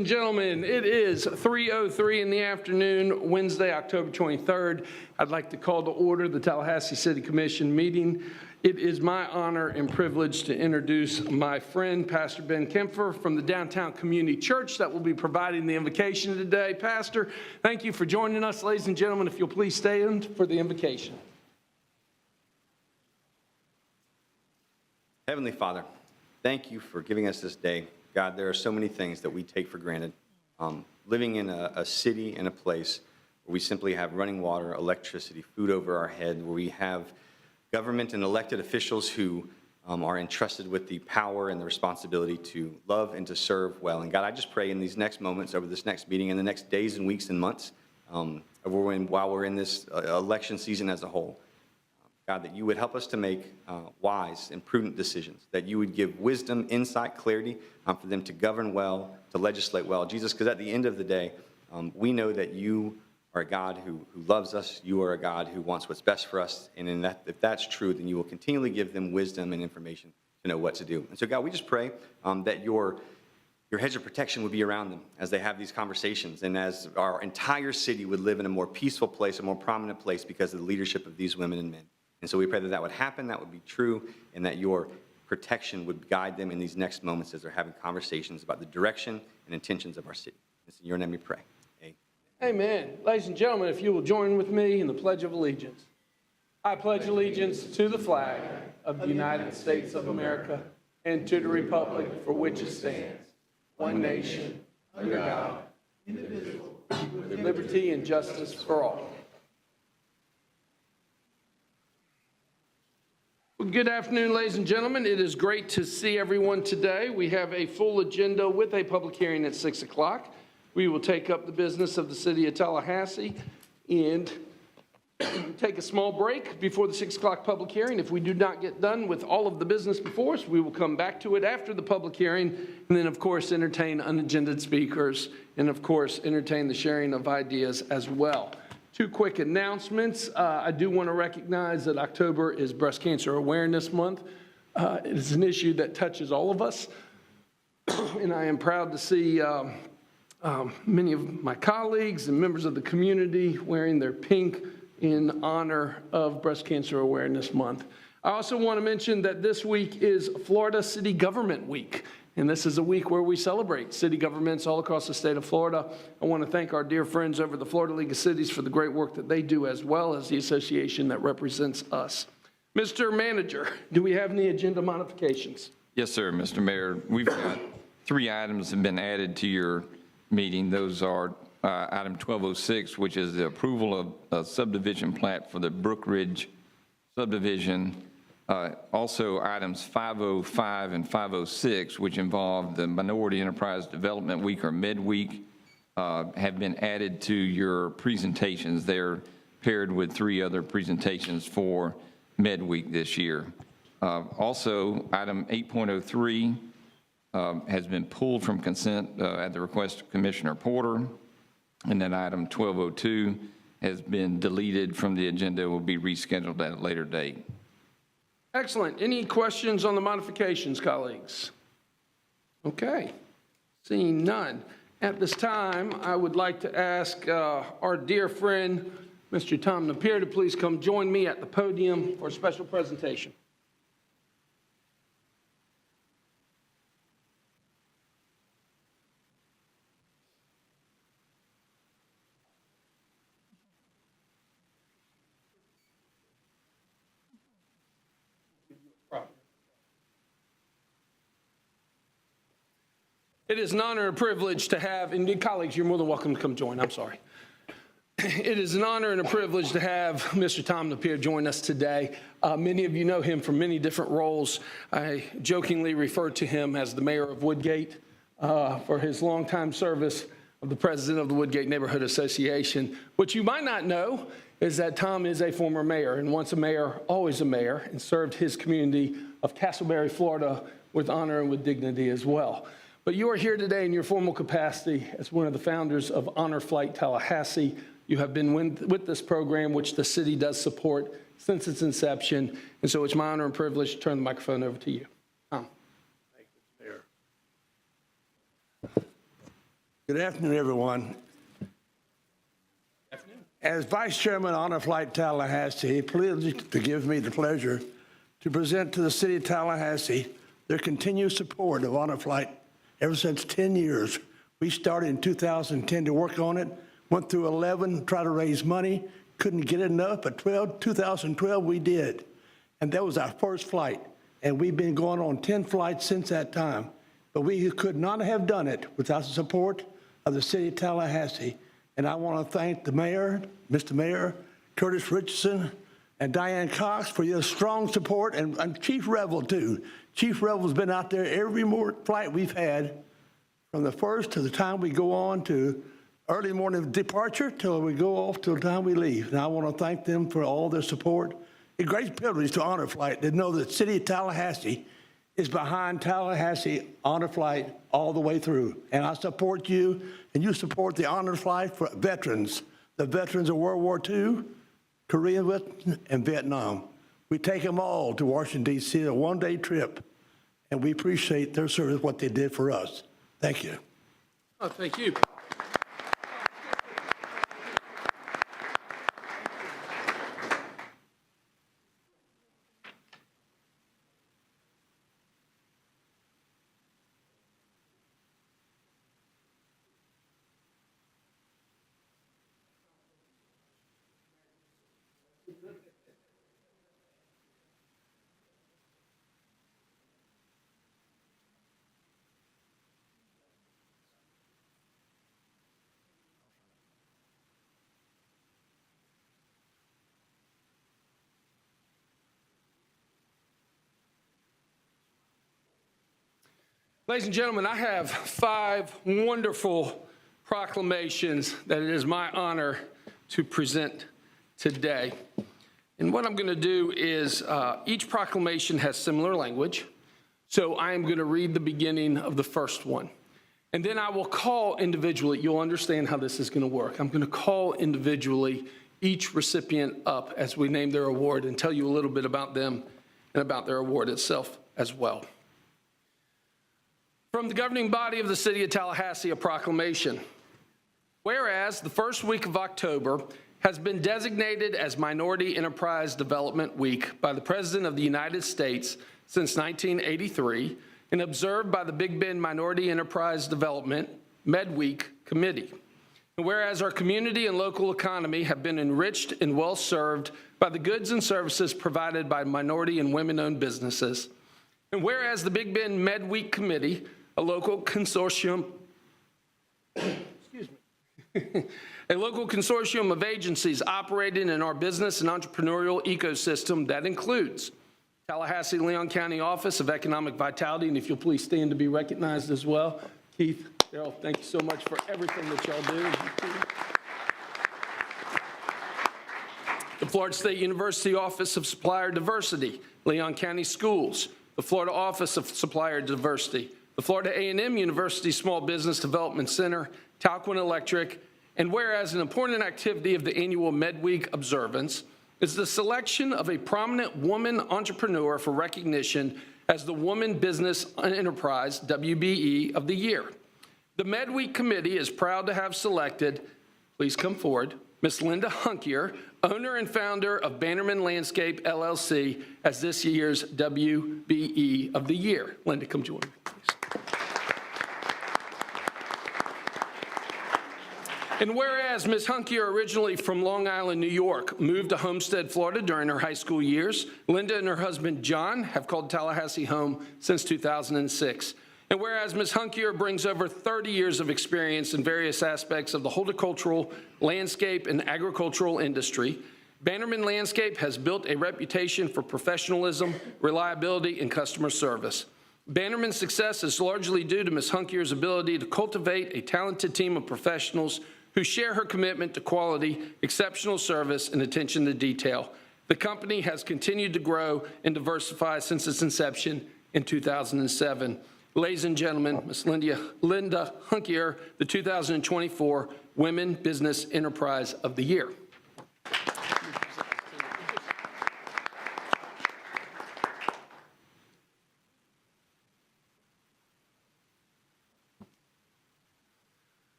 and gentlemen, it is 3:03 in the afternoon, Wednesday, October 23rd. I'd like to call to order the Tallahassee City Commission meeting. It is my honor and privilege to introduce my friend, Pastor Ben Kempfer from the Downtown Community Church that will be providing the invocation today. Pastor, thank you for joining us. Ladies and gentlemen, if you'll please stand for the invocation. Heavenly Father, thank you for giving us this day. God, there are so many things that we take for granted. Living in a city and a place where we simply have running water, electricity, food over our head, where we have government and elected officials who are entrusted with the power and the responsibility to love and to serve well. And God, I just pray in these next moments, over this next meeting, in the next days and weeks and months, while we're in this election season as a whole, God, that you would help us to make wise and prudent decisions, that you would give wisdom, insight, clarity for them to govern well, to legislate well. Jesus, because at the end of the day, we know that you are a God who loves us. You are a God who wants what's best for us. And in that, if that's true, then you will continually give them wisdom and information to know what to do. And so, God, we just pray that your hedge of protection would be around them as they have these conversations, and as our entire city would live in a more peaceful place, a more prominent place because of the leadership of these women and men. And so we pray that that would happen, that would be true, and that your protection would guide them in these next moments as they're having conversations about the direction and intentions of our city. It's in your name we pray. Amen. Amen. Ladies and gentlemen, if you will join with me in the Pledge of Allegiance. I pledge allegiance to the flag of the United States of America and to the republic for which it stands, one nation, under God, indivisible, with liberty and justice for all. Well, good afternoon, ladies and gentlemen. It is great to see everyone today. We have a full agenda with a public hearing at 6 o'clock. We will take up the business of the City of Tallahassee and take a small break before the 6 o'clock public hearing. If we do not get done with all of the business before us, we will come back to it after the public hearing, and then, of course, entertain unagended speakers and, of course, entertain the sharing of ideas as well. Two quick announcements. I do want to recognize that October is Breast Cancer Awareness Month. It is an issue that touches all of us, and I am proud to see many of my colleagues and members of the community wearing their pink in honor of Breast Cancer Awareness Month. I also want to mention that this week is Florida City Government Week. And this is a week where we celebrate city governments all across the state of Florida. I want to thank our dear friends over the Florida League of Cities for the great work that they do, as well as the association that represents us. Mr. Manager, do we have any agenda modifications? Yes, sir, Mr. Mayor. We've got 3 items that have been added to your meeting. Those are item 1206, which is the approval of a subdivision plat for the Brook Ridge subdivision. Also, items 505 and 506, which involve the Minority Enterprise Development Week or Midweek, have been added to your presentations. They're paired with 3 other presentations for Midweek this year. Also, item 8.03 has been pulled from consent at the request of Commissioner Porter, and then item 1202 has been deleted from the agenda, will be rescheduled at a later date. Excellent. Any questions on the modifications, colleagues? Okay. Seeing none. At this time, I would like to ask our dear friend, Mr. Tom Napier, to please come join me at the podium for a special presentation. It is an honor and a privilege to have, and colleagues, you're more than welcome to come join. I'm sorry. It is an honor and a privilege to have Mr. Tom Napier join us today. Many of you know him from many different roles. I jokingly refer to him as the mayor of Woodgate for his longtime service of the president of the Woodgate Neighborhood Association. What you might not know is that Tom is a former mayor, and once a mayor, always a mayor, and served his community of Castleberry, Florida with honor and with dignity as well. But you are here today in your formal capacity as one of the founders of Honor Flight Tallahassee. You have been with this program, which the city does support since its inception. And so it's my honor and privilege to turn the microphone over to you. Tom. Thank you, Mr. Mayor. Good afternoon, everyone. As Vice Chairman Honor Flight Tallahassee, please to give me the pleasure to present to the City of Tallahassee their continued support of Honor Flight ever since 10 years. We started in 2010 to work on it, went through 11, tried to raise money, couldn't get enough, but 2012 we did. And that was our first flight. And we've been going on 10 flights since that time. But we could not have done it without the support of the City of Tallahassee. And I want to thank the mayor, Mr. Mayor, Curtis Richardson, and Diane Cox for your strong support, and Chief Revel, too. Chief Revel's been out there every flight we've had, from the first to the time we go on to early morning departure till we go off till the time we leave. And I want to thank them for all their support. It's a great privilege to Honor Flight to know that the City of Tallahassee is behind Tallahassee Honor Flight all the way through. And I support you, and you support the Honor Flight for veterans, the veterans of World War II, Korea, and Vietnam. We take them all to Washington, D.C., a one-day trip, and we appreciate their service, what they did for us. Thank you. Oh, thank you. Ladies and gentlemen, I have 5 wonderful proclamations that it is my honor to present today. And what I'm going to do is each proclamation has similar language. So I am going to read the beginning of the first one. And then I will call individually. You'll understand how this is going to work. I'm going to call individually each recipient up as we name their award and tell you a little bit about them and about their award itself as well. From the governing body of the City of Tallahassee, a proclamation. Whereas the first week of October has been designated as Minority Enterprise Development Week by the President of the United States since 1983 and observed by the Big Bend Minority Enterprise Development MedWeek Committee. And whereas our community and local economy have been enriched and well served by the goods and services provided by minority and women-owned businesses. And whereas the Big Bend MedWeek Committee, a local consortium, a local consortium of agencies operating in our business and entrepreneurial ecosystem that includes Tallahassee Leon County Office of Economic Vitality, and if you'll please stand to be recognized as well. Keith, Daryl, thank you so much for everything that y'all do. The Florida State University Office of Supplier Diversity, Leon County Schools, the Florida Office of Supplier Diversity, the Florida A&M University Small Business Development Center, Talquin Electric, and whereas an important activity of the annual MedWeek observance is the selection of a prominent woman entrepreneur for recognition as the Woman Business Enterprise, WBE, of the year. The MedWeek Committee is proud to have selected, please come forward, Ms. Linda Hunkier, owner and founder of Bannerman Landscape, LLC, as this year's WBE of the year. Linda, come join me, please. And whereas Ms. Hunkier, originally from Long Island, New York, moved to Homestead, Florida during her high school years, Linda and her husband, John, have called Tallahassee home since 2006. And whereas Ms. Hunkier brings over 30 years of experience in various aspects of the horticultural, landscape, and agricultural industry, Bannerman Landscape has built a reputation for professionalism, reliability, and customer service. Bannerman's success is largely due to Ms. Hunkier's ability to cultivate a talented team of professionals who share her commitment to quality, exceptional service, and attention to detail. The company has continued to grow and diversify since its inception in 2007. Ladies and gentlemen, Ms. Linda Hunkier, the 2024 Women Business Enterprise of the Year.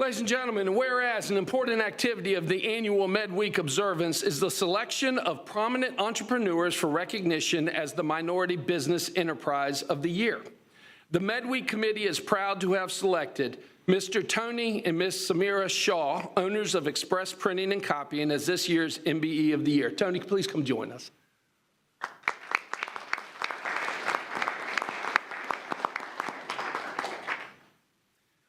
Ladies and gentlemen, whereas an important activity of the annual MedWeek observance is the selection of prominent entrepreneurs for recognition as the Minority Business Enterprise of the Year. The MedWeek Committee is proud to have selected Mr. Tony and Ms. Samira Shaw, owners of Express Printing and Copying, as this year's MBE of the Year. Tony, please come join us.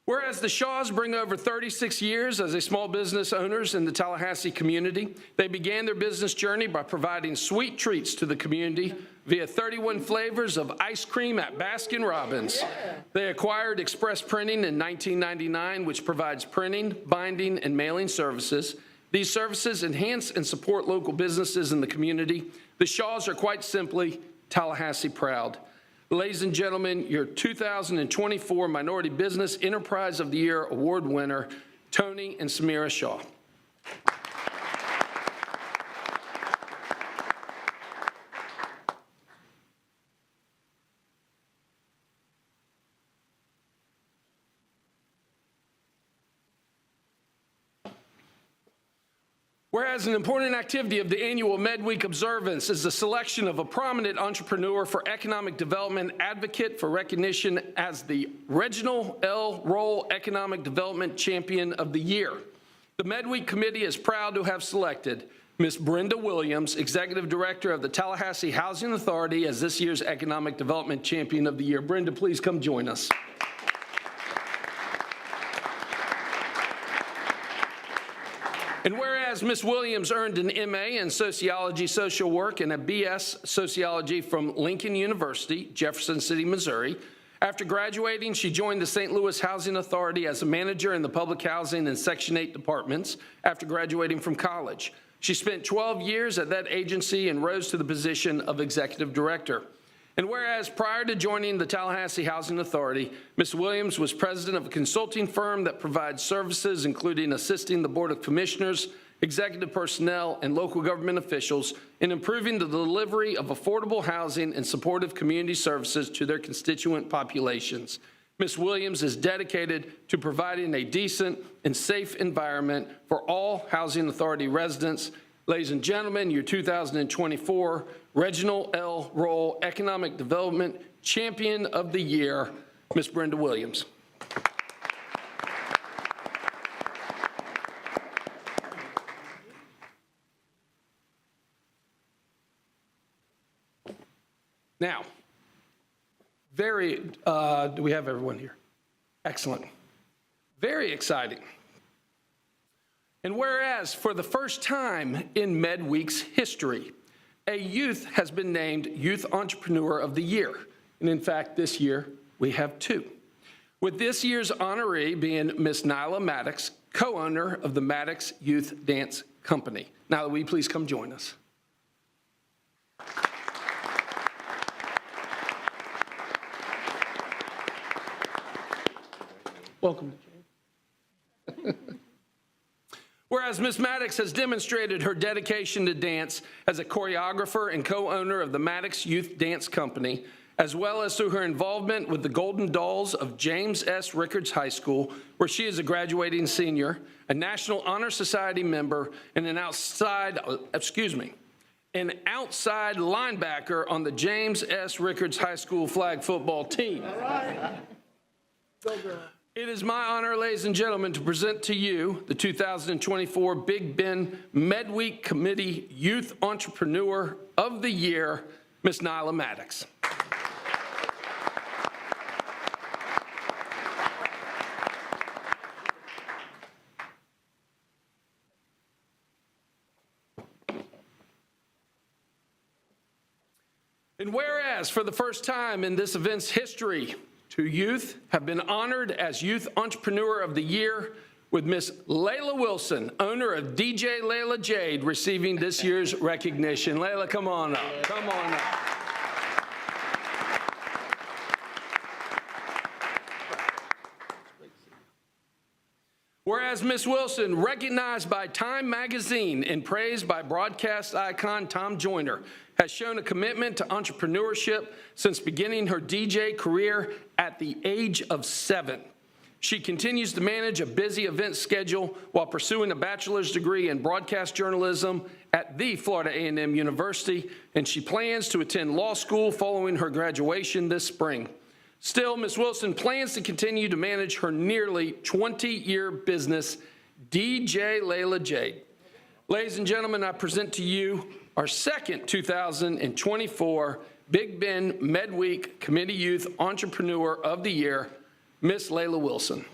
Whereas the Shaws bring over 36 years as a small business owners in the Tallahassee community, they began their business journey by providing sweet treats to the community via 31 flavors of ice cream at Baskin-Robbins. They acquired Express Printing in 1999, which provides printing, binding, and mailing services. These services enhance and support local businesses in the community. The Shaws are quite simply Tallahassee proud. Ladies and gentlemen, your 2024 Minority Business Enterprise of the Year Award winner, Tony and Samira Shaw. Whereas an important activity of the annual MedWeek observance is the selection of a prominent entrepreneur for economic development advocate for recognition as the Reginald L. Roll Economic Development Champion of the Year. The MedWeek Committee is proud to have selected Ms. Brenda Williams, Executive Director of the Tallahassee Housing Authority, as this year's Economic Development Champion of the Year. Brenda, please come join us. And whereas Ms. Williams earned an MA in Sociology Social Work and a BS Sociology from Lincoln University, Jefferson City, Missouri, after graduating, she joined the St. Louis Housing Authority as a manager in the public housing and Section 8 departments after graduating from college. She spent 12 years at that agency and rose to the position of Executive Director. And whereas prior to joining the Tallahassee Housing Authority, Ms. Williams was president of a consulting firm that provides services including assisting the Board of Commissioners, executive personnel, and local government officials in improving the delivery of affordable housing and supportive community services to their constituent populations. Ms. Williams is dedicated to providing a decent and safe environment for all Housing Authority residents. Ladies and gentlemen, your 2024 Reginald L. Roll Economic Development Champion of the Year, Ms. Brenda Williams. Now, do we have everyone here? Excellent. Very exciting. And whereas for the first time in MedWeek's history, a youth has been named Youth Entrepreneur of the Year. And in fact, this year we have two. With this year's honoree being Miss Nyla Maddox, co-owner of the Maddox Youth Dance Company. Nyla, will you please come join us? Welcome. Whereas Ms. Maddox has demonstrated her dedication to dance as a choreographer and co-owner of the Maddox Youth Dance Company, as well as through her involvement with the Golden Dolls of James S. Rickards High School, where she is a graduating senior, a National Honor Society member, and an outside linebacker on the James S. Rickards High School flag football team. All right. Go girl. It is my honor, ladies and gentlemen, to present to you the 2024 Big Bend MedWeek Committee Youth Entrepreneur of the Year, Ms. Nyla Maddox. And whereas for the first time in this event's history, two youth have been honored as Youth Entrepreneur of the Year, with Miss Layla Wilson, owner of DJ Layla Jade, receiving this year's recognition. Layla, come on up. Come on up. Whereas Miss Wilson, recognized by Time Magazine and praised by broadcast icon Tom Joyner, has shown a commitment to entrepreneurship since beginning her DJ career at the age of 7. She continues to manage a busy event schedule while pursuing a bachelor's degree in broadcast journalism at the Florida A&M University, and she plans to attend law school following her graduation this spring. Still, Ms. Wilson plans to continue to manage her nearly 20-year business, DJ Layla Jade. Ladies and gentlemen, I present to you our second 2024 Big Bend Medweek Committee Youth Entrepreneur of the Year, Miss Layla Wilson.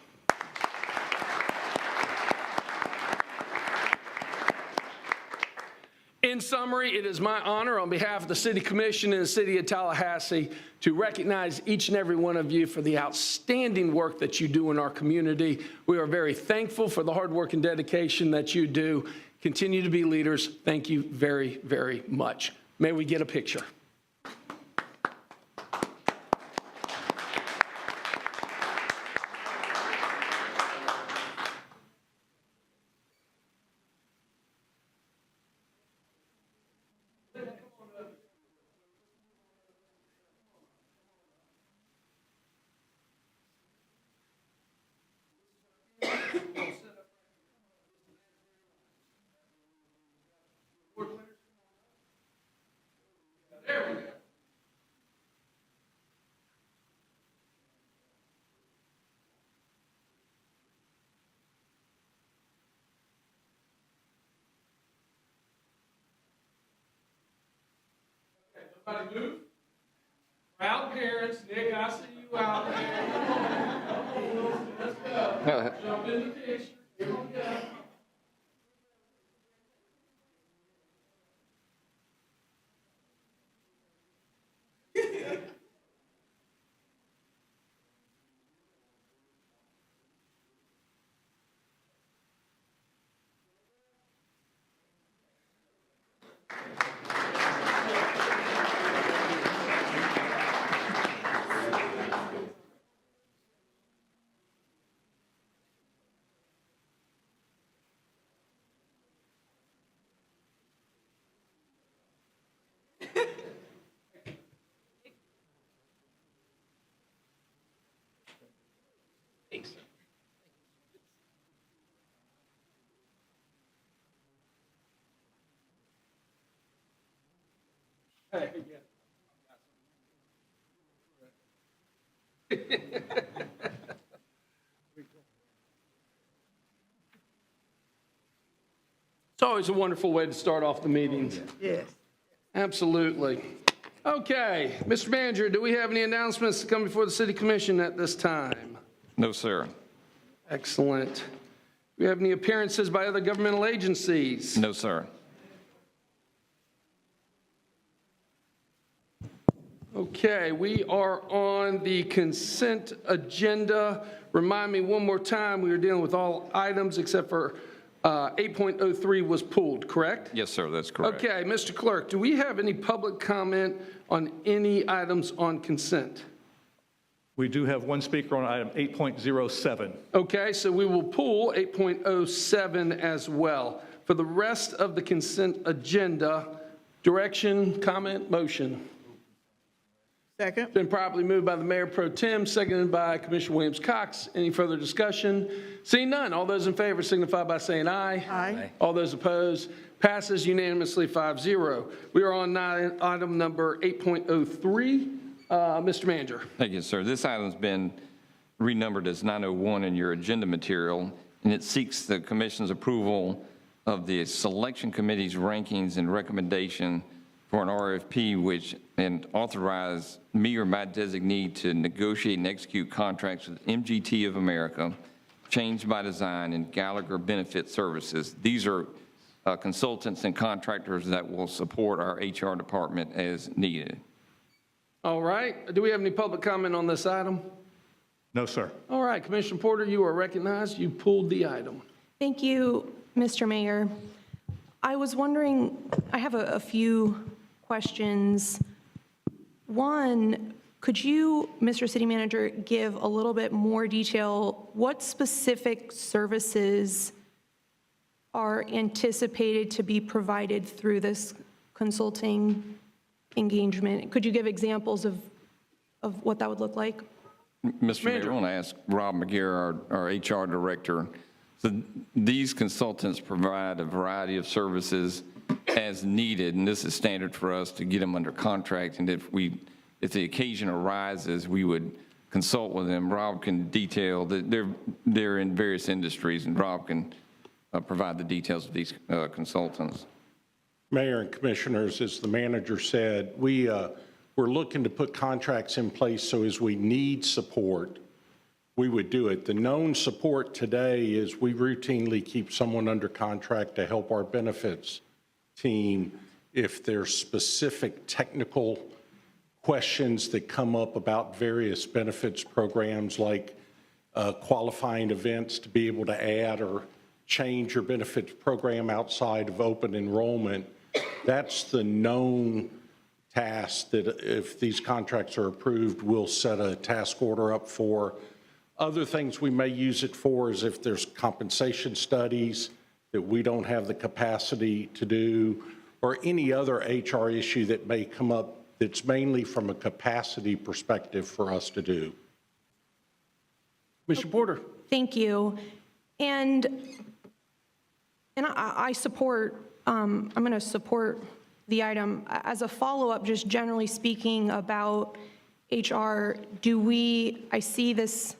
In summary, it is my honor on behalf of the City Commission and the City of Tallahassee to recognize each and every one of you for the outstanding work that you do in our community. We are very thankful for the hard work and dedication that you do. Continue to be leaders. Thank you very, very much. May we get a picture? Everybody move. Proud parents, Nick, I see you out there. Let's go. Jump in the picture. Here we go. Hey, yeah. It's always a wonderful way to start off the meetings. Yes. Absolutely. Okay, Mr. Manager, do we have any announcements to come before the City Commission at this time? No, sir. Excellent. Do we have any appearances by other governmental agencies? No, sir. Okay, we are on the consent agenda. Remind me one more time, we are dealing with all items except for 8.03 was pulled, correct? Yes, sir, that's correct. Okay, Mr. Clerk, do we have any public comment on any items on consent? We do have one speaker on item 8.07. Okay, so we will pull 8.07 as well. For the rest of the consent agenda, direction, comment, motion. Second. Been properly moved by the Mayor Pro Tem, seconded by Commissioner Williams-Cox. Any further discussion? Seeing none, all those in favor signify by saying aye. Aye. All those opposed, passes unanimously 5-0. We are on item number 8.03. Mr. Manager. Thank you, sir. This item's been renumbered as 901 in your agenda material, and it seeks the Commission's approval of the Selection Committee's rankings and recommendation for an RFP and authorize me or my designee to negotiate and execute contracts with MGT of America, Change by Design, and Gallagher Benefit Services. These are consultants and contractors that will support our HR department as needed. All right. Do we have any public comment on this item? No, sir. All right, Commissioner Porter, you are recognized. You pulled the item. Thank you, Mr. Mayor. I was wondering, I have a few questions. One, could you, Mr. City Manager, give a little bit more detail? What specific services are anticipated to be provided through this consulting engagement? Could you give examples of what that would look like? Mr. Mayor, I want to ask Rob McGarry, our HR director. So these consultants provide a variety of services as needed, and this is standard for us to get them under contract. And if the occasion arises, we would consult with them. Rob can detail that they're in various industries, and Rob can provide the details of these consultants. Mayor and Commissioners, as the manager said, we're looking to put contracts in place so as we need support, we would do it. The known support today is we routinely keep someone under contract to help our benefits team if there's specific technical questions that come up about various benefits programs like qualifying events to be able to add or change your benefits program outside of open enrollment. That's the known task that if these contracts are approved, we'll set a task order up for. Other things we may use it for is if there's compensation studies that we don't have the capacity to do, or any other HR issue that may come up that's mainly from a capacity perspective for us to do. Mr. Porter. Thank you. And I support, I'm going to support the item. As a follow-up, just generally speaking about HR, I see this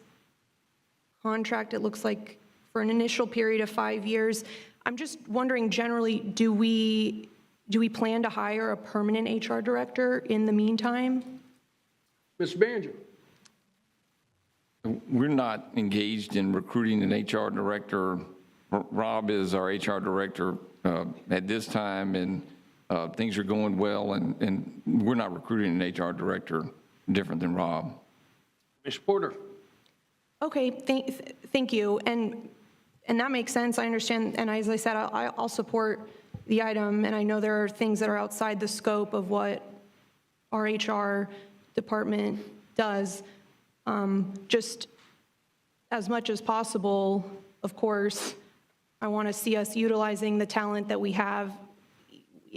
contract, it looks like for an initial period of 5 years. I'm just wondering generally, do we plan to hire a permanent HR director in the meantime? Mr. Behringer. We're not engaged in recruiting an HR director. Rob is our HR director at this time, and things are going well, and we're not recruiting an HR director different than Rob. Mr. Porter. Okay, thank you. And that makes sense. I understand. And as I said, I'll support the item. And I know there are things that are outside the scope of what our HR department does. Just as much as possible, of course, I want to see us utilizing the talent that we have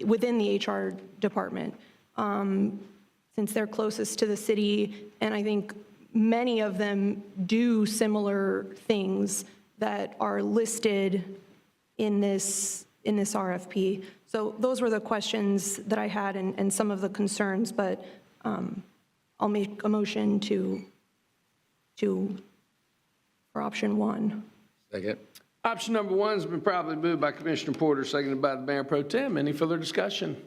within the HR department, since they're closest to the city. And I think many of them do similar things that are listed in this RFP. So those were the questions that I had and some of the concerns, but I'll make a motion for option one. Second. Option number one has been probably moved by Commissioner Porter, seconded by the Mayor Pro Tem. Any further discussion?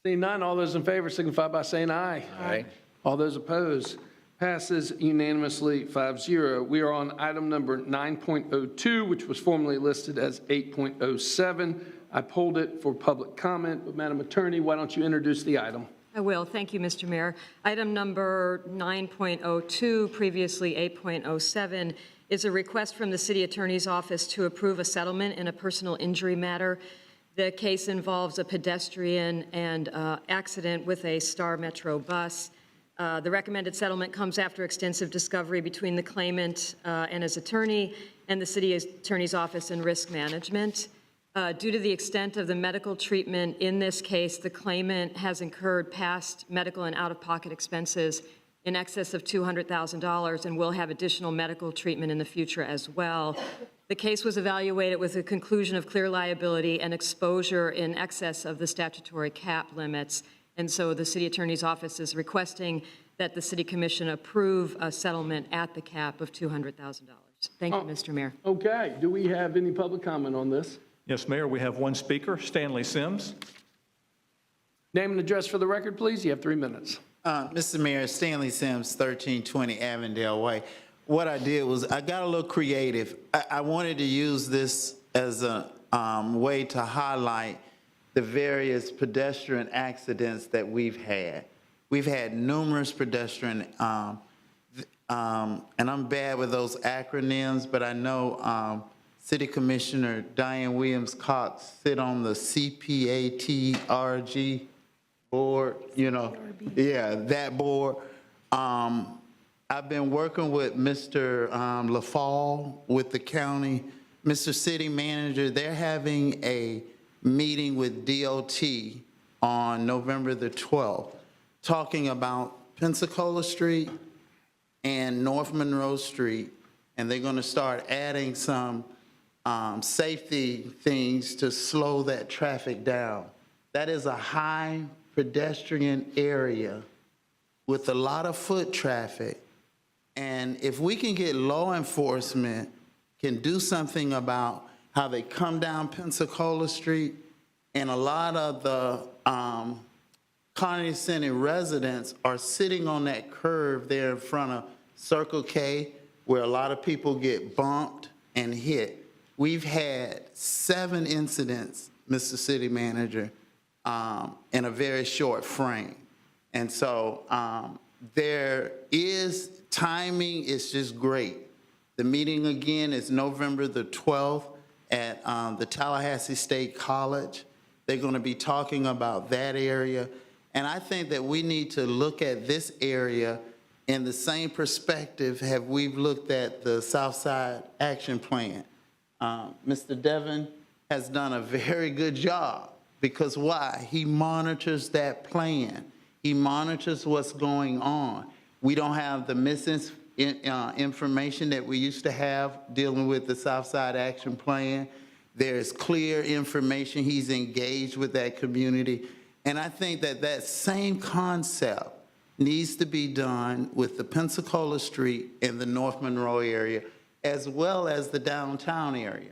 Seeing none, all those in favor signify by saying aye. Aye. All those opposed, passes unanimously 5-0. We are on item number 9.02, which was formerly listed as 8.07. I pulled it for public comment, but Madam Attorney, why don't you introduce the item? I will. Thank you, Mr. Mayor. Item number 9.02, previously 8.07, is a request from the City Attorney's Office to approve a settlement in a personal injury matter. The case involves a pedestrian and accident with a Star Metro bus. The recommended settlement comes after extensive discovery between the claimant and his attorney and the City Attorney's Office and Risk Management. Due to the extent of the medical treatment in this case, the claimant has incurred past medical and out-of-pocket expenses in excess of $200,000 and will have additional medical treatment in the future as well. The case was evaluated with a conclusion of clear liability and exposure in excess of the statutory cap limits. And so the City Attorney's Office is requesting that the City Commission approve a settlement at the cap of $200,000. Thank you, Mr. Mayor. Okay, do we have any public comment on this? Yes, Mayor, we have one speaker, Stanley Sims. Name and address for the record, please. You have 3 minutes. Mr. Mayor, Stanley Sims, 1320 Avondale Way. What I did was I got a little creative. I wanted to use this as a way to highlight the various pedestrian accidents that we've had. We've had numerous pedestrian, and I'm bad with those acronyms, but I know City Commissioner Diane Williams-Cox sit on the CPATRG board, you know, yeah, that board. I've been working with Mr. LaFall with the county. Mr. City Manager, they're having a meeting with DOT on November the 12th, talking about Pensacola Street and North Monroe Street, and they're going to start adding some safety things to slow that traffic down. That is a high pedestrian area with a lot of foot traffic. And if we can get law enforcement can do something about how they come down Pensacola Street, and a lot of the Carnegie Center residents are sitting on that curve there in front of Circle K, where a lot of people get bumped and hit. We've had 7 incidents, Mr. City Manager, in a very short frame. And so there is timing, is just great. The meeting again is November the 12th at the Tallahassee State College. They're going to be talking about that area. And I think that we need to look at this area in the same perspective have we've looked at the Southside Action Plan. Mr. Devon has done a very good job because why? He monitors that plan. He monitors what's going on. We don't have the missing information that we used to have dealing with the Southside Action Plan. There's clear information. He's engaged with that community. And I think that that same concept needs to be done with the Pensacola Street and the North Monroe area, as well as the downtown area.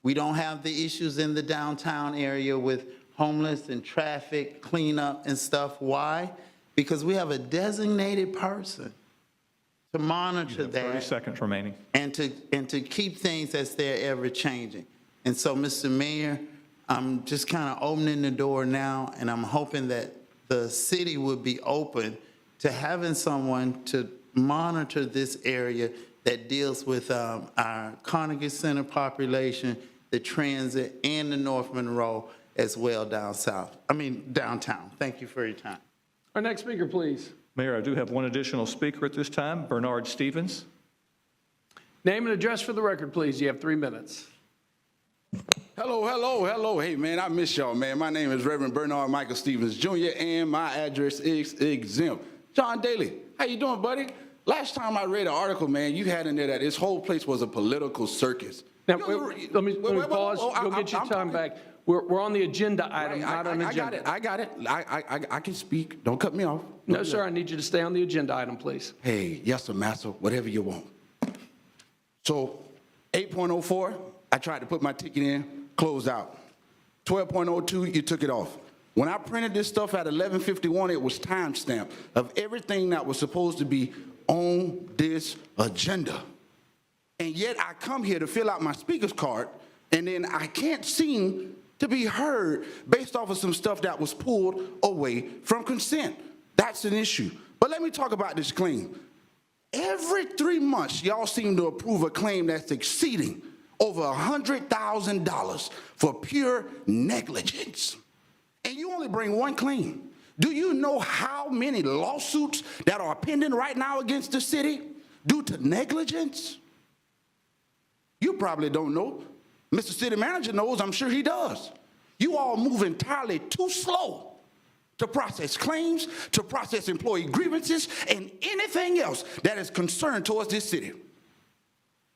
We don't have the issues in the downtown area with homeless and traffic cleanup and stuff. Why? Because we have a designated person to monitor that. 30 seconds remaining. And to keep things as they're ever changing. And so, Mr. Mayor, I'm just kind of opening the door now, and I'm hoping that the city would be open to having someone to monitor this area that deals with our Carnegie Center population, the transit, and the North Monroe as well downtown. Thank you for your time. Our next speaker, please. Mayor, I do have one additional speaker at this time, Bernard Stevens. Name and address for the record, please. You have 3 minutes. Hello. Hey, man, I miss y'all, man. My name is Reverend Bernard Michael Stevens, Jr., and my address is exempt. John Daly, how you doing, buddy? Last time I read an article, man, you had in there that this whole place was a political circus. Now, let me pause. You'll get your time back. We're on the agenda item, not on agenda. I got it. I can speak. Don't cut me off. No, sir, I need you to stay on the agenda item, please. Hey, yes, sir, master, whatever you want. So, 8.04, I tried to put my ticket in, closed out. 12.02, you took it off. When I printed this stuff at 11:51, it was timestamped of everything that was supposed to be on this agenda. And yet I come here to fill out my speaker's card, and then I can't seem to be heard based off of some stuff that was pulled away from consent. That's an issue. But let me talk about this claim. Every 3 months, y'all seem to approve a claim that's exceeding over $100,000 for pure negligence. And you only bring one claim. Do you know how many lawsuits that are pending right now against the city due to negligence? You probably don't know. Mr. City Manager knows, I'm sure he does. You all move entirely too slow to process claims, to process employee grievances, and anything else that is concerned towards this city.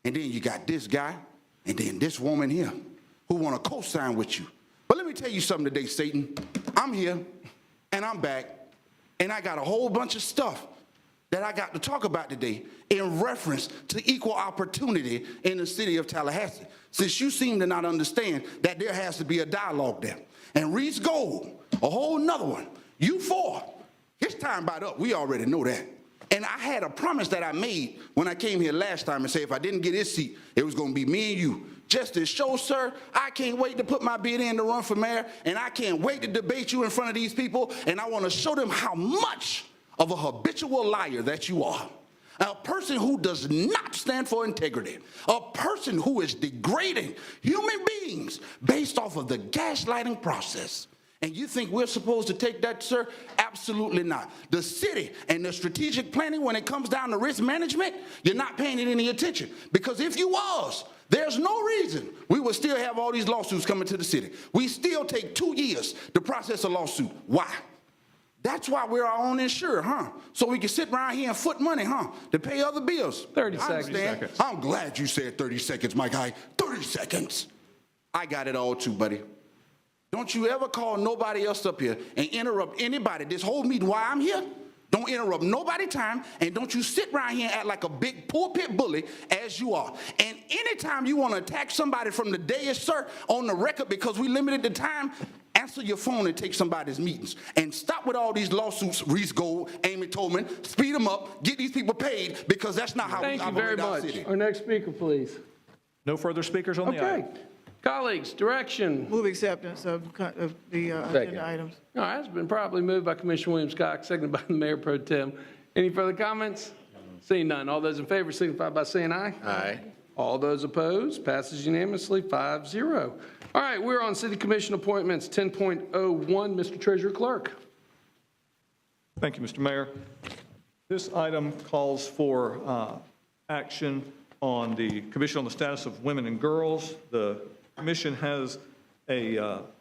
And then you got this guy, and then this woman here who want to co-sign with you. But let me tell you something today, Satan. I'm here, and I'm back, and I got a whole bunch of stuff that I got to talk about today in reference to equal opportunity in the city of Tallahassee, since you seem to not understand that there has to be a dialogue there. And Reed's Gold, a whole nother one. You four, his time about up. We already know that. And I had a promise that I made when I came here last time and said if I didn't get his seat, it was going to be me and you. Just to show, sir, I can't wait to put my bid in to run for mayor, and I can't wait to debate you in front of these people, and I want to show them how much of a habitual liar that you are. A person who does not stand for integrity. A person who is degrading human beings based off of the gaslighting process. And you think we're supposed to take that, sir? Absolutely not. The city and the strategic planning, when it comes down to risk management, you're not paying it any attention. Because if you was, there's no reason we would still have all these lawsuits coming to the city. We still take 2 years to process a lawsuit. Why? That's why we're our own insurer, huh? So we can sit around here and foot money, huh? To pay other bills. 30 I seconds. understand. I'm glad you said 30 seconds, my guy. 30 seconds. I got it all too, buddy. Don't you ever call nobody else up here and interrupt anybody. This whole meeting while I'm here, don't interrupt nobody time, and don't you sit around here and act like a big pulpit bully as you are. And anytime you want to attack somebody from the dais, sir, on the record because we limited the time, answer your phone and take somebody's meetings. And stop with all these lawsuits, Reese Gold, Amy Tolman, speed them up, get these people paid, because that's not how we Thank you very operate our much. city. Our next speaker, please. No further speakers on the Okay. item. Colleagues, direction. Move acceptance of the agenda items. All right, it's been properly moved by Commissioner Williams-Cox, seconded by the Mayor Pro Tem. Any further comments? Seeing none, all those in favor signify by saying aye. Aye. All those opposed, passes unanimously, 5-0. All right, we're on City Commission appointments, 10.01. Mr. Treasurer Clerk. Thank you, Mr. Mayor. This item calls for action on the Commission on the Status of Women and Girls. The commission has a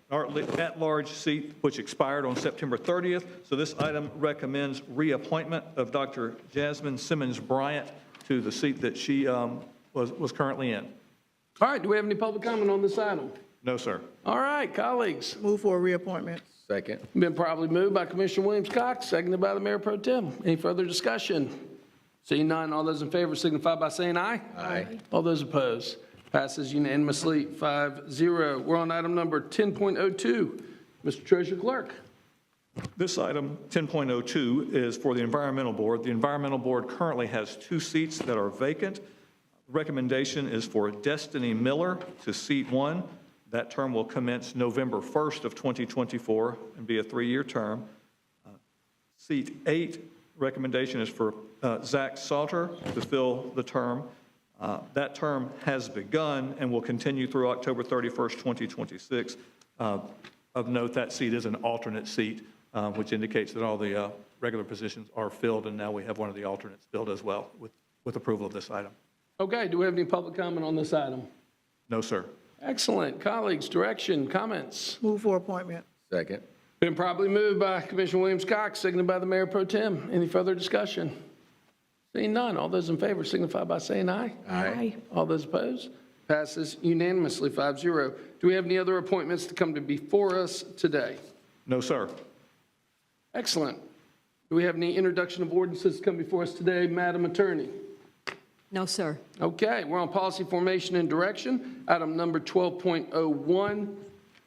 at-large seat which expired on September 30th. So this item recommends reappointment of Dr. Jasmine Simmons Bryant to the seat that she was currently in. All right, do we have any public comment on this item? No, sir. All right, colleagues. Move for a reappointment. Second. Been properly moved by Commissioner Williams-Cox, seconded by the Mayor Pro Tem. Any further discussion? Seeing none, all those in favor signify by saying aye. Aye. All those opposed, passes unanimously, 5-0. We're on item number 10.02. Mr. Treasurer Clerk. This item, 10.02, is for the Environmental Board. The Environmental Board currently has 2 seats that are vacant. Recommendation is for Destiny Miller to seat 1. That term will commence November 1st of 2024 and be a 3-year term. Seat 8, recommendation is for Zach Salter to fill the term. That term has begun and will continue through October 31st, 2026. Of note, that seat is an alternate seat, which indicates that all the regular positions are filled, and now we have one of the alternates filled as well with approval of this item. Okay, do we have any public comment on this item? No, sir. Excellent. Colleagues, direction, comments? Move for appointment. Second. Been properly moved by Commissioner Williams-Cox, seconded by the Mayor Pro Tem. Any further discussion? Seeing none, all those in favor signify by saying aye. Aye. All those opposed? Passes unanimously, 5-0. Do we have any other appointments to come to before us today? No, sir. Excellent. Do we have any introduction of ordinances to come before us today, Madam Attorney? No, sir. Okay, we're on policy formation and direction, item number 12.01.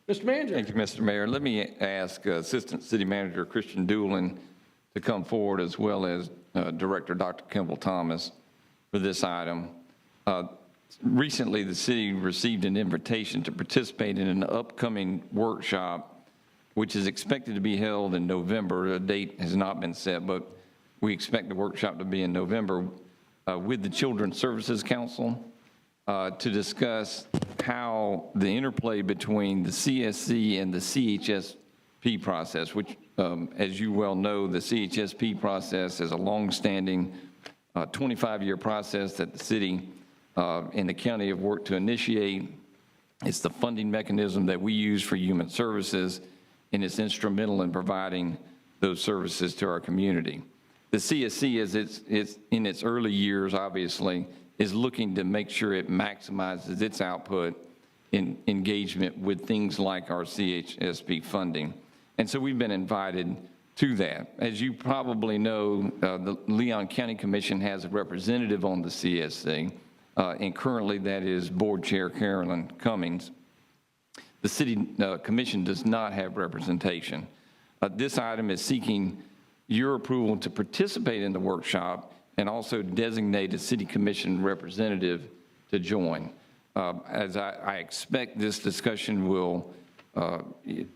Mr. Manager. Thank you, Mr. Mayor. Let me ask Assistant City Manager Christian Doolin to come forward, as well as Director Dr. Kimball Thomas, for this item. Recently, the city received an invitation to participate in an upcoming workshop, which is expected to be held in November. A date has not been set, but we expect the workshop to be in November with the Children's Services Council to discuss how the interplay between the CSC and the CHSP process, which, as you well know, the CHSP process is a longstanding 25-year process that the city and the county have worked to initiate. It's the funding mechanism that we use for human services, and it's instrumental in providing those services to our community. The CSC, as it's in its early years, obviously, is looking to make sure it maximizes its output in engagement with things like our CHSP funding. And so we've been invited to that. As you probably know, the Leon County Commission has a representative on the CSC, and currently that is Board Chair Carolyn Cummings. The City Commission does not have representation. This item is seeking your approval to participate in the workshop and also designate a City Commission representative to join. As I expect this discussion will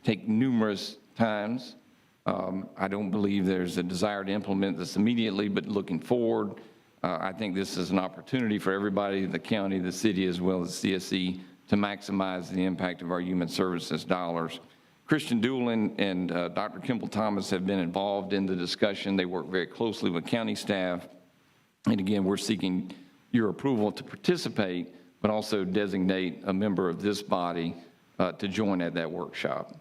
take numerous times. I don't believe there's a desire to implement this immediately, but looking forward, I think this is an opportunity for everybody, the county, the city, as well as CSC, to maximize the impact of our human services dollars. Christian Doolin and Dr. Kimball Thomas have been involved in the discussion. They work very closely with county staff. And again, we're seeking your approval to participate, but also designate a member of this body to join at that workshop.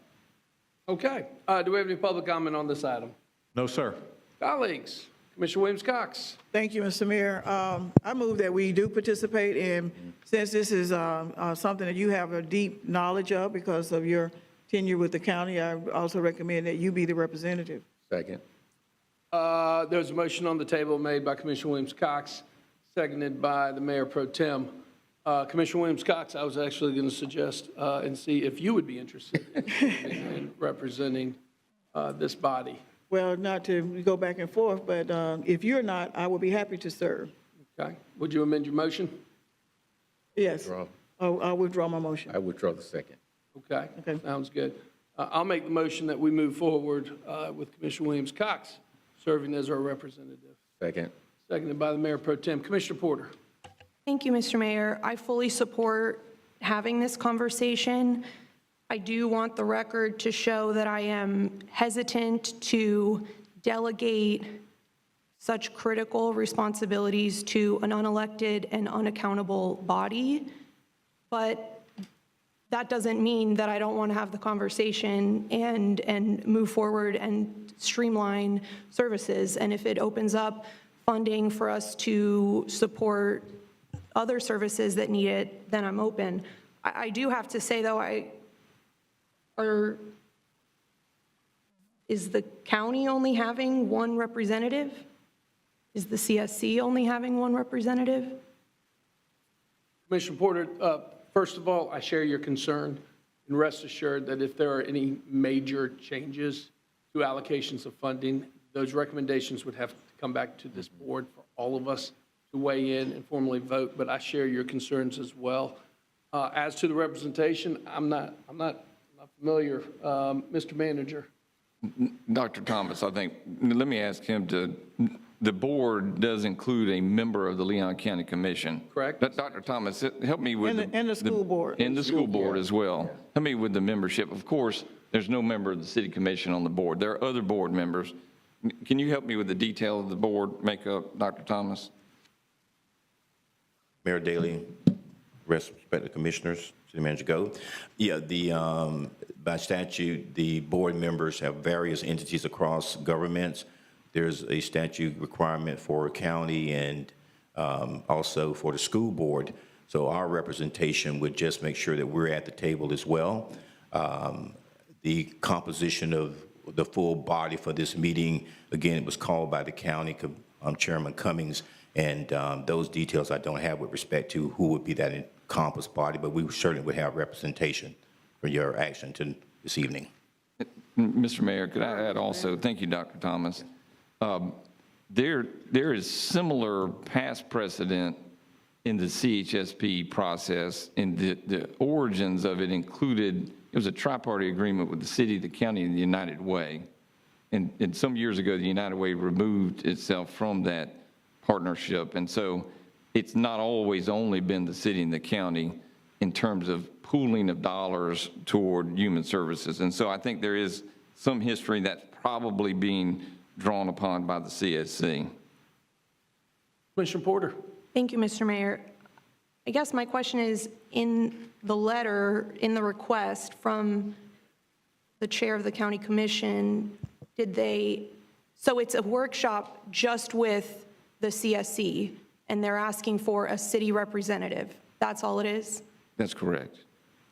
Okay. Do we have any public comment on this item? No, sir. Colleagues, Commissioner Williams-Cox. Thank you, Mr. Mayor. I move that we do participate, and since this is something that you have a deep knowledge of because of your tenure with the county, I also recommend that you be the representative. Second. There's a motion on the table made by Commissioner Williams-Cox, seconded by the Mayor Pro Tem. Commissioner Williams-Cox, I was actually going to suggest and see if you would be interested in representing this body. Well, not to go back and forth, but if you're not, I will be happy to serve. Okay. Would you amend your motion? Yes. Withdraw. Oh, I'll withdraw my motion. I withdraw the second. Okay. Okay. Sounds good. I'll make the motion that we move forward with Commissioner Williams-Cox serving as our representative. Second. Seconded by the Mayor Pro Tem. Commissioner Porter. Thank you, Mr. Mayor. I fully support having this conversation. I do want the record to show that I am hesitant to delegate such critical responsibilities to an unelected and unaccountable body. But that doesn't mean that I don't want to have the conversation and move forward and streamline services. And if it opens up funding for us to support other services that need it, then I'm open. I do have to say, though, is the county only having one representative? Is the CSC only having one representative? Commissioner Porter, first of all, I share your concern, and rest assured that if there are any major changes to allocations of funding, those recommendations would have to come back to this board for all of us to weigh in and formally vote, but I share your concerns as well. As to the representation, I'm not familiar. Mr. Manager. Dr. Thomas, I think, let me ask him the board does include a member of the Leon County Commission. Correct. Dr. Thomas, help me with. And the school board. And the school board as well. Help me with the membership. Of course, there's no member of the city commission on the board. There are other board members. Can you help me with the detail of the board makeup, Dr. Thomas? Mayor Daley, respected commissioners, City Manager Go. Yeah, by statute, the board members have various entities across governments. There's a statute requirement for county and also for the school board. So our representation would just make sure that we're at the table as well. The composition of the full body for this meeting, again, it was called by the county, Chairman Cummings, and those details I don't have with respect to who would be that encompassed body, but we certainly would have representation for your action this evening. Mr. Mayor, could I add also, thank you, Dr. Thomas. There is similar past precedent in the CHSP process, and the origins of it included, it was a tri-party agreement with the city, the county, and the United Way. And some years ago, the United Way removed itself from that partnership. And so it's not always only been the city and the county in terms of pooling of dollars toward human services. And so I think there is some history that's probably being drawn upon by the CSC. Commissioner Porter. Thank you, Mr. Mayor. I guess my question is, in the letter, in the request from the chair of the county commission, so it's a workshop just with the CSC, and they're asking for a city representative. That's all it is? That's correct.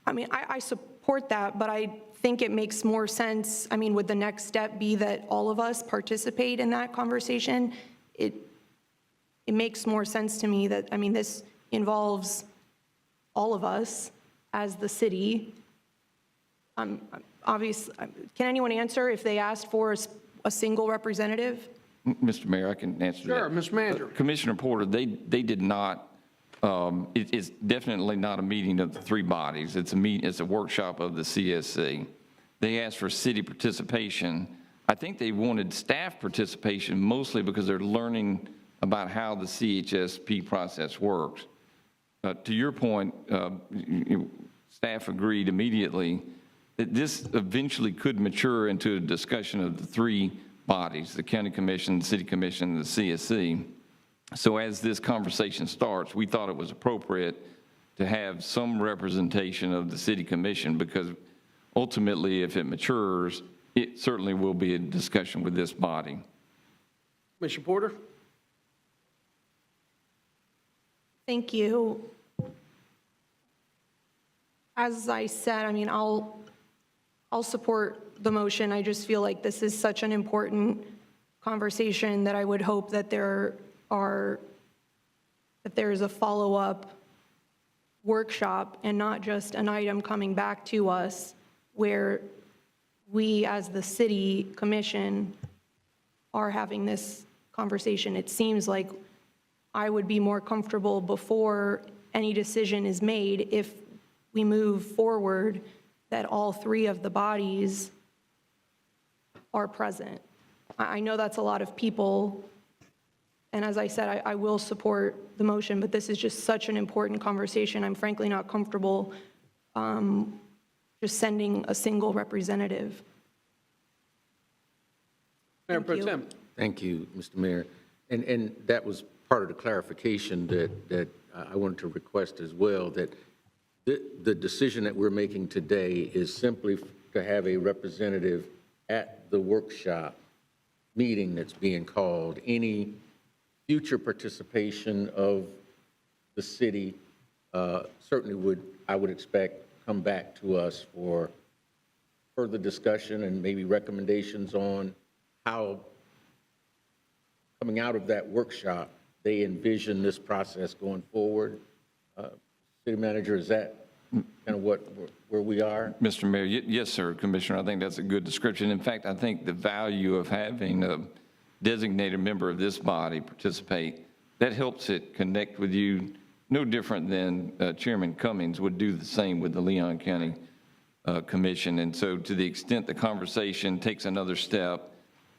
I mean, I support that, but I think it makes more sense. I mean, would the next step be that all of us participate in that conversation? It makes more sense to me that, I mean, this involves all of us as the city. Obviously, can anyone answer if they asked for a single representative? Mr. Mayor, I can answer that. Sure, Mr. Manager. Commissioner Porter, they did not, it's definitely not a meeting of the three bodies. It's a workshop of the CSC. They asked for city participation. I think they wanted staff participation mostly because they're learning about how the CHSP process works. To your point, staff agreed immediately that this eventually could mature into a discussion of the three bodies, the county commission, the city commission, and the CSC. So as this conversation starts, we thought it was appropriate to have some representation of the city commission, because ultimately, if it matures, it certainly will be a discussion with this body. Commissioner Porter? Thank you. As I said, I mean, I'll support the motion. I just feel like this is such an important conversation that I would hope that there is a follow-up workshop and not just an item coming back to us where we, as the city commission, are having this conversation. It seems like I would be more comfortable before any decision is made if we move forward that all three of the bodies are present. I know that's a lot of people, and as I said, I will support the motion, but this is just such an important conversation. I'm frankly not comfortable just sending a single representative. Mayor Pro Tem. Thank you, Mr. Mayor. And that was part of the clarification that I wanted to request as well, that the decision that we're making today is simply to have a representative at the workshop meeting that's being called. Any future participation of the city certainly I would expect, come back to us for further discussion and maybe recommendations on how, coming out of that workshop, they envision this process going forward. City Manager, is that kind of where we are? Mr. Mayor, yes, sir, Commissioner, I think that's a good description. In fact, I think the value of having a designated member of this body participate, that helps it connect with you, no different than Chairman Cummings would do the same with the Leon County Commission. And so to the extent the conversation takes another step,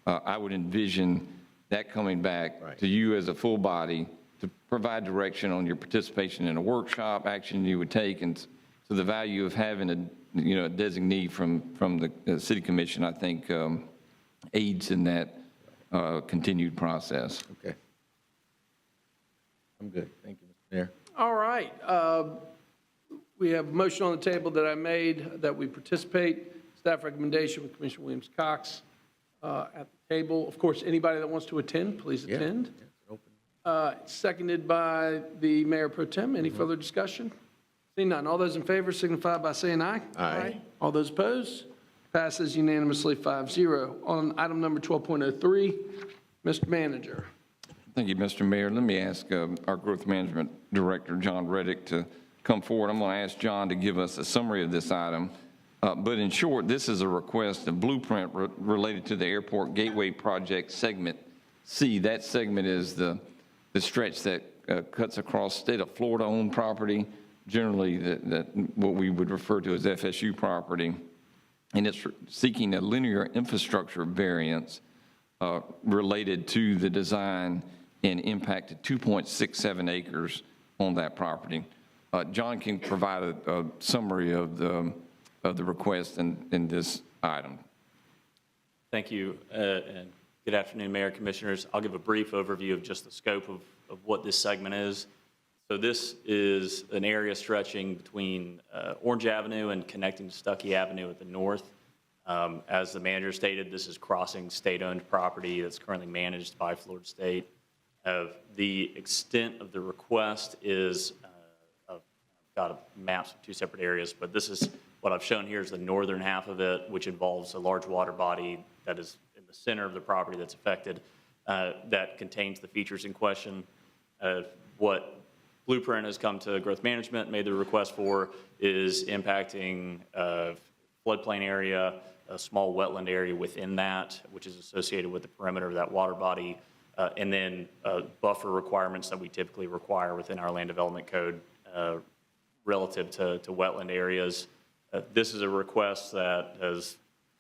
I would envision that coming back to you as a full body to provide direction on your participation in a workshop, action you would take, and so the value of having a designee from the City Commission, I think, aids in that continued process. Okay. I'm good. Thank you, Mr. Mayor. All right. We have a motion on the table that I made that we participate. Staff recommendation with Commissioner Williams-Cox at the table. Of course, anybody that wants to attend, please attend. Seconded by the Mayor Pro Tem. Any further discussion? Seeing none. All those in favor signify by saying aye. Aye. All those opposed? Passes unanimously 5-0. On item number 12.03, Mr. Manager. Thank you, Mr. Mayor. Let me ask our Growth Management Director, John Reddick, to come forward. I'm going to ask John to give us a summary of this item. But in short, this is a request, a blueprint related to the Airport Gateway Project Segment C. That segment is the stretch that cuts across state of Florida-owned property, generally what we would refer to as FSU property. And it's seeking a linear infrastructure variance related to the design and impact of 2.67 acres on that property. John can provide a summary of the request in this item. Thank you, and good afternoon, Mayor, Commissioners. I'll give a brief overview of just the scope of what this segment is. So this is an area stretching between Orange Avenue and connecting to Stuckey Avenue at the north. As the manager stated, this is crossing state-owned property that's currently managed by Florida State. The extent of the request is, I've got maps of two separate areas, but this is what I've shown here is the northern half of it, which involves a large water body that is in the center of the property that's affected, that contains the features in question. What Blueprint has come to Growth Management, made the request for, is impacting floodplain area, a small wetland area within that, which is associated with the perimeter of that water body, and then buffer requirements that we typically require within our land development code relative to wetland areas. This is a request that has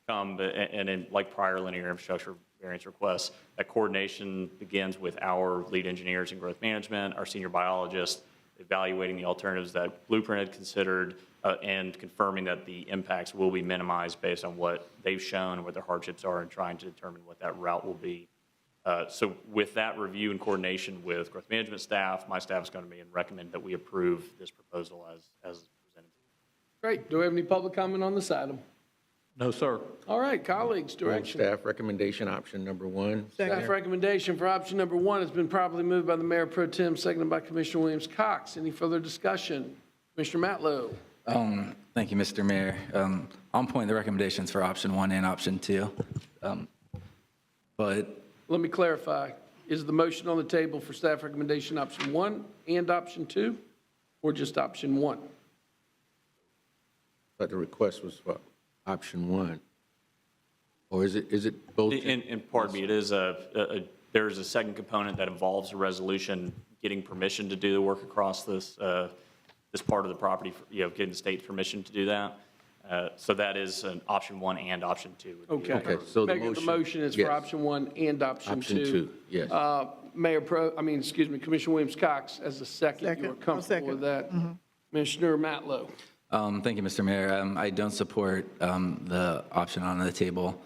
come, and in, like prior linear infrastructure variance requests, that coordination begins with our lead engineers in growth management, our senior biologists, evaluating the alternatives that Blueprint had considered, and confirming that the impacts will be minimized based on what they've shown, what their hardships are, and trying to determine what that route will be. So with that review and coordination with growth management staff, my staff is going to be and recommend that we approve this proposal as presented. Great. Do we have any public comment on this item? No, sir. All right, colleagues, Move direction. staff recommendation, option number 1. Staff recommendation for option number 1 has been properly moved by the Mayor Pro Tem, seconded by Commissioner Williams-Cox. Any further discussion? Commissioner Matlow. Thank you, Mr. Mayor. On point, the recommendations for option 1 and option 2. But Let me clarify. Is the motion on the table for staff recommendation option 1 and option 2, or just option 1? But the request was for option 1. Or is it both? In pardon me, it is there's a second component that involves a resolution getting permission to do the work across this part of the property, getting the state's permission to do that. So that is an option 1 and option 2. Okay. So the Mayor, the motion is for yes. option 1 and option 2. Option 2, yes. Commissioner Williams-Cox, as a second, you are Second. I'll comfortable second. with that? Commissioner Matlow. thank you, Mr. Mayor. I don't support the option on the table.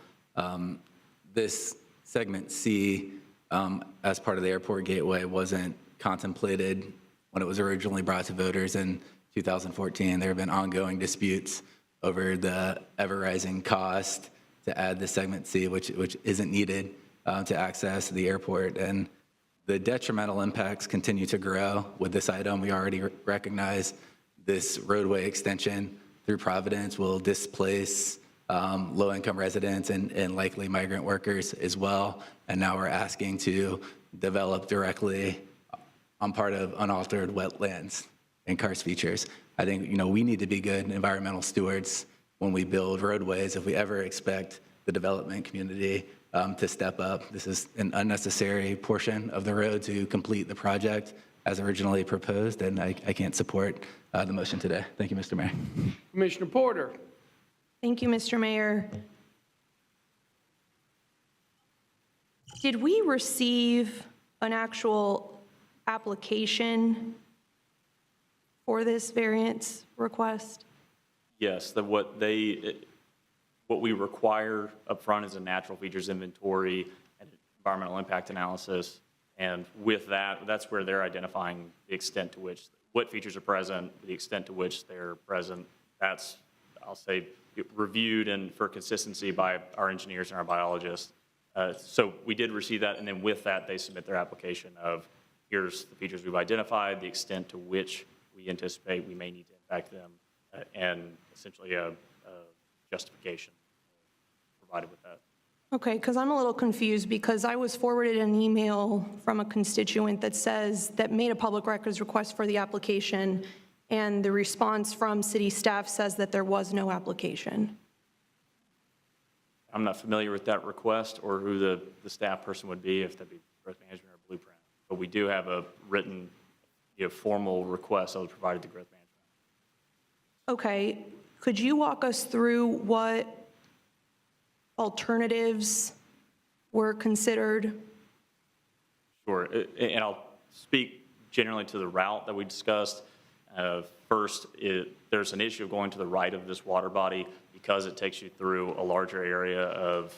This segment C, as part of the airport gateway, wasn't contemplated when it was originally brought to voters in 2014. There have been ongoing disputes over the ever-rising cost to add the segment C, which isn't needed to access the airport. And the detrimental impacts continue to grow with this item. We already recognize this roadway extension through Providence will displace low-income residents and likely migrant workers as well. And now we're asking to develop directly on part of unaltered wetlands and karst features. I think, we need to be good environmental stewards when we build roadways if we ever expect the development community to step up. This is an unnecessary portion of the road to complete the project as originally proposed, and I can't support the motion today. Thank you, Mr. Mayor. Commissioner Porter. Thank you, Mr. Mayor. Did we receive an actual application for this variance request? Yes, what we require upfront is a natural features inventory and environmental impact analysis. And with that, that's where they're identifying the extent to which, what features are present, the extent to which they're present. That's, I'll say, reviewed and for consistency by our engineers and our biologists. So we did receive that, and then with that, they submit their application of, here's the features we've identified, the extent to which we anticipate we may need to impact them, and essentially a justification provided with that. Okay, because I'm a little confused because I was forwarded an email from a constituent that made a public records request for the application, and the response from city staff says that there was no application. I'm not familiar with that request or who the staff person would be, if that'd be growth management or blueprint. But we do have a written, formal request that was provided to growth management. Okay, could you walk us through what alternatives were considered? Sure, and I'll speak generally to the route that we discussed. First, there's an issue of going to the right of this water body because it takes you through a larger area of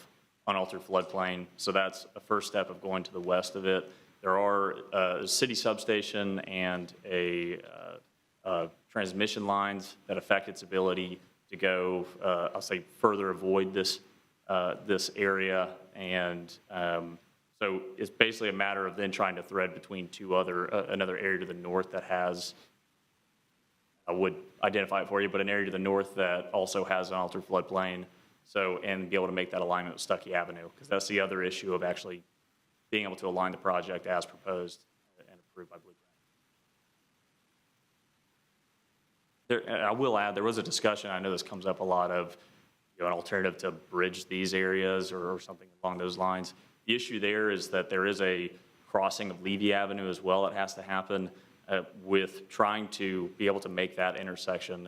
unaltered floodplain. So that's a first step of going to the west of it. There are a city substation and a transmission lines that affect its ability to go, I'll say, further avoid this area. And so it's basically a matter of then trying to thread between another area to the north that has, I would identify it for you, but an area to the north that also has an altered floodplain. So, and be able to make that alignment with Stuckey Avenue, because that's the other issue of actually being able to align the project as proposed and approved by Blueprint. And I will add, there was a discussion, I know this comes up a lot, of an alternative to bridge these areas or something along those lines. The issue there is that there is a crossing of Levy Avenue as well that has to happen. With trying to be able to make that intersection,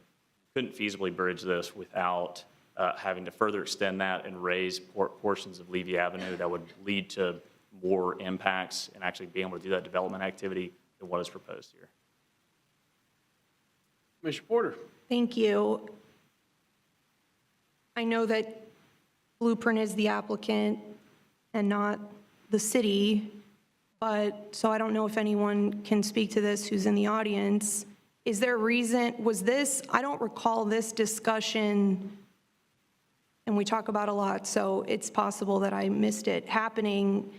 couldn't feasibly bridge this without having to further extend that and raise portions of Levy Avenue that would lead to more impacts and actually being able to do that development activity than what is proposed here. Commissioner Porter. Thank you. I know that Blueprint is the applicant and not the city, but so I don't know if anyone can speak to this who's in the audience. Is there a reason, I don't recall this discussion and we talk about a lot, so it's possible that I missed it, happening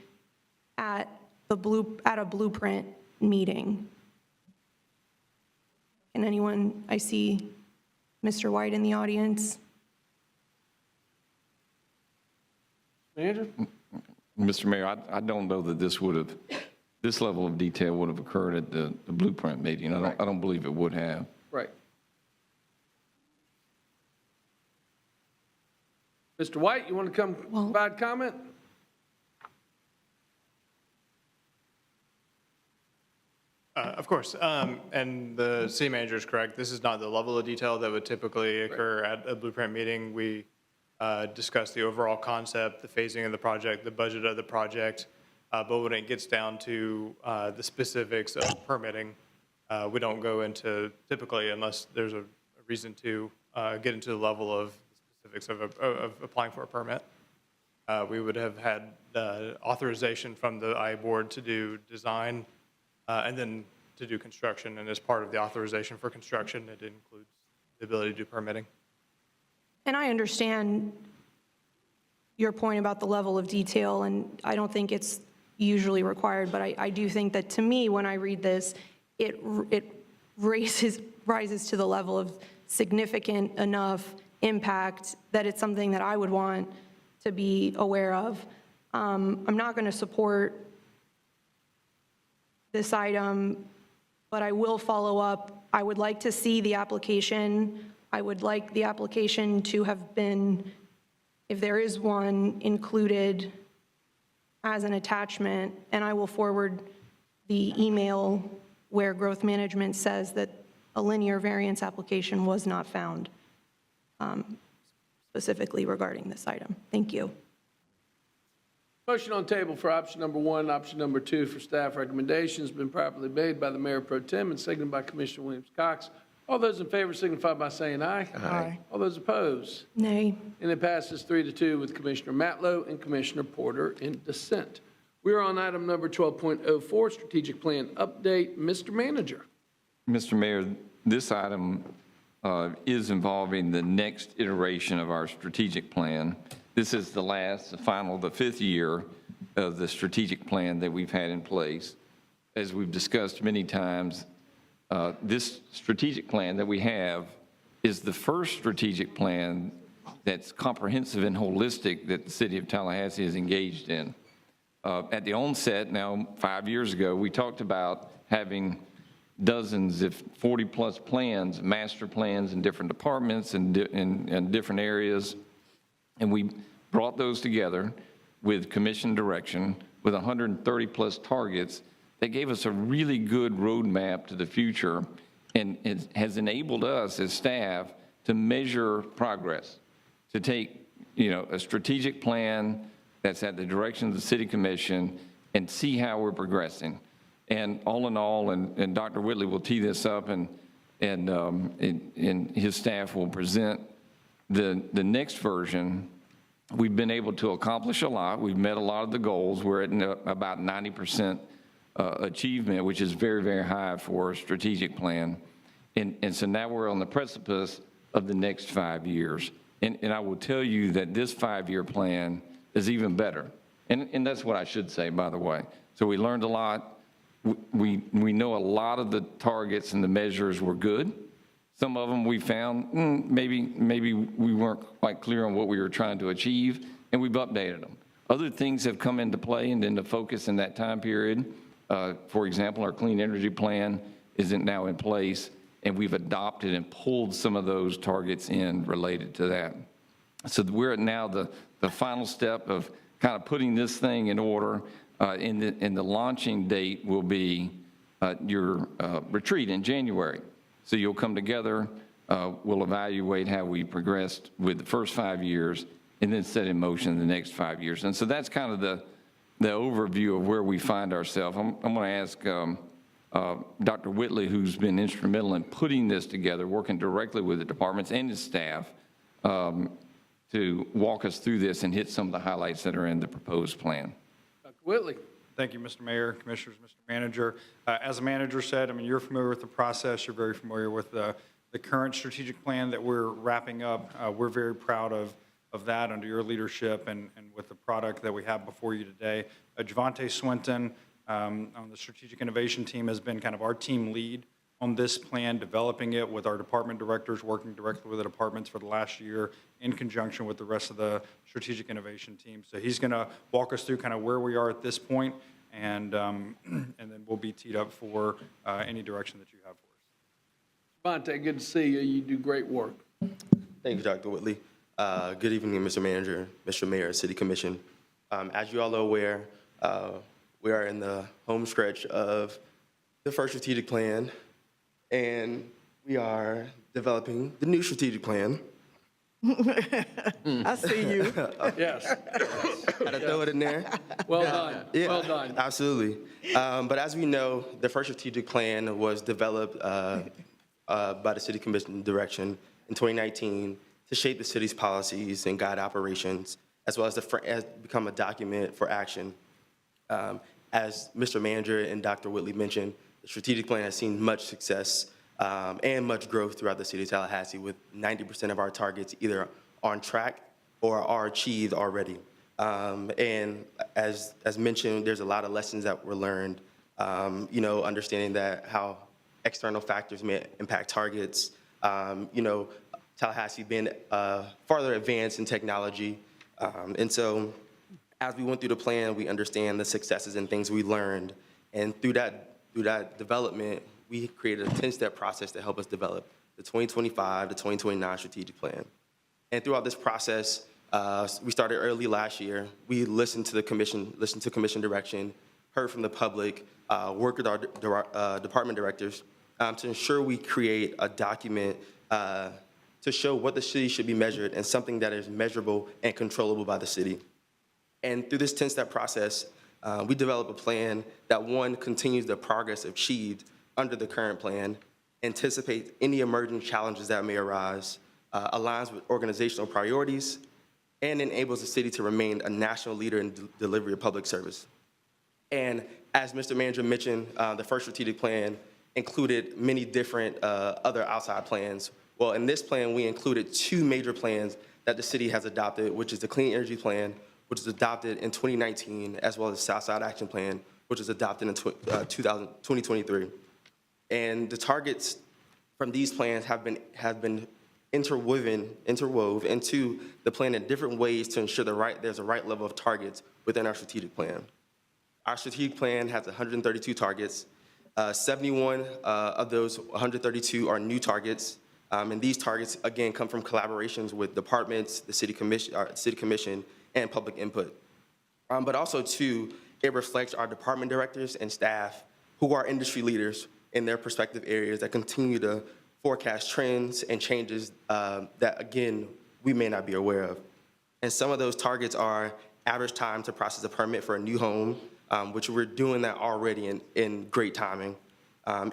at a blueprint meeting. Can anyone, I see Mr. White in the audience. Manager? Mr. Mayor, I don't know that this level of detail would have occurred at the blueprint meeting. I don't believe it would have. Right. Mr. White, you want to come provide comment? Of course, and the city manager is correct. This is not the level of detail that would typically occur at a blueprint meeting. We discuss the overall concept, the phasing of the project, the budget of the project, but when it gets down to the specifics of permitting, we don't go into, typically, unless there's a reason to get into the level of specifics of applying for a permit. We would have had authorization from the IA board to do design, and then to do construction, and as part of the authorization for construction, it includes the ability to do permitting. And I understand your point about the level of detail, and I don't think it's usually required, but I do think that, to me, when I read this, it rises to the level of significant enough impact that it's something that I would want to be aware of. I'm not going to support this item, but I will follow up. I would like to see the application. I would like the application to have been, if there is one, included as an attachment, and I will forward the email where growth management says that a linear variance application was not found, specifically regarding this item. Thank you. Motion on table for option number 1, option number 2 for staff recommendations been properly made by the Mayor Pro Tem and seconded by Commissioner Williams-Cox. All those in favor signify by saying aye. Aye. All those opposed? Nay. And it passes 3-2 with Commissioner Matlow and Commissioner Porter in dissent. We are on item number 12.04, strategic plan update. Mr. Manager. Mr. Mayor, this item is involving the next iteration of our strategic plan. This is the final, the 5th year of the strategic plan that we've had in place. As we've discussed many times, this strategic plan that we have is the first strategic plan that's comprehensive and holistic that the City of Tallahassee is engaged in. At the onset, now 5 years ago, we talked about having dozens, if 40-plus plans, master plans in different departments and different areas. And we brought those together with commission direction with 130-plus targets that gave us a really good roadmap to the future, and it has enabled us as staff to measure progress, to take, a strategic plan that's at the direction of the City Commission and see how we're progressing. And all in all, and Dr. Whitley will tee this up, and his staff will present the next version. We've been able to accomplish a lot. We've met a lot of the goals. We're at about 90% achievement, which is very, very high for a strategic plan. And so now we're on the precipice of the next 5 years. And I will tell you that this 5-year plan is even better. And that's what I should say, by the way. So we learned a lot. We know a lot of the targets and the measures were good. Some of them we found, maybe we weren't quite clear on what we were trying to achieve, and we've updated them. Other things have come into play and into focus in that time period. For example, our clean energy plan isn't now in place, and we've adopted and pulled some of those targets in related to that. So we're at now the final step of kind of putting this thing in order, and the launching date will be your retreat in January. So you'll come together, we'll evaluate how we progressed with the first 5 years, and then set in motion the next 5 years. And so that's kind of the overview of where we find ourselves. I'm going to ask Dr. Whitley, who's been instrumental in putting this together, working directly with the departments and his staff, to walk us through this and hit some of the highlights that are in the proposed plan. Dr. Whitley. Thank you, Mr. Mayor, Commissioners, Mr. Manager. As the manager said, you're familiar with the process. You're very familiar with the current strategic plan that we're wrapping up. We're very proud of of that under your leadership and with the product that we have before you today. Javante Swinton on the strategic innovation team has been kind of our team lead on this plan, developing it with our department directors, working directly with the departments for the last year in conjunction with the rest of the strategic innovation team. So he's going to walk us through kind of where we are at this point, and then we'll be teed up for any direction that you have for us. Monte, good to see you. You do great work. Thank you, Dr. Whitley. Good evening, Mr. Manager, Mr. Mayor, City Commission. As you all are aware, we are in the home stretch of the first strategic plan, and we are developing the new strategic plan. I see you. Yes. Had to throw it in there. Well done. Yeah, Well done. absolutely. But as we know, the first strategic plan was developed by the City Commission direction in 2019 to shape the city's policies and guide operations, as well as become a document for action. As Mr. Manager and Dr. Whitley mentioned, the strategic plan has seen much success and much growth throughout the city of Tallahassee, with 90% of our targets either on track or are achieved already. And as mentioned, there's a lot of lessons that were learned, understanding that how external factors may impact targets, Tallahassee being farther advanced in technology. And so as we went through the plan, we understand the successes and things we learned. And through that development, we created a 10-step process to help us develop the 2025 to 2029 strategic plan. And throughout this process, we started early last year. We listened to commission direction, heard from the public, worked with our department directors to ensure we create a document to show what the city should be measured and something that is measurable and controllable by the city. And through this 10-step process, we developed a plan that, one, continues the progress achieved under the current plan, anticipates any emerging challenges that may arise, aligns with organizational priorities, and enables the city to remain a national leader in delivery of public service. And as Mr. Manager mentioned, the first strategic plan included many different other outside plans. Well, in this plan, we included two major plans that the city has adopted, which is the Clean Energy Plan, which was adopted in 2019, as well as the Southside Action Plan, which was adopted in 2023. And the targets from these plans have been interwove into the plan in different ways to ensure there's a right level of targets within our strategic plan. Our strategic plan has 132 targets. 71 of those 132 are new targets. And these targets, again, come from collaborations with departments, the city commission, and public input. But also, too, it reflects our department directors and staff who are industry leaders in their respective areas that continue to forecast trends and changes that, again, we may not be aware of. And some of those targets are average time to process a permit for a new home, which we're doing that already in great timing.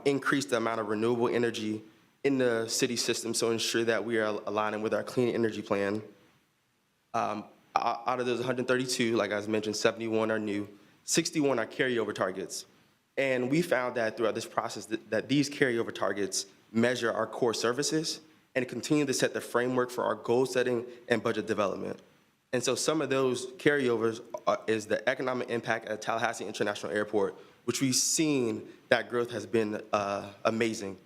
Increase the amount of renewable energy in the city system, so ensure that we are aligning with our clean energy plan. Out of those 132, like I mentioned, 71 are new, 61 are carryover targets. And we found that throughout this process that these carryover targets measure our core services and continue to set the framework for our goal setting and budget development. And so some of those carryovers is the economic impact at Tallahassee International Airport, which we've seen that growth has been amazing.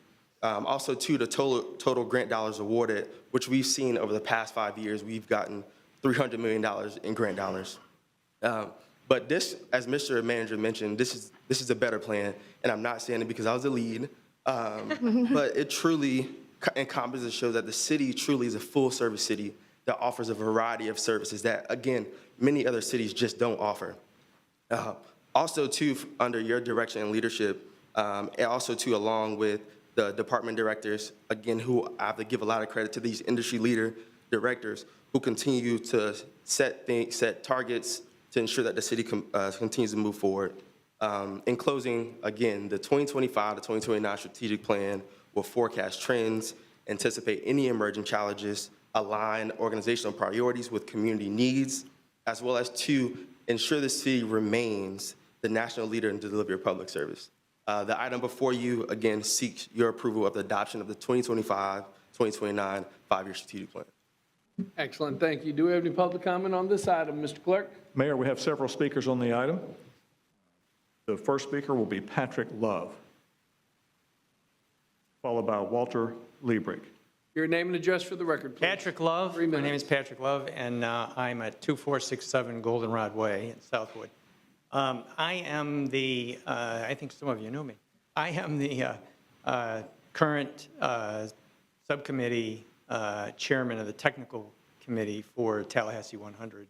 Also, too, the total grant dollars awarded, which we've seen over the past 5 years, we've gotten $300 million in grant dollars. But this, as Mr. Manager mentioned, this is a better plan, and I'm not saying it because I was the lead, but it truly encompasses and shows that the city truly is a full-service city that offers a variety of services that, again, many other cities just don't offer. Also, too, under your direction and leadership, and also, too, along with the department directors, again, who I have to give a lot of credit to these industry directors who continue to set targets to ensure that the city continues to move forward. In closing, again, the 2025 to 2029 strategic plan will forecast trends, anticipate any emerging challenges, align organizational priorities with community needs, as well as to ensure the city remains the national leader in delivery of public service. The item before you, again, seeks your approval of the adoption of the 2025-2029 5-year strategic plan. Excellent, thank you. Do we have any public comment on this item, Mr. Clerk? Mayor, we have several speakers on the item. The first speaker will be Patrick Love, followed by Walter Liebrich. Your name and address for the record, please. Patrick Love. My name is Patrick Love, and I'm at 2467 Goldenrod Way in Southwood. I am the, I think some of you know me. I am the current subcommittee chairman of the technical committee for Tallahassee 100.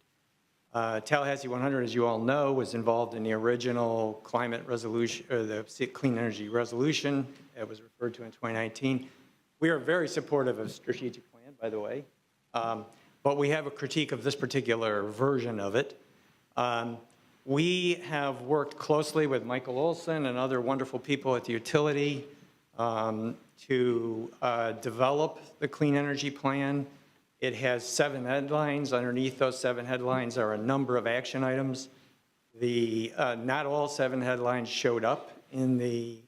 Tallahassee 100, as you all know, was involved in the original climate resolution, or the clean energy resolution that was referred to in 2019. We are very supportive of strategic plan, by the way, but we have a critique of this particular version of it. We have worked closely with Michael Olson and other wonderful people at the utility to develop the clean energy plan. It has 7 headlines. Underneath those 7 headlines are a number of action items. Not all 7 headlines showed up in the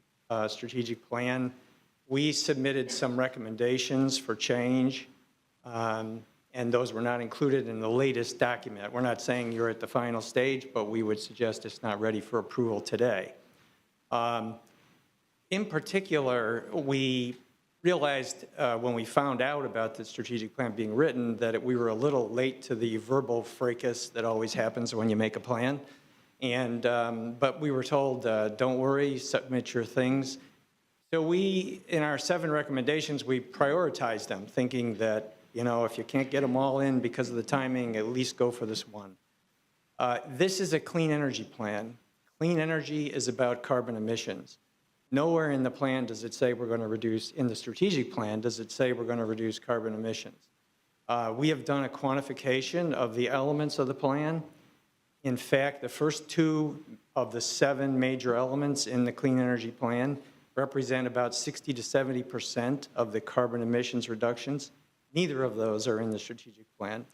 strategic plan. We submitted some recommendations for change, and those were not included in the latest document. We're not saying you're at the final stage, but we would suggest it's not ready for approval today. In particular, we realized when we found out about the strategic plan being written that we were a little late to the verbal fracas that always happens when you make a plan. And, but we were told, don't worry, submit your things. So we, in our 7 recommendations, we prioritized them, thinking that, you know, if you can't get them all in because of the timing, at least go for this one. This is a clean energy plan. Clean energy is about carbon emissions. Nowhere in the plan does it say we're going to reduce, in the strategic plan, does it say we're going to reduce carbon emissions. We have done a quantification of the elements of the plan. In fact, the first 2 of the 7 major elements in the clean energy plan represent about 60 to 70% of the carbon emissions reductions. Neither of those are in the strategic plan.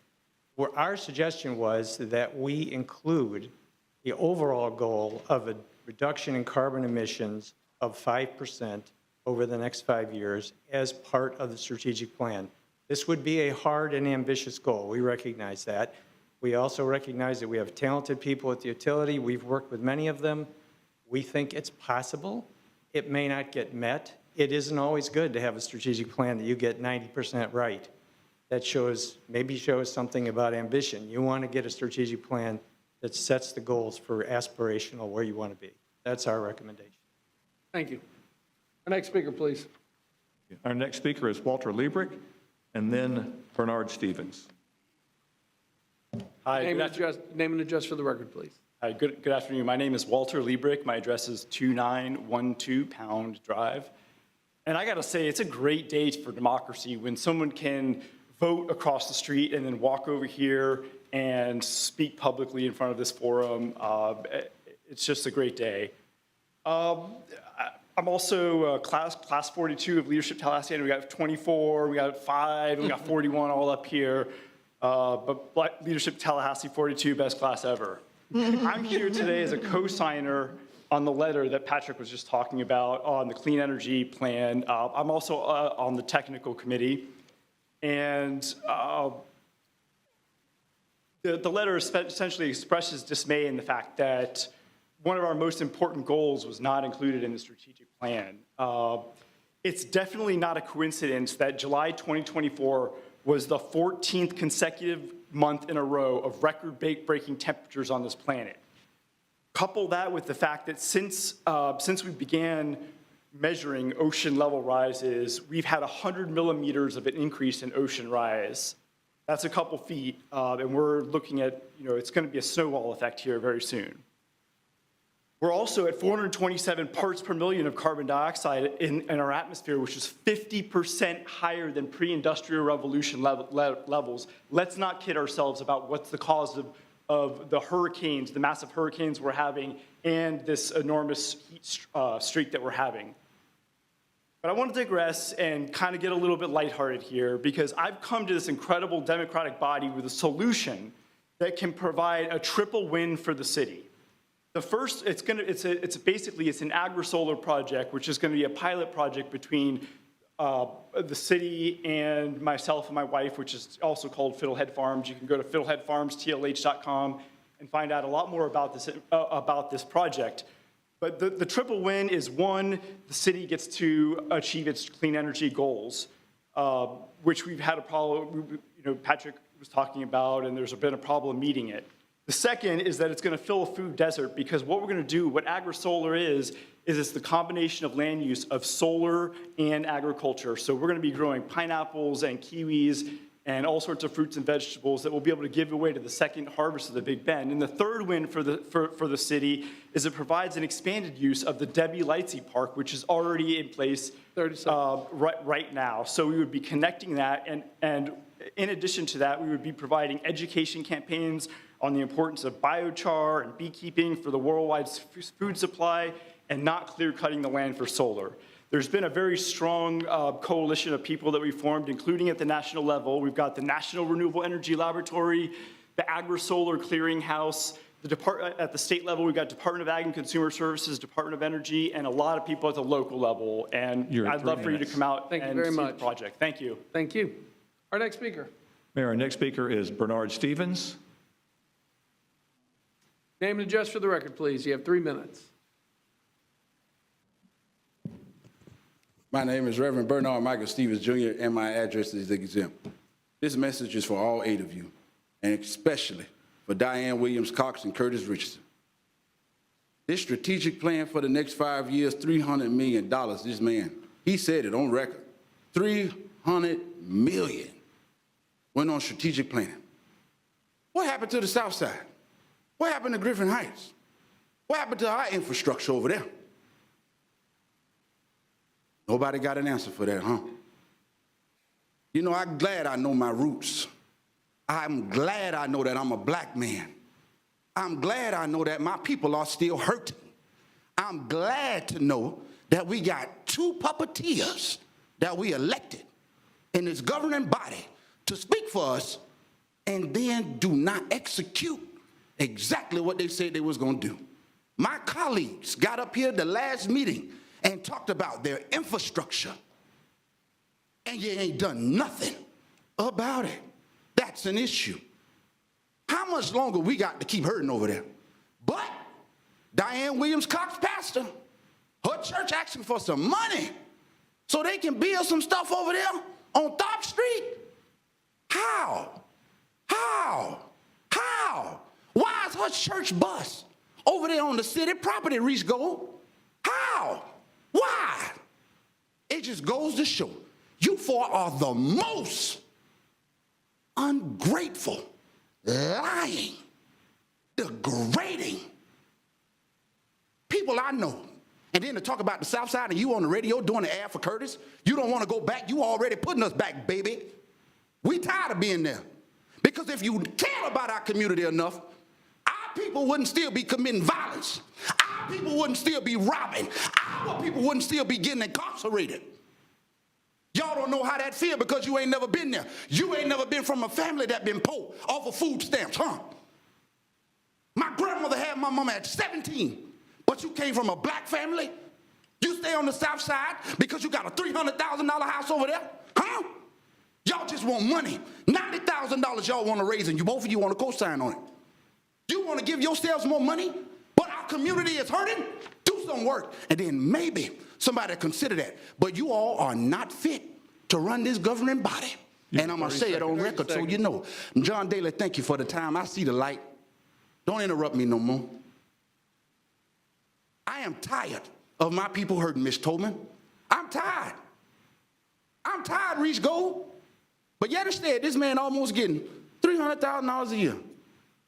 Where our suggestion was that we include the overall goal of a reduction in carbon emissions of 5% over the next 5 years as part of the strategic plan. This would be a hard and ambitious goal. We recognize that. We also recognize that we have talented people at the utility. We've worked with many of them. We think it's possible. It may not get met. It isn't always good to have a strategic plan that you get 90% right. That shows, maybe shows something about ambition. You want to get a strategic plan that sets the goals for aspirational where you want to be. That's our recommendation. Thank you. Our next speaker, please. Our next speaker is Walter Liebrich, and then Bernard Stevens. Hi. Name and address for the record, please. Hi, good afternoon. My name is Walter Liebrich. My address is 2912 Pound Drive. And I got to say, it's a great day for democracy when someone can vote across the street and then walk over here and speak publicly in front of this forum. It's just a great day. I'm also class 42 of Leadership Tallahassee, and we got 24, we got 5, we got 41 all up here. But Leadership Tallahassee 42, best class ever. I'm here today as a co-signer on the letter that Patrick was just talking about on the clean energy plan. I'm also on the technical committee. And the letter essentially expresses dismay in the fact that one of our most important goals was not included in the strategic plan. It's definitely not a coincidence that July 2024 was the 14th consecutive month in a row of record-breaking temperatures on this planet. Couple that with the fact that since we began measuring ocean level rises, we've had 100 millimeters of an increase in ocean rise. That's a couple feet, and we're looking at, it's going to be a snowball effect here very soon. We're also at 427 parts per million of carbon dioxide in our atmosphere, which is 50% higher than pre-industrial revolution levels. Let's not kid ourselves about what's the cause of the hurricanes, the massive hurricanes we're having, and this enormous heat streak that we're having. But I want to digress and kind of get a little bit lighthearted here, because I've come to this incredible democratic body with a solution that can provide a triple win for the city. The first, it's basically an agri-solar project, which is going to be a pilot project between the city and myself and my wife, which is also called Fiddlehead Farms. You can go to fiddleheadfarmstlh.com and find out a lot more about this project. But the triple win is, one, the city gets to achieve its clean energy goals, which we've had a problem, Patrick was talking about, and there's been a problem meeting it. The second is that it's going to fill a food desert, because what we're going to do, what agri-solar is it's the combination of land use of solar and agriculture. So we're going to be growing pineapples and kiwis and all sorts of fruits and vegetables that we'll be able to give away to the second harvest of the Big Bend. And the third win for the city is it provides an expanded use of the Debbie Lightsey Park, which is already in place right now. So we would be connecting that, and in addition to that, we would be providing education campaigns on the importance of biochar and beekeeping for the worldwide food supply, and not clear-cutting the land for solar. There's been a very strong coalition of people that we formed, including at the national level. We've got the National Renewable Energy Laboratory, the Agri-Solar Clearinghouse, at the state level, we've got Department of Ag and Consumer Services, Department of Energy, and a lot of people at the local level. And I'd love for you to come out and see the project. Thank you. Thank you. Our next speaker. Mayor, our next speaker is Bernard Stevens. Name and address for the record, please. You have 3 minutes. My name is Reverend Bernard Michael Stevens, Jr., and my address is exempt. This message is for all 8 of you, and especially for Diane Williams-Cox and Curtis Richardson. This strategic plan for the next 5 years, $300 million, this man, he said it on record, $300 million went on strategic planning. What happened to the South Side? What happened to Griffin Heights? What happened to our infrastructure over there? Nobody got an answer for that, huh? You know, I'm glad I know my roots. I'm glad I know that I'm a black man. I'm glad I know that my people are still hurting. I'm glad to know that we got 2 puppeteers that we elected in this governing body to speak for us, and then do not execute exactly what they said they was going to do. My colleagues got up here the last meeting and talked about their infrastructure, and you ain't done nothing about it. That's an issue. How much longer we got to keep hurting over there? But Diane Williams-Cox, pastor, her church asking for some money so they can build some stuff over there on Thorpe Street. How? How? How? Why is her church bus over there on the city property reach gold? How? Why? It just goes to show you 4 are the most ungrateful, lying, degrading people I know. And then to talk about the South Side and you on the radio doing the ad for Curtis, you don't want to go back. You already putting us back, baby. We tired of being there. Because if you care about our community enough, our people wouldn't still be committing violence. Our people wouldn't still be robbing. Our people wouldn't still be getting incarcerated. Y'all don't know how that feels because you ain't never been there. You ain't never been from a family that been poor off of food stamps, huh? My grandmother had my mama at 17, but you came from a black family? You stay on the South Side because you got a $300,000 house over there, huh? Y'all just want money. $90,000 y'all want to raise, and both of you want to co-sign on it. You want to give yourselves more money, but our community is hurting? Do some work, and then maybe somebody consider that. But you all are not fit to run this governing body. And I'm going to say it on record so you know. John Daly, thank you for the time. I see the light. Don't interrupt me no more. I am tired of my people hurting, Ms. Tolman. I'm tired. I'm tired, Reach Gold. But yet instead, this man almost getting $300,000 a year.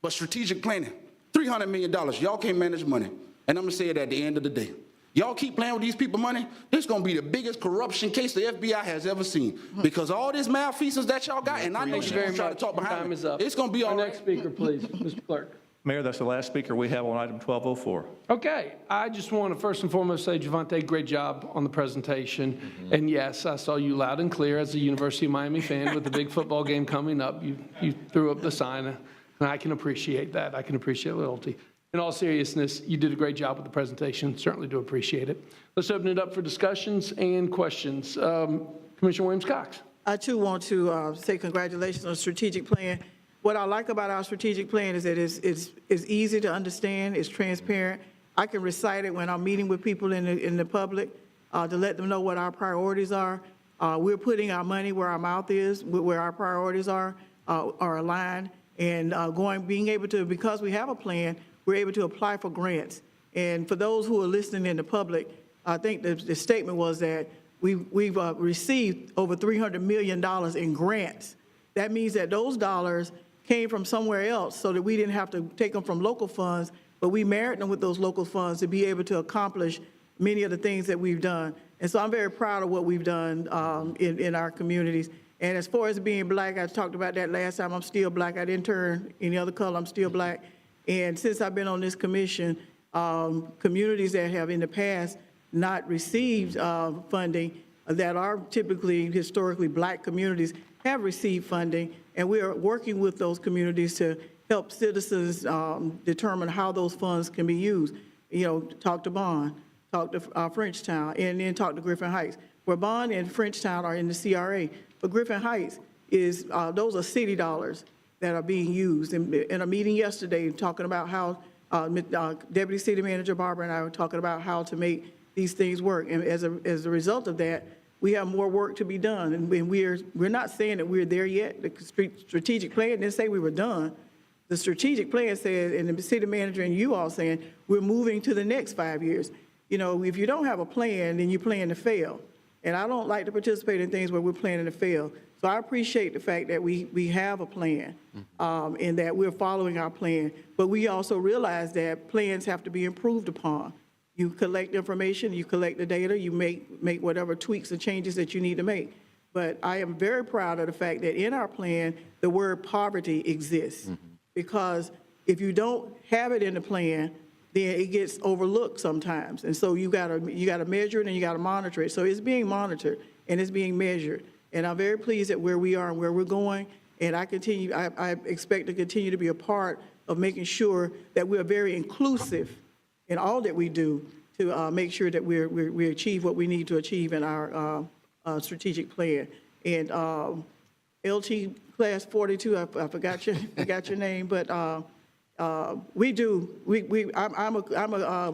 But strategic planning, $300 million. Y'all can't manage money. And I'm going to say it at the end of the day. Y'all keep playing with these people money, this is going to be the biggest corruption case the FBI has ever seen. Because all this malfeasance that y'all got, and I know she's going to try to talk behind me, it's going to be all right. Next speaker, please, Mr. Clerk. Mayor, that's the last speaker we have on item 1204. Okay, I just want to first and foremost say, Javante, great job on the presentation. Mm-hmm. And yes, I saw you loud and clear as a University of Miami fan with the big football game coming up. You threw up the sign, and I can appreciate that. I can appreciate loyalty. in all seriousness, you did a great job with the presentation. Certainly do appreciate it. Let's open it up for discussions and questions. Commissioner Williams-Cox. I too want to say congratulations on the strategic plan. What I like about our strategic plan is that it's easy to understand, it's transparent. I can recite it when I'm meeting with people in the public to let them know what our priorities are. We're putting our money where our mouth is, where our priorities are aligned, and being able to, because we have a plan, we're able to apply for grants. And for those who are listening in the public, I think the statement was that we've received over $300 million in grants. That means that those dollars came from somewhere else so that we didn't have to take them from local funds, but we merit them with those local funds to be able to accomplish many of the things that we've done. And so I'm very proud of what we've done in our communities. And as far as being black, I talked about that last time. I'm still black. I didn't turn any other color. I'm still black. And since I've been on this commission, communities that have in the past not received funding that are typically historically black communities have received funding, and we are working with those communities to help citizens determine how those funds can be used. You know, talk to Bond, talk to Frenchtown, and then talk to Griffin Heights. Where Bond and Frenchtown are in the CRA, but Griffin Heights is, those are city dollars that are being used. In a meeting yesterday, talking about how Deputy City Manager Barbara and I were talking about how to make these things work. And as a result of that, we have more work to be done. And we're not saying that we're there yet. The strategic plan didn't say we were done. The strategic plan said, and the city manager and you all saying, we're moving to the next 5 years. You know, if you don't have a plan, then you plan to fail. And I don't like to participate in things where we're planning to fail. So I appreciate the fact that we have a plan and that we're following our plan. But we also realize that plans have to be improved upon. You collect information, you collect the data, you make whatever tweaks and changes that you need to make. But I am very proud of the fact that in our plan, the word poverty exists. Because if you don't have it in the plan, then it gets overlooked sometimes. And so you gotta measure it and you gotta monitor it. So it's being monitored and it's being measured. And I'm very pleased at where we are and where we're going. And I expect to continue to be a part of making sure that we're very inclusive in all that we do to make sure that we achieve what we need to achieve in our strategic plan. And LT Class 42, I forgot your name, but I'm a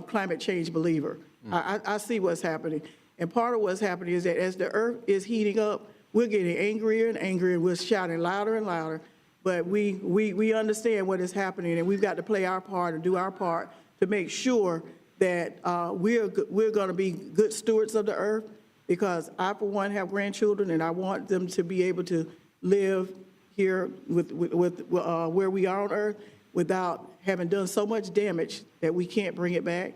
climate change believer. I see what's happening. And part of what's happening is that as the earth is heating up, we're getting angrier and angrier, and we're shouting louder and louder. But we understand what is happening, and we've got to play our part and do our part to make sure that we're going to be good stewards of the earth, because I, for one, have grandchildren, and I want them to be able to live here with where we are on earth without having done so much damage that we can't bring it back.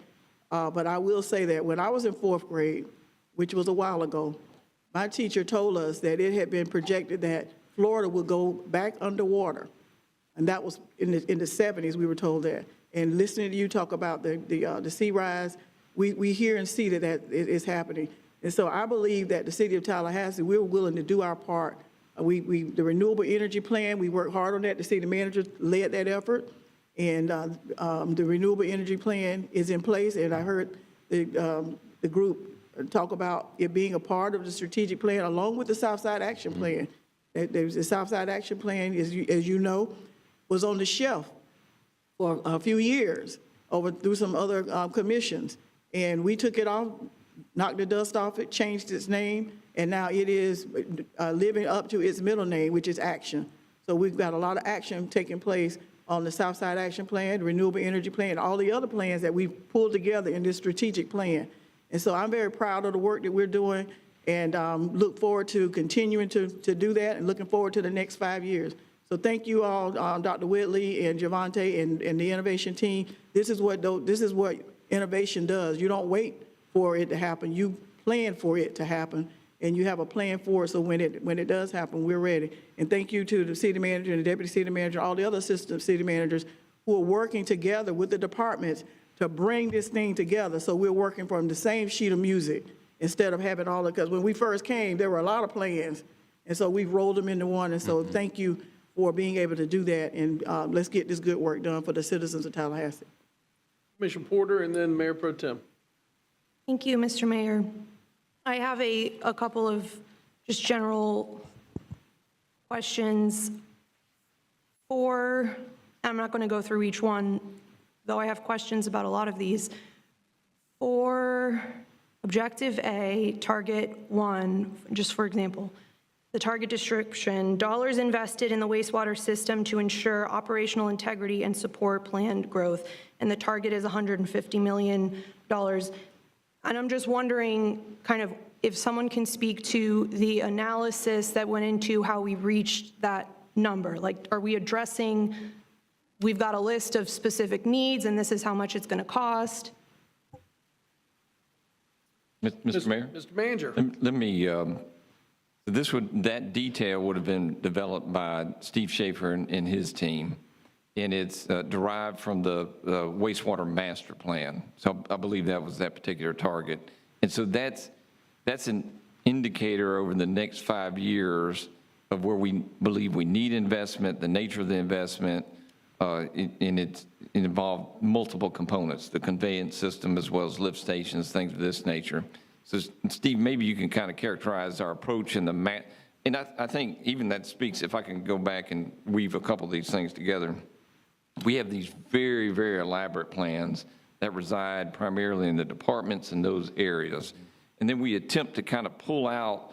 But I will say that when I was in 4th grade, which was a while ago, my teacher told us that it had been projected that Florida would go back underwater. And that was in the 70s, we were told that. And listening to you talk about the sea rise, we hear and see that it is happening. And so I believe that the city of Tallahassee, we're willing to do our part. The renewable energy plan, we worked hard on that. The city manager led that effort. And the renewable energy plan is in place. And I heard the group talk about it being a part of the strategic plan along with the Southside Action Plan. The Southside Action Plan, as you know, was on the shelf for a few years through some other commissions. And we took it off, knocked the dust off it, changed its name, and now it is living up to its middle name, which is Action. So we've got a lot of action taking place on the Southside Action Plan, the Renewable Energy Plan, all the other plans that we've pulled together in this strategic plan. And so I'm very proud of the work that we're doing, and look forward to continuing to do that, and looking forward to the next 5 years. So thank you all, Dr. Whitley and Javante and the innovation team. This is what innovation does. You don't wait for it to happen. You plan for it to happen, and you have a plan for it, so when it does happen, we're ready. And thank you to the city manager and the deputy city manager, all the other assistant city managers who are working together with the departments to bring this thing together, so we're working from the same sheet of music instead of having all of, because when we first came, there were a lot of plans, and so we've rolled them into one. And so thank you for being able to do that, and let's get this good work done for the citizens of Tallahassee. Commissioner Porter, and then Mayor Pro Tem. Thank you, Mr. Mayor. I have a couple of just general questions I'm not going to go through each one, though I have questions about a lot of these. For Objective A, Target 1, just for example, the target description, dollars invested in the wastewater system to ensure operational integrity and support planned growth, and the target is $150 million. And I'm just wondering, kind of, if someone can speak to the analysis that went into how we reached that number. Like, are we addressing, we've got a list of specific needs, and this is how much it's going to cost? Mr. Mayor? Mr. Manager. Let me, that detail would have been developed by Steve Schaefer and his team, and it's derived from the wastewater master plan. So I believe that was that particular target. And so that's an indicator over the next 5 years of where we believe we need investment, the nature of the investment, and it involved multiple components, the conveyance system as well as lift stations, things of this nature. So Steve, maybe you can kind of characterize our approach in the and I think even that speaks, if I can go back and weave a couple of these things together, we have these very, very elaborate plans that reside primarily in the departments in those areas. And then we attempt to kind of pull out,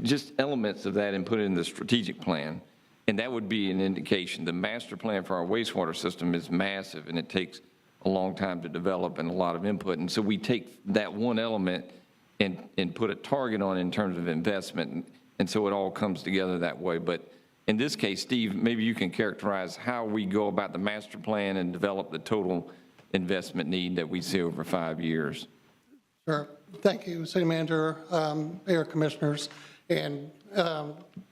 just elements of that and put it in the strategic plan. And that would be an indication. The master plan for our wastewater system is massive, and it takes a long time to develop and a lot of input. And so we take that one element and put a target on in terms of investment. And so it all comes together that way. But in this case, Steve, maybe you can characterize how we go about the master plan and develop the total investment need that we see over 5 years. Sure. Thank you, City Manager, Mayor, Commissioners. And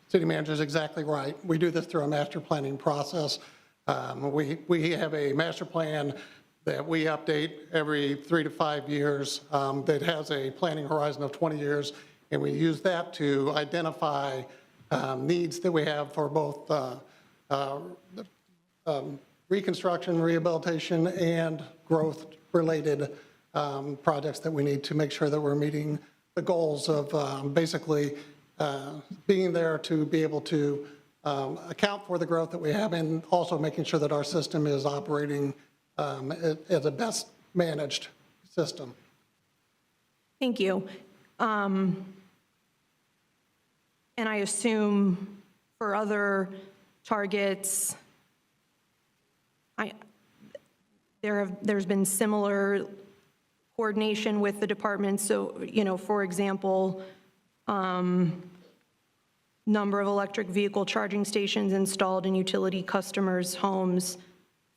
City Manager is exactly right. We do this through a master planning process. We have a master plan that we update every 3 to 5 years that has a planning horizon of 20 years. And we use that to identify needs that we have for both reconstruction, rehabilitation, and growth-related projects that we need to make sure that we're meeting the goals of basically being there to be able to account for the growth that we have, and also making sure that our system is operating as a best managed system. Thank you. And I assume for other targets, there's been similar coordination with the department. So, for example, number of electric vehicle charging stations installed in utility customers' homes,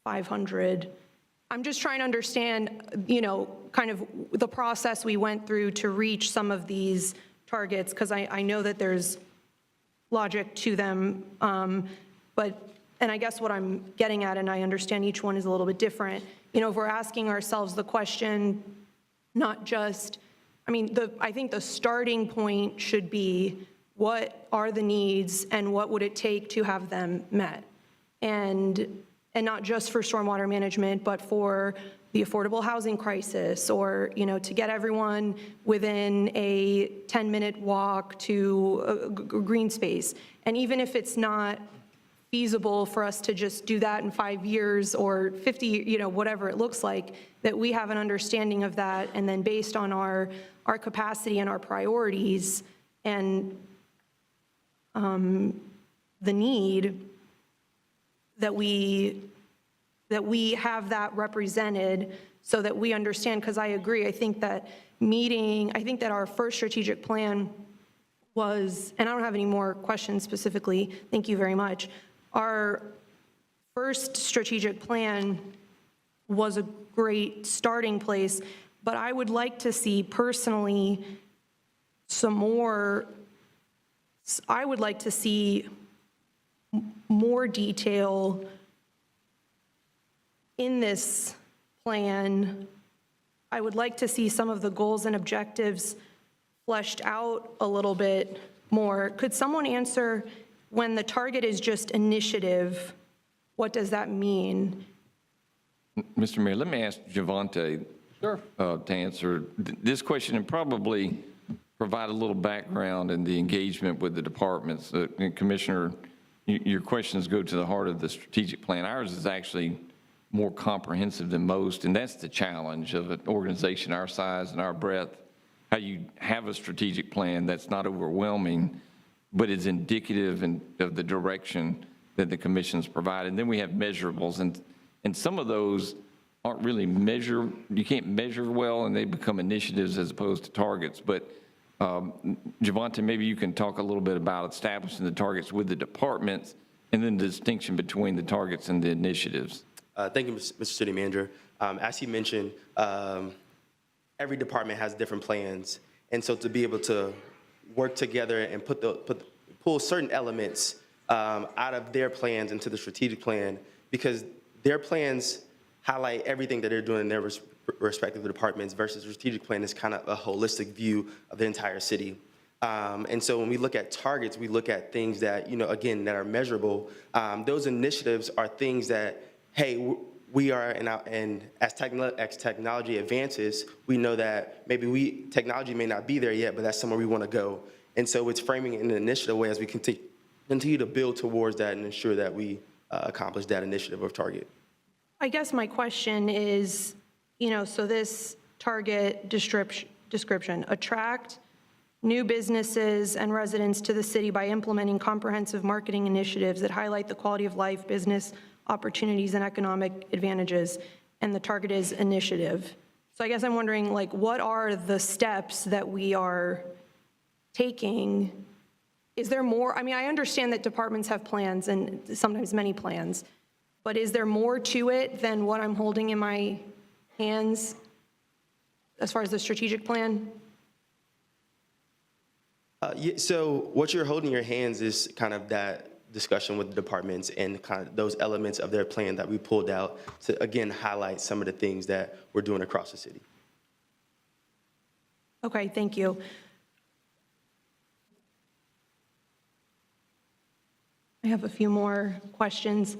500. I'm just trying to understand, kind of the process we went through to reach some of these targets, because I know that there's logic to them, and I guess what I'm getting at, and I understand each one is a little bit different, if we're asking ourselves the question, not just, I think the starting point should be, what are the needs and what would it take to have them met? And not just for stormwater management, but for the affordable housing crisis, or, to get everyone within a 10-minute walk to a green space. And even if it's not feasible for us to just do that in 5 years or 50, whatever it looks like, that we have an understanding of that, and then based on our capacity and our priorities and the need, that we have that represented so that we understand, because I agree, I think that our first strategic plan was, and I don't have any more questions specifically, thank you very much. Our first strategic plan was a great starting place, but I would like to see personally I would like to see more detail in this plan. I would like to see some of the goals and objectives fleshed out a little bit more. Could someone answer, when the target is just initiative, what does that mean? Mr. Mayor, let me ask Javante to answer this question and probably provide a little background in the engagement with the departments. And Commissioner, your questions go to the heart of the strategic plan. Ours is actually more comprehensive than most, and that's the challenge of an organization our size and our breadth, how you have a strategic plan that's not overwhelming, but is indicative of the direction that the commission's provide. And then we have measurables, and some of those aren't really you can't measure well, and they become initiatives as opposed to targets. But Javante, maybe you can talk a little bit about establishing the targets with the departments and then the distinction between the targets and the initiatives. Thank you, Mr. City Manager. As he mentioned, every department has different plans. And so to be able to work together and pull certain elements out of their plans into the strategic plan, because their plans highlight everything that they're doing in their respective departments versus the strategic plan is kind of a holistic view of the entire city. And so when we look at targets, we look at things that, again, that are measurable. Those initiatives are things that, hey, we are, and as technology advances, we know that maybe technology may not be there yet, but that's somewhere we want to go. And so it's framing it in an initiative way as we continue to build towards that and ensure that we accomplish that initiative or target. I guess my question is, so this target description, attract new businesses and residents to the city by implementing comprehensive marketing initiatives that highlight the quality of life, business opportunities, and economic advantages, and the target is initiative. So I guess I'm wondering, what are the steps that we are taking? Is there more? I mean, I understand that departments have plans and sometimes many plans, but is there more to it than what I'm holding in my hands as far as the strategic plan? So what you're holding in your hands is kind of that discussion with the departments and kind of those elements of their plan that we pulled out to, again, highlight some of the things that we're doing across the city. Okay, thank you. I have a few more questions.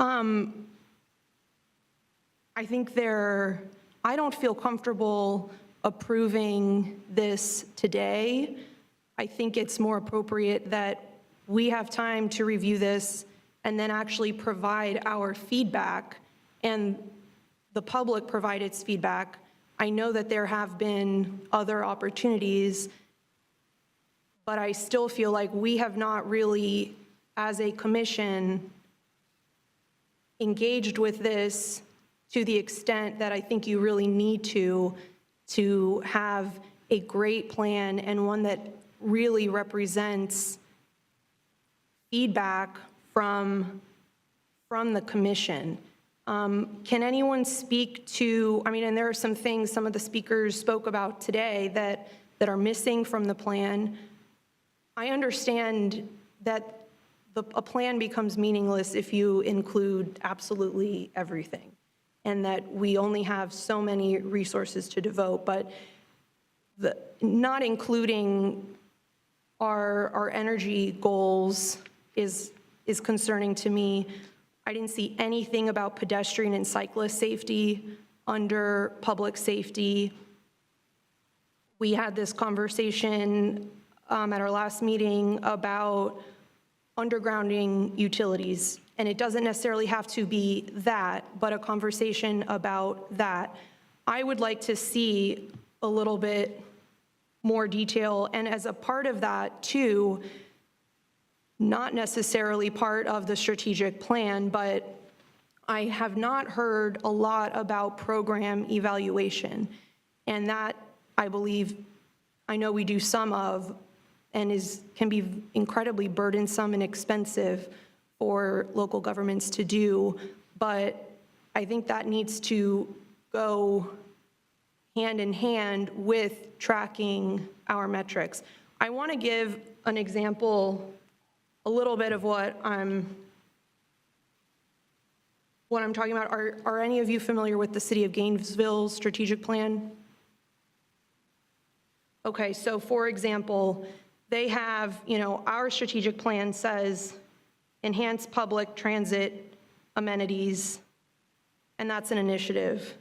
I think I don't feel comfortable approving this today. I think it's more appropriate that we have time to review this and then actually provide our feedback and the public provide its feedback. I know that there have been other opportunities, but I still feel like we have not really, as a commission, engaged with this to the extent that I think you really need to have a great plan and one that really represents feedback from the commission. Can anyone speak to, and there are some things some of the speakers spoke about today that are missing from the plan. I understand that a plan becomes meaningless if you include absolutely everything, and that we only have so many resources to devote, but not including our energy goals is concerning to me. I didn't see anything about pedestrian and cyclist safety under public safety. We had this conversation at our last meeting about undergrounding utilities, and it doesn't necessarily have to be that, but a conversation about that. I would like to see a little bit more detail, and as a part of that too, not necessarily part of the strategic plan, but I have not heard a lot about program evaluation. And that, I believe, I know we do some of, and can be incredibly burdensome and expensive for local governments to do, but I think that needs to go hand in hand with tracking our metrics. I want to give an example, a little bit of what I'm talking about. Are any of you familiar with the City of Gainesville's strategic plan? Okay, so for example, they have, our strategic plan says enhance public transit amenities and that's an initiative.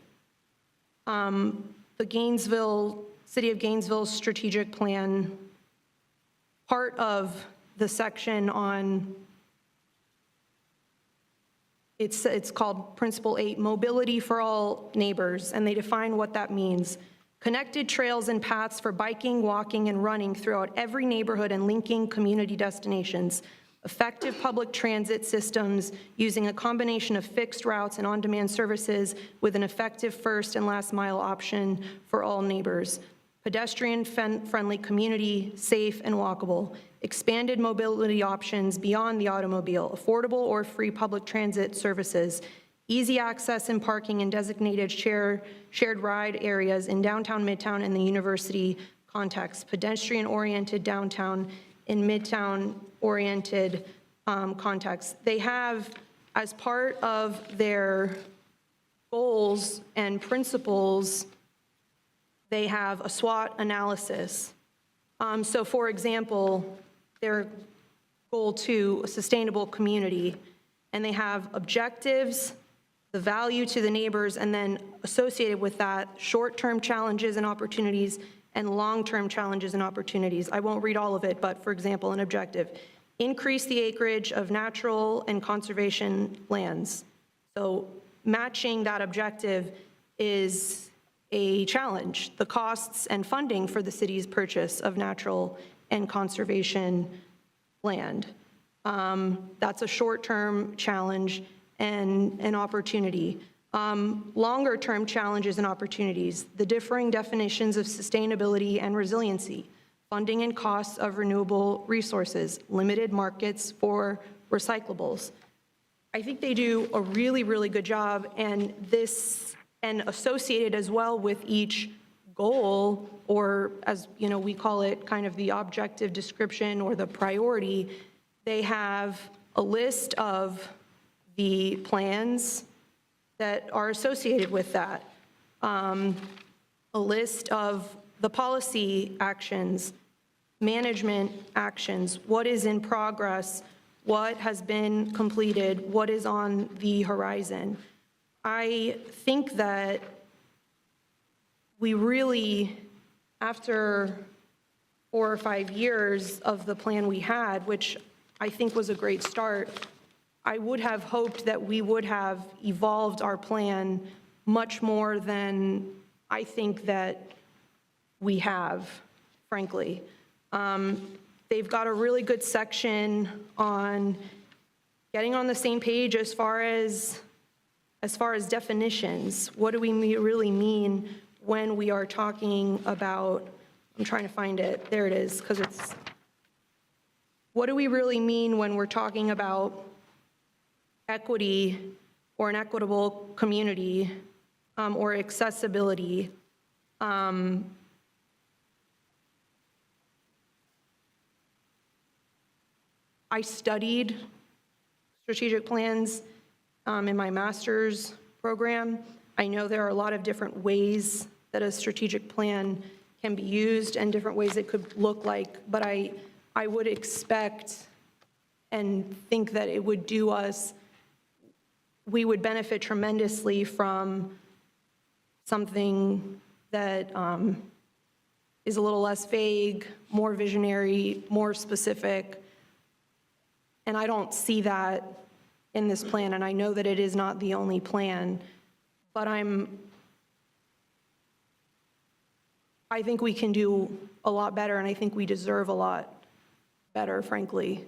The Gainesville, City of Gainesville strategic plan, part of the section on, it's called Principle 8, Mobility for All Neighbors, and they define what that means. Connected trails and paths for biking, walking, and running throughout every neighborhood and linking community destinations. Effective public transit systems using a combination of fixed routes and on-demand services with an effective first and last mile option for all neighbors. Pedestrian-friendly community, safe and walkable. Expanded mobility options beyond the automobile. Affordable or free public transit services. Easy access and parking in designated shared ride areas in downtown, midtown, and the university context. Pedestrian-oriented downtown in midtown-oriented context. They have, as part of their goals and principles, they have a SWOT analysis. So for example, their goal 2, a sustainable community, and they have objectives, the value to the neighbors, and then associated with that, short-term challenges and opportunities and long-term challenges and opportunities. I won't read all of it, but for example, an objective, increase the acreage of natural and conservation lands. So matching that objective is a challenge. The costs and funding for the city's purchase of natural and conservation land. That's a short-term challenge and an opportunity. Longer-term challenges and opportunities, the differing definitions of sustainability and resiliency, funding and costs of renewable resources, limited markets for recyclables. I think they do a really, really good job, and associated as well with each goal, or as you know, we call it kind of the objective description or the priority, they have a list of the plans that are associated with that, a list of the policy actions, management actions, what is in progress, what has been completed, what is on the horizon. I think that we really, after 4 or 5 years of the plan we had, which I think was a great start, I would have hoped that we would have evolved our plan much more than I think that we have, frankly. They've got a really good section on getting on the same page as far as definitions. What do we really mean when we are talking about, I'm trying to find it, there it is, because it's, what do we really mean when we're talking about equity or an equitable community or accessibility? I studied strategic plans in my master's program. I know there are a lot of different ways that a strategic plan can be used and different ways it could look like, but I would expect and think that it would do us, we would benefit tremendously from something that is a little less vague, more visionary, more specific. And I don't see that in this plan, and I know that it is not the only plan, but I think we can do a lot better, and I think we deserve a lot better, frankly.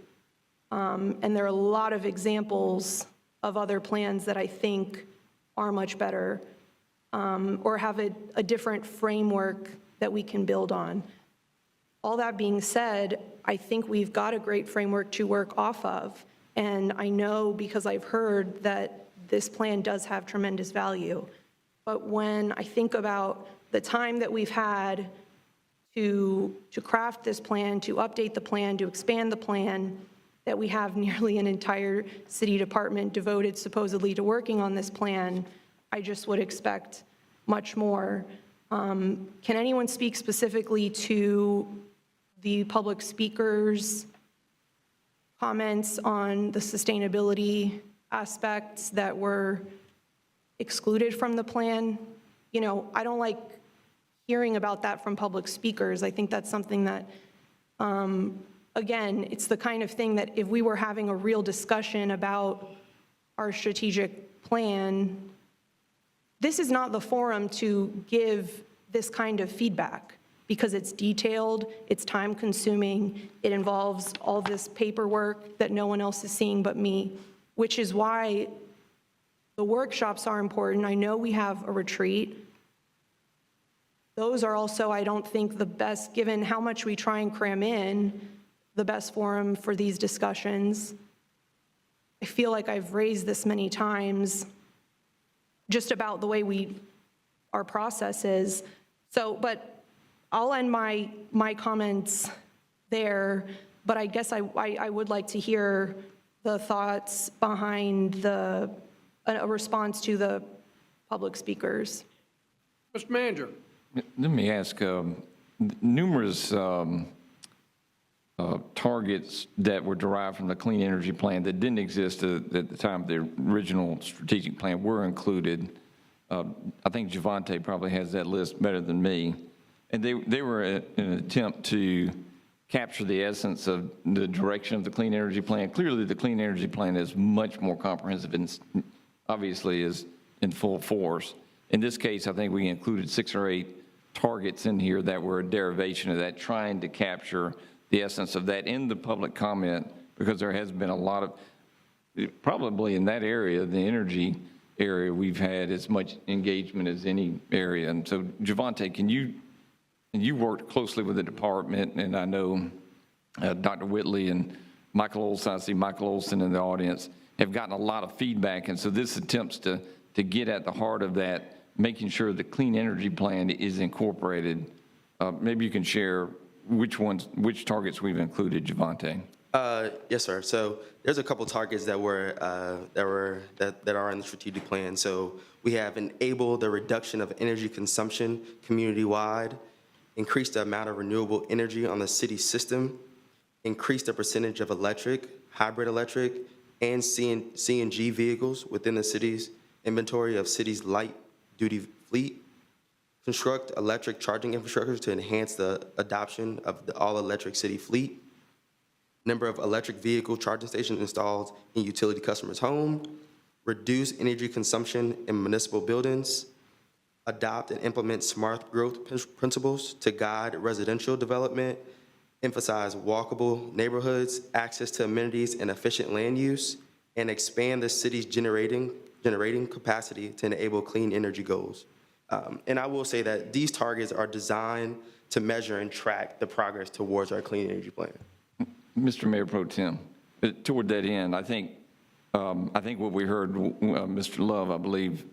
And there are a lot of examples of other plans that I think are much better, or have a different framework that we can build on. All that being said, I think we've got a great framework to work off of. And I know, because I've heard, that this plan does have tremendous value. But when I think about the time that we've had to craft this plan, to update the plan, to expand the plan, that we have nearly an entire city department devoted supposedly to working on this plan, I just would expect much more. Can anyone speak specifically to the public speakers' comments on the sustainability aspects that were excluded from the plan. You know, I don't like hearing about that from public speakers. I think that's something that, again, it's the kind of thing that if we were having a real discussion about our strategic plan, this is not the forum to give this kind of feedback because it's detailed, it's time-consuming, it involves all this paperwork that no one else is seeing but me, which is why the workshops are important. I know we have a retreat. Those are also, I don't think, the best, given how much we try and cram in, the best forum for these discussions. I feel like I've raised this many times just about the way our process is. So, but I'll end my comments there, but I guess I would like to hear the thoughts behind a response to the public speakers. Mr. Manager. Let me ask, numerous targets that were derived from the clean energy plan that didn't exist at the time of the original strategic plan were included. I think Javante probably has that list better than me. And they were an attempt to capture the essence of the direction of the clean energy plan. Clearly, the clean energy plan is much more comprehensive and obviously is in full force. In this case, I think we included 6 or 8 targets in here that were a derivation of that, trying to capture the essence of that in the public comment, because there has been a lot of, probably in that area, the energy area, we've had as much engagement as any area. And so, Javante, you worked closely with the department, and I know Dr. Whitley and Michael Olson, I see Michael Olson in the audience, have gotten a lot of feedback. And so this attempts to get at the heart of that, making sure the clean energy plan is incorporated. Maybe you can share which targets we've included, Javante. Yes, sir. So there's a couple targets that are in the strategic plan. So we have enable the reduction of energy consumption community-wide, increase the amount of renewable energy on the city system, increase the percentage of electric, hybrid electric, and CNG vehicles within the city's inventory of city's light-duty fleet, construct electric charging infrastructure to enhance the adoption of the all-electric city fleet, number of electric vehicle charging stations installed in utility customers' home, reduce energy consumption in municipal buildings, adopt and implement smart growth principles to guide residential development, emphasize walkable neighborhoods, access to amenities, and efficient land use, and expand the city's generating capacity to enable clean energy goals. And I will say that these targets are designed to measure and track the progress towards our clean energy plan. Mr. Mayor Pro Tem, toward that end, I think what we heard Mr. Love, I believe,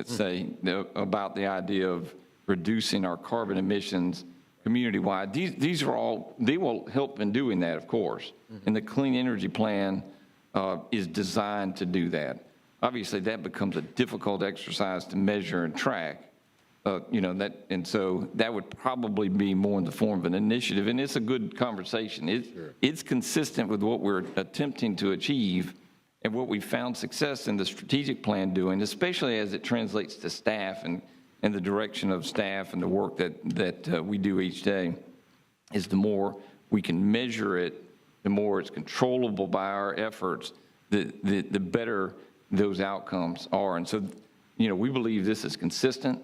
say about the idea of reducing our carbon emissions community-wide, these are all, they will help in doing that, of course. And the clean energy plan is designed to do that. Obviously, that becomes a difficult exercise to measure and track. And so that would probably be more in the form of an initiative, and it's a good conversation. It's consistent with what we're attempting to achieve and what we found success in the strategic plan doing, especially as it translates to staff and the direction of staff and the work that we do each day, is the more we can measure it, the more it's controllable by our efforts, the better those outcomes are. And so, we believe this is consistent.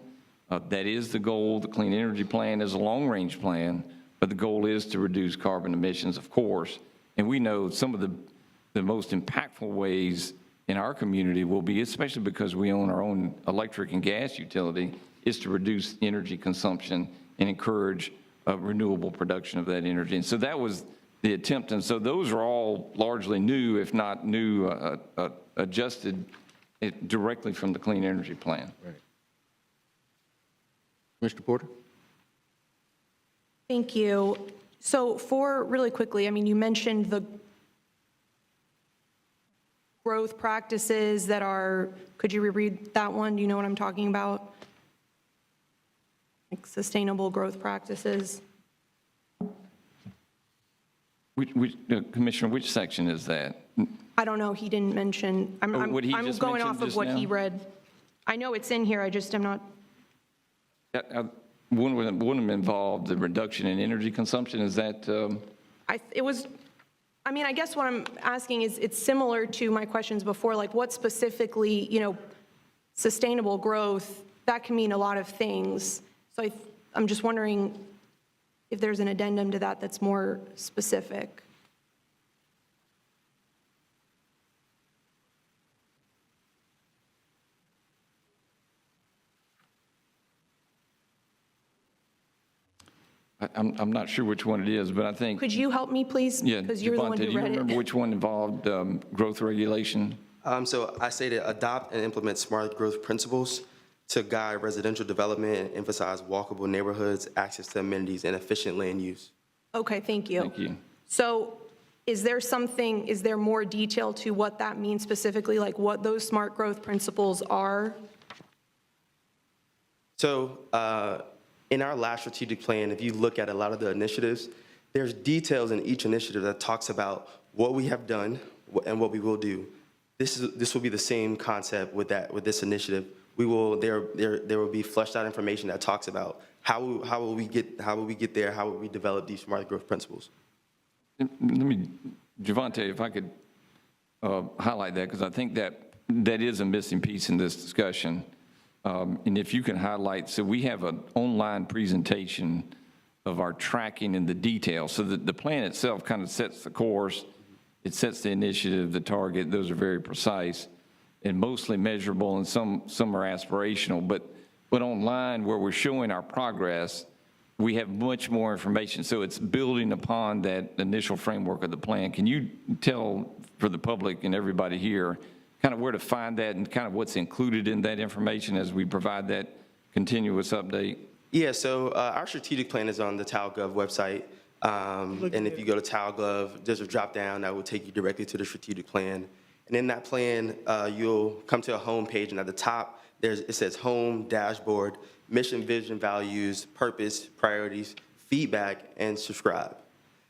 That is the goal. The clean energy plan is a long-range plan, but the goal is to reduce carbon emissions, of course. And we know some of the most impactful ways in our community will be, especially because we own our own electric and gas utility, is to reduce energy consumption and encourage renewable production of that energy. And so that was the attempt. And so those are all largely new, if not new, adjusted directly from the clean energy plan. Right. Mr. Porter? Thank you. So really quickly, you mentioned the growth practices that are, could you reread that one? Do you know what I'm talking about? Like sustainable growth practices? Commissioner, which section is that? I don't know, he didn't mention, I'm what he just going mentioned off of just what now? he read. I know it's in here, I just am not, Wouldn't involve the reduction in energy consumption, is that, I guess what I'm asking is, it's similar to my questions before, like what specifically, sustainable growth, that can mean a lot of things. So I'm just wondering if there's an addendum to that that's more specific. I'm not sure which one it is, but I think. Could you help me, please? Yeah, Because you're the one Javante, do who you read remember it. which one involved growth regulation? So I stated adopt and implement smart growth principles to guide residential development and emphasize walkable neighborhoods, access to amenities, and efficient land use. Okay, thank you. Thank you. So is there more detail to what that means specifically, like what those smart growth principles are? So in our last strategic plan, if you look at a lot of the initiatives, there's details in each initiative that talks about what we have done and what we will do. This will be the same concept with this initiative. There will be fleshed out information that talks about how will we get there, how will we develop these smart growth principles. Javante, if I could highlight that, because I think that is a missing piece in this discussion. And if you can highlight, so we have an online presentation of our tracking and the details, so that the plan itself kind of sets the course, it sets the initiative, the target, those are very precise and mostly measurable, and some are aspirational, but online where we're showing our progress, we have much more information, so it's building upon that initial framework of the plan. Can you tell for the public and everybody here kind of where to find that and kind of what's included in that information as we provide that continuous update? Yeah, so our strategic plan is on the TalGov website. And if you go to TalGov, there's a drop down that will take you directly to the strategic plan. And in that plan, you'll come to a home page, and at the top, it says home, dashboard, mission, vision, values, purpose, priorities, feedback, and subscribe.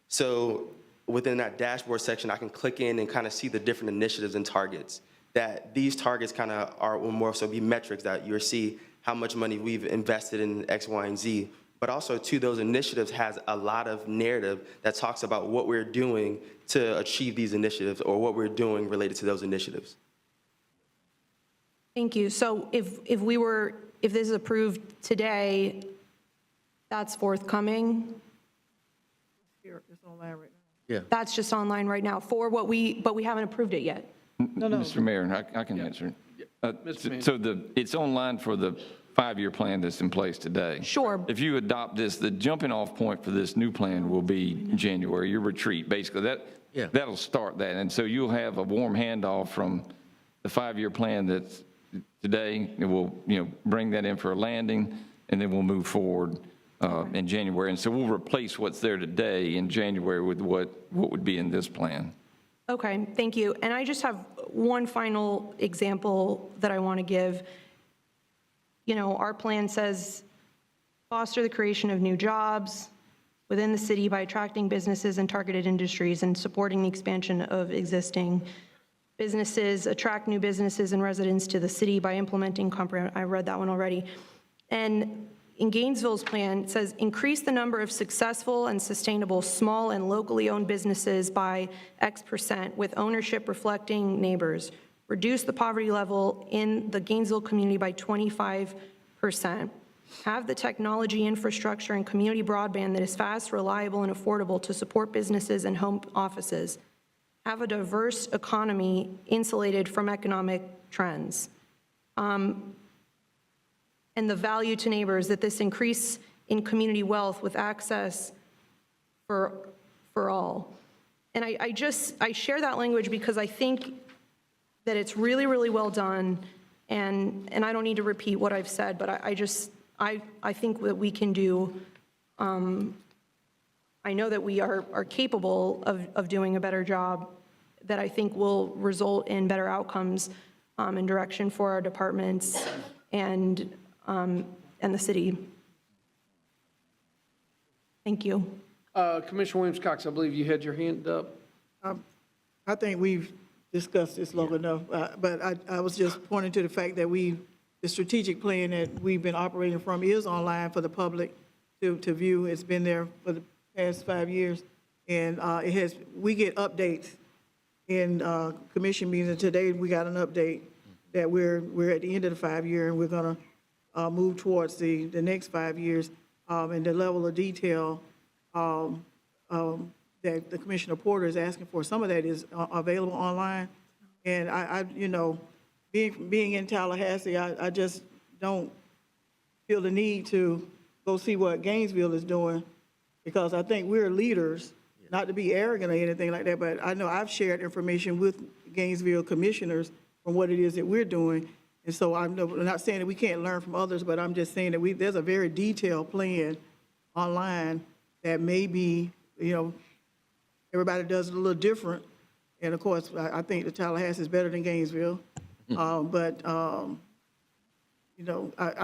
So within that dashboard section, I can click in and kind of see the different initiatives and targets. That these targets kind of will more so be metrics that you'll see how much money we've invested in X, Y, and Z. But also, too, those initiatives has a lot of narrative that talks about what we're doing to achieve these initiatives or what we're doing related to those initiatives. Thank you. So if this is approved today, that's forthcoming? Here, it's online right Yeah. That's just online right now but we haven't approved it yet. No. Mr. Mayor, I can answer. So it's online for the 5-year plan that's in place today. Sure. If you adopt this, the jumping off point for this new plan will be January, your retreat, basically. That'll start that. And so you'll have a warm handoff from the 5-year plan that's today, and we'll bring that in for a landing, and then we'll move forward in January. And so we'll replace what's there today in January with what would be in this plan. Okay, thank you. And I just have one final example that I want to give. Our plan says foster the creation of new jobs within the city by attracting businesses and targeted industries and supporting the expansion of existing businesses, attract new businesses and residents to the city by implementing I read that one already. And in Gainesville's plan, it says increase the number of successful and sustainable small and locally owned businesses by X% with ownership reflecting neighbors. Reduce the poverty level in the Gainesville community by 25%. Have the technology infrastructure and community broadband that is fast, reliable, and affordable to support businesses and home offices. Have a diverse economy insulated from economic trends. And the value to neighbors that this increase in community wealth with access for all. And I share that language because I think that it's really, really well done, and I don't need to repeat what I've said, but I think that we can do, I know that we are capable of doing a better job that I think will result in better outcomes and direction for our departments and the city. Thank you. Commissioner Williams-Cox, I believe you had your hand up. I think we've discussed this long enough, but I was just pointing to the fact that we the strategic plan that we've been operating from is online for the public to view. It's been there for the past 5 years. And we get updates in commission meetings. Today, we got an update that we're at the end of the 5 year, and we're going to move towards the next 5 years. And the level of detail that the Commissioner Porter is asking for, some of that is available online. And I being in Tallahassee, I just don't feel the need to go see what Gainesville is doing, because I think we're leaders, not to be arrogant or anything like that, but I know I've shared information with Gainesville commissioners from what it is that we're doing. And so I'm not saying that we can't learn from others, but I'm just saying that there's a very detailed plan online that may be, everybody does it a little different. And of course, I think the Tallahassee is better than Gainesville. I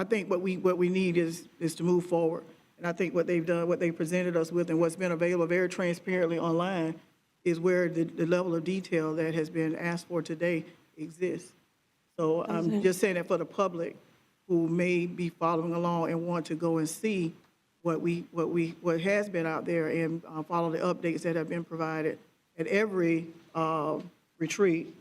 think what we need is to move forward. And I think what they've done, what they presented us with, and what's been available very transparently online is where the level of detail that has been asked for today exists. So I'm just saying that for the public who may be following along and want to go and see what has been out there and follow the updates that have been provided at every retreat,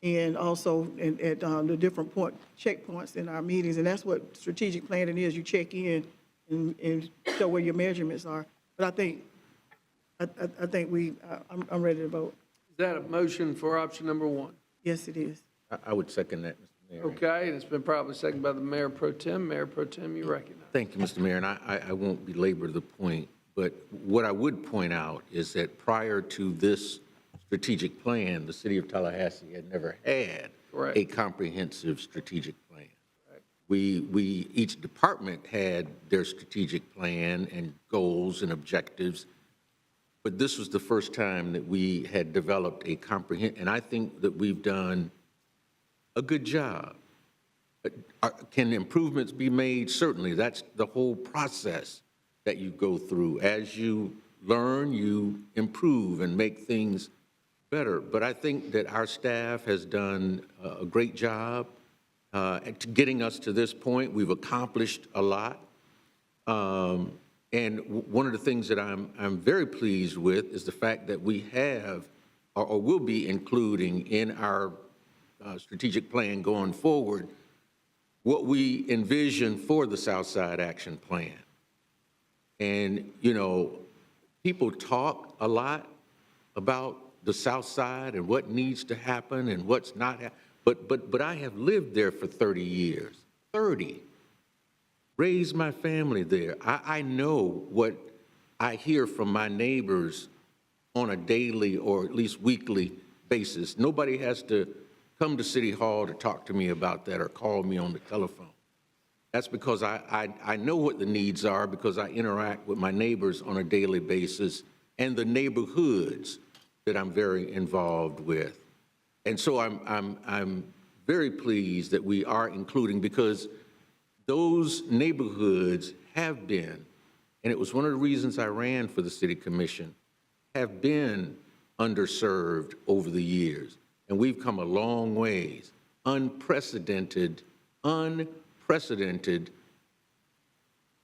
and also at the different checkpoints in our meetings. And that's what strategic planning is. You check in and show where your measurements are. But I think I'm ready to vote. Is that a motion for option number one? Yes, it is. I would second that, Mr. Mayor. Okay, and it's been probably seconded by the Mayor Pro Tem. Mayor Pro Tem, you recognize. Thank you, Mr. Mayor, and I won't belabor the point, but what I would point out is that prior to this strategic plan, the city of Tallahassee had never had a comprehensive strategic plan. Each department had their strategic plan and goals and objectives, but this was the first time that we had developed a comprehensive, and I think that we've done a good job. Can improvements be made? Certainly. That's the whole process that you go through. As you learn, you improve and make things better. But I think that our staff has done a great job at getting us to this point. We've accomplished a lot. And one of the things that I'm very pleased with is the fact that we have or will be including in our strategic plan going forward what we envision for the Southside Action Plan. And, people talk a lot about the South Side and what needs to happen and what's not but I have lived there for 30 years, 30. Raised my family there. I know what I hear from my neighbors on a daily or at least weekly basis. Nobody has to come to City Hall to talk to me about that or call me on the telephone. That's because I know what the needs are, because I interact with my neighbors on a daily basis and the neighborhoods that I'm very involved with. And so I'm very pleased that we are including, because those neighborhoods have been, and it was one of the reasons I ran for the City Commission, have been underserved over the years. And we've come a long ways. Unprecedented,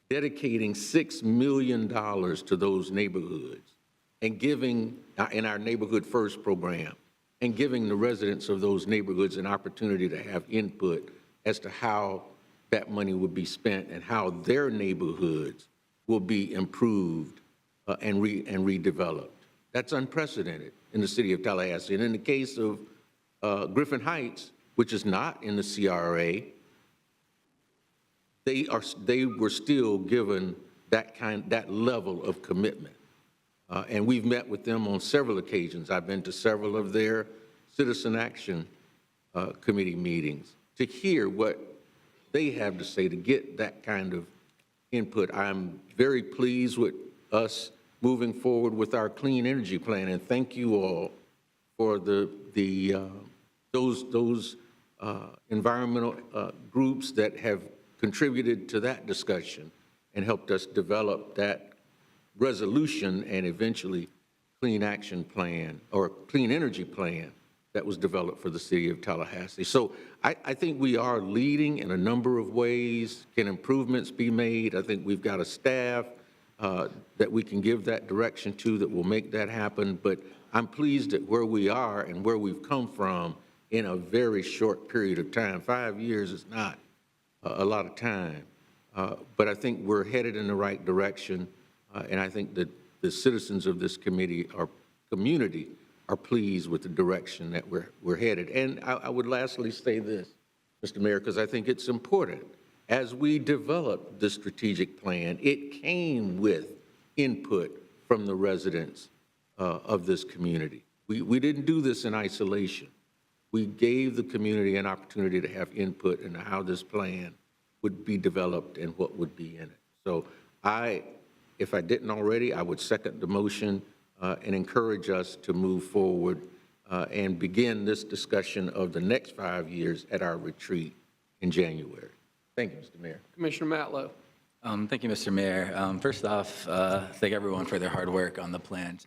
dedicating $6 million to those neighborhoods and giving, in our Neighborhood First program, and giving the residents of those neighborhoods an opportunity to have input as to how that money would be spent and how their neighborhoods will be improved and redeveloped. That's unprecedented in the city of Tallahassee. And in the case of Griffin Heights, which is not in the CRA, they were still given that level of commitment. And we've met with them on several occasions. I've been to several of their Citizen Action Committee meetings to hear what they have to say, to get that kind of input. I'm very pleased with us moving forward with our clean energy plan, and thank you all for those environmental groups that have contributed to that discussion and helped us develop that resolution and eventually clean action plan or clean energy plan that was developed for the city of Tallahassee. So I think we are leading in a number of ways. Can improvements be made? I think we've got a staff that we can give that direction to that will make that happen. But I'm pleased at where we are and where we've come from in a very short period of time. 5 years is not a lot of time. But I think we're headed in the right direction. And I think that the citizens of this community are pleased with the direction that we're headed. And I would lastly say this, Mr. Mayor, because I think it's important. As we developed the strategic plan, it came with input from the residents of this community. We didn't do this in isolation. We gave the community an opportunity to have input into how this plan would be developed and what would be in it. So if I didn't already, I would second the motion and encourage us to move forward and begin this discussion of the next 5 years at our retreat in January. Thank you, Mr. Mayor. Commissioner Matlow. Thank you, Mr. Mayor. First off, thank everyone for their hard work on the plan.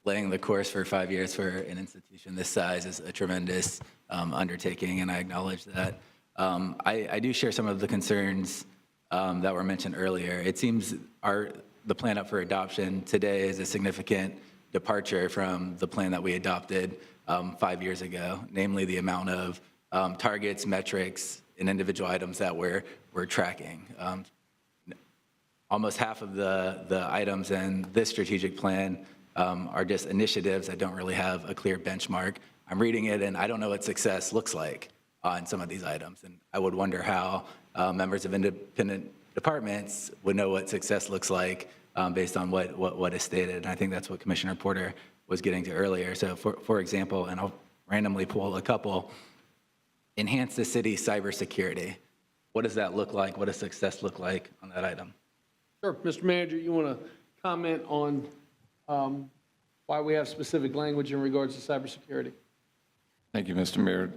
Laying the course for 5 years for an institution this size is a tremendous undertaking, and I acknowledge that. I do share some of the concerns that were mentioned earlier. It seems the plan up for adoption today is a significant departure from the plan that we adopted 5 years ago, namely the amount of targets, metrics, and individual items that we're tracking. Almost half of the items in this strategic plan are just initiatives that don't really have a clear benchmark. I'm reading it, and I don't know what success looks like on some of these items. And I would wonder how members of independent departments would know what success looks like based on what is stated. And I think that's what Commissioner Porter was getting to earlier. So for example, and I'll randomly pull a couple, enhance the city's cybersecurity. What does that look like? What does success look like on that item? Sure. Mr. Manager, you want to comment on why we have specific language in regards to cybersecurity? Thank you, Mr. Mayor.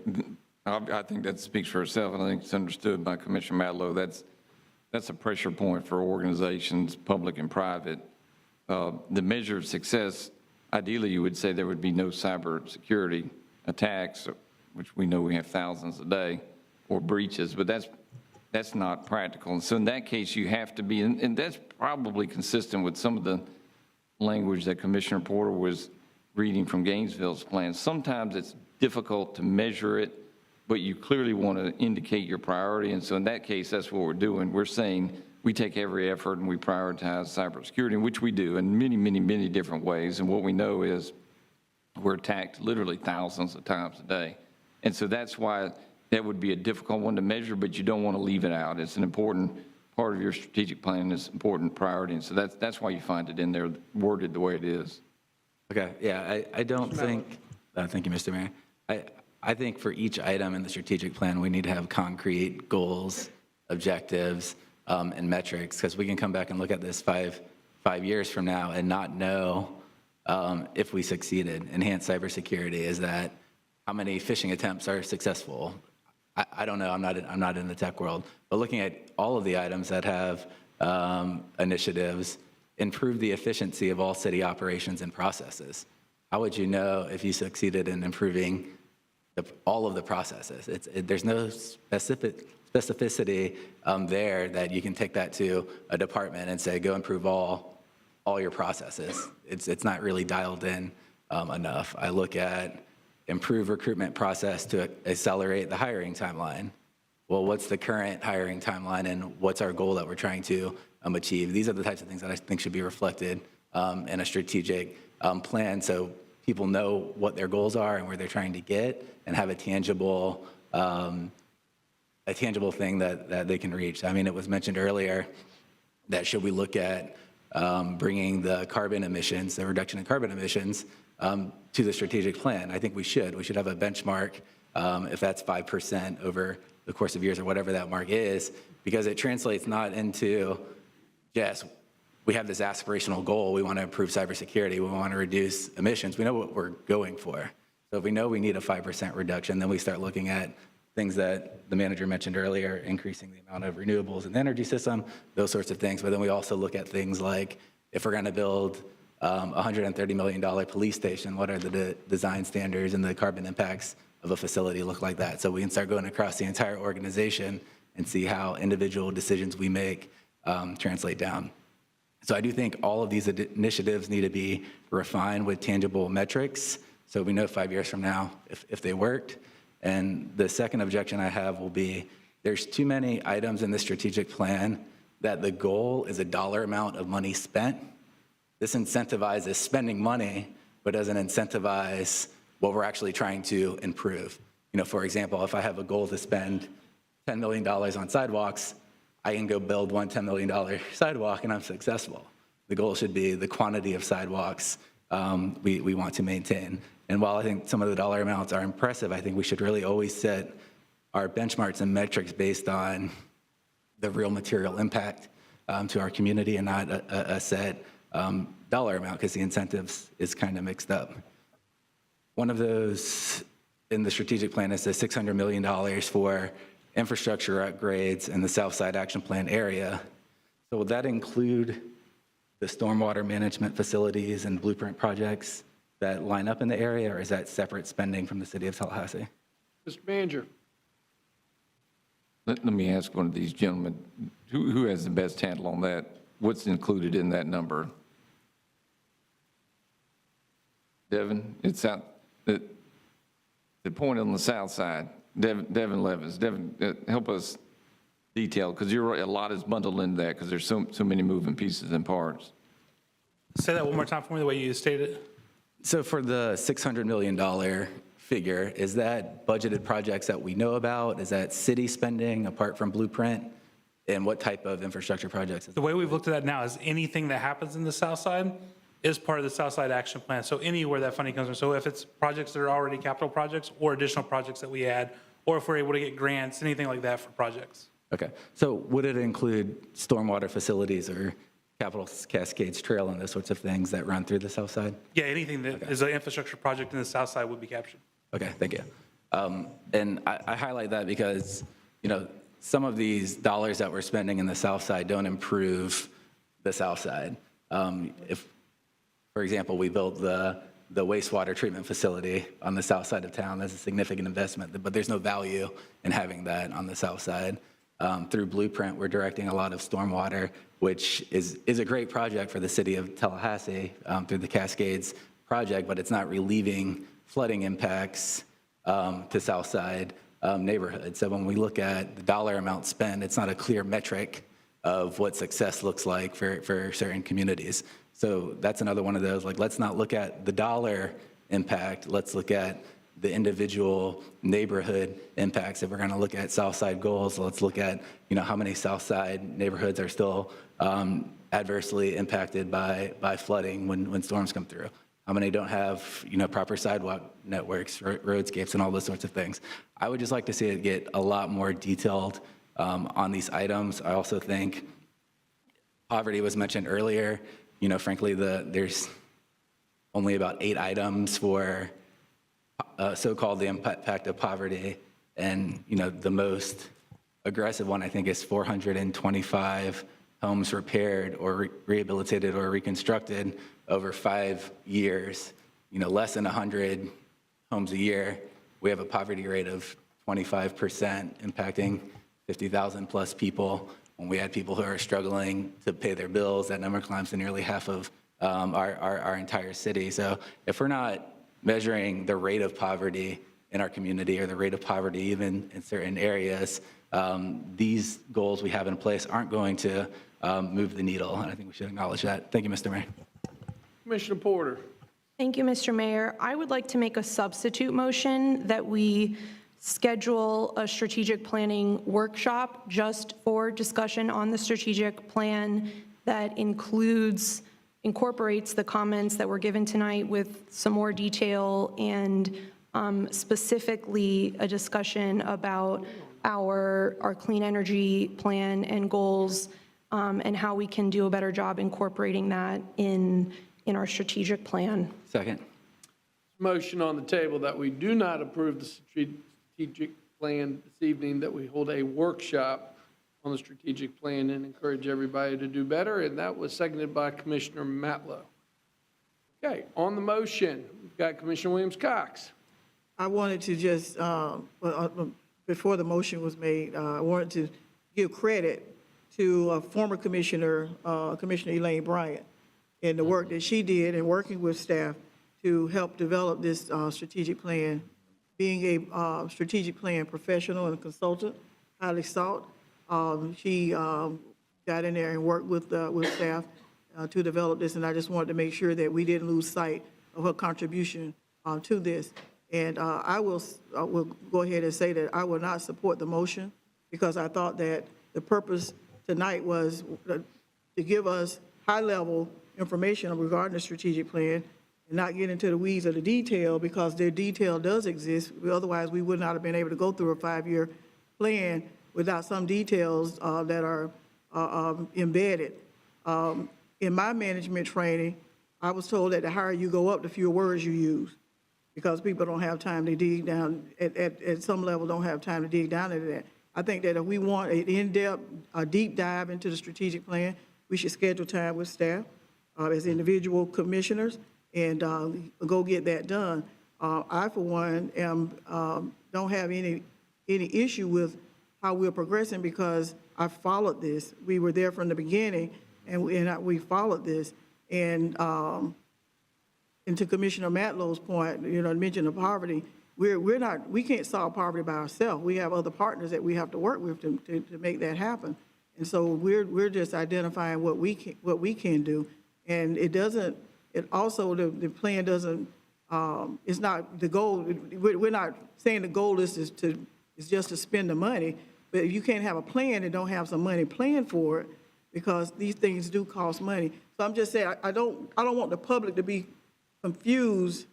I think that speaks for itself, and I think it's understood by Commissioner Matlow. That's a pressure point for organizations, public and private. The measure of success, ideally, you would say there would be no cybersecurity attacks, which we know we have thousands a day, or breaches, but that's not practical. And so in that case, you have to be, and that's probably consistent with some of the language that Commissioner Porter was reading from Gainesville's plan. Sometimes it's difficult to measure it, but you clearly want to indicate your priority. And so in that case, that's what we're doing. We're saying we take every effort and we prioritize cybersecurity, which we do in many, many, many different ways. And what we know is we're attacked literally thousands of times a day. And so that's why that would be a difficult one to measure, but you don't want to leave it out. It's an important part of your strategic plan. It's an important priority. And so that's why you find it in there worded the way it is. Okay, yeah, I don't think, thank you, Mr. Mayor. I think for each item in the strategic plan, we need to have concrete goals, objectives, and metrics, because we can come back and look at this five years from now and not know if we succeeded. Enhanced cybersecurity, is that how many phishing attempts are successful? I don't know, I'm not in the tech world, but looking at all of the items that have initiatives, improve the efficiency of all city operations and processes. How would you know if you succeeded in improving all of the processes? There's no specificity there that you can take that to a department and say, go improve all your processes. It's not really dialed in enough. I look at improve recruitment process to accelerate the hiring timeline. Well, what's the current hiring timeline and what's our goal that we're trying to achieve? These are the types of things that I think should be reflected in a strategic plan, so people know what their goals are and where they're trying to get, and have a tangible thing that they can reach. I mean, it was mentioned earlier that should we look at bringing the carbon emissions, the reduction in carbon emissions, to the strategic plan? I think we should. We should have a benchmark, if that's 5% over the course of years or whatever that mark is, because it translates not into, yes, we have this aspirational goal, we want to improve cybersecurity, we want to reduce emissions, we know what we're going for. So if we know we need a 5% reduction, then we start looking at things that the manager mentioned earlier, increasing the amount of renewables in the energy system, those sorts of things. But then we also look at things like, if we're going to build $130 million police station, what are the design standards and the carbon impacts of a facility look like that? So we can start going across the entire organization and see how individual decisions we make translate down. So I do think all of these initiatives need to be refined with tangible metrics, so we know 5 years from now if they worked. And the second objection I have will be, there's too many items in the strategic plan that the goal is a dollar amount of money spent. This incentivizes spending money, but doesn't incentivize what we're actually trying to improve. You know, for example, if I have a goal to spend $10 million on sidewalks, I can go build one $10 million sidewalk and I'm successful. The goal should be the quantity of sidewalks we want to maintain. And while I think some of the dollar amounts are impressive, I think we should really always set our benchmarks and metrics based on the real material impact to our community and not a set dollar amount, because the incentives is kind of mixed up. One of those in the strategic plan is the $600 million for infrastructure upgrades in the Southside Action Plan area. So would that include the stormwater management facilities and blueprint projects that line up in the area, or is that separate spending from the city of Tallahassee? Mr. Manager. Let me ask one of these gentlemen, who has the best handle on that? What's included in that number? Devin, it's out, the point on the south side, Devin Levins. Devin, help us detail, because a lot is bundled into that, because there's so many moving pieces and parts. Say that one more time for me, the way you stated it. So for the $600 million figure, is that budgeted projects that we know about? Is that city spending apart from blueprint? And what type of infrastructure projects? The way we've looked at that now is anything that happens in the south side is part of the Southside Action Plan. So anywhere that funding comes from. So if it's projects that are already capital projects or additional projects that we add, or if we're able to get grants, anything like that for projects. Okay, so would it include stormwater facilities or Capital Cascades Trail and those sorts of things that run through the south side? Yeah, anything that is an infrastructure project in the south side would be captured. Okay, thank you. And I highlight that because, you know, some of these dollars that we're spending in the south side don't improve the south side. If, for example, we built the wastewater treatment facility on the south side of town, that's a significant investment, but there's no value in having that on the south side. Through Blueprint, we're directing a lot of stormwater, which is a great project for the city of Tallahassee through the Cascades project, but it's not relieving flooding impacts to south side neighborhoods. So when we look at the dollar amount spent, it's not a clear metric of what success looks like for certain communities. So that's another one of those, like, let's not look at the dollar impact, let's look at the individual neighborhood impacts. If we're going to look at south side goals, let's look at, you know, how many south side neighborhoods are still adversely impacted by flooding when storms come through. How many don't have, you know, proper sidewalk networks, roadscapes, and all those sorts of things. I would just like to see it get a lot more detailed on these items. I also think poverty was mentioned earlier. You know, frankly, there's only about 8 items for so-called the impact of poverty. And, you know, the most aggressive one, I think, is 425 homes repaired or rehabilitated or reconstructed over 5 years. You know, less than 100 homes a year. We have a poverty rate of 25%, impacting 50,000 plus people. When we had people who are struggling to pay their bills, that number climbs to nearly half of our entire city. So if we're not measuring the rate of poverty in our community or the rate of poverty even in certain areas, these goals we have in place aren't going to move the needle, and I think we should acknowledge that. Thank you, Mr. Mayor. Commissioner Porter. Thank you, Mr. Mayor. I would like to make a substitute motion that we schedule a strategic planning workshop just for discussion on the strategic plan that incorporates the comments that were given tonight with some more detail and specifically a discussion about our clean energy plan and goals and how we can do a better job incorporating that in our strategic plan. Second. Motion on the table that we do not approve the strategic plan this evening, that we hold a workshop on the strategic plan and encourage everybody to do better, and that was seconded by Commissioner Matlow. Okay, on the motion, we've got Commissioner Williams-Cox. I wanted to just, before the motion was made, I wanted to give credit to former Commissioner, Commissioner Elaine Bryant, and the work that she did in working with staff to help develop this strategic plan. Being a strategic plan professional and consultant, highly sought, she got in there and worked with staff to develop this, and I just wanted to make sure that we didn't lose sight of her contribution to this. And I will go ahead and say that I will not support the motion because I thought that the purpose tonight was to give us high-level information regarding the strategic plan and not get into the weeds of the detail because their detail does exist. Otherwise, we would not have been able to go through a 5-year plan without some details that are embedded. In my management training, I was told that the higher you go up, the fewer words you use because people don't have time to dig down, at some level don't have time to dig down into that. I think that if we want an in-depth, a deep dive into the strategic plan, we should schedule time with staff as individual commissioners and go get that done. I, for one, don't have any issue with how we're progressing because I followed this. We were there from the beginning, and we followed this. And to Commissioner Matlow's point, mention of poverty, we can't solve poverty by ourselves. We have other partners that we have to work with to make that happen. And so we're just identifying what we can do. And it doesn't. It also the plan doesn't. It's not the goal. We're not saying the goal is just to spend the money. But if you can't have a plan and don't have some money planned for it, because these things do cost money. So I'm just saying I don't want the public to be confused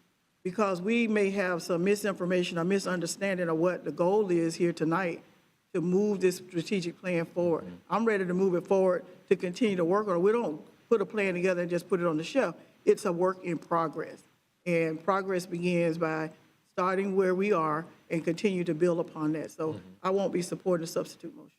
because we may have some misinformation or misunderstanding of what the goal is here tonight to move this strategic plan forward. I'm ready to move it forward to continue to work on it. We don't put a plan together and just put it on the shelf. It's a work in progress. And progress begins by starting where we are and continue to build upon that. So I won't be supporting the substitute motion.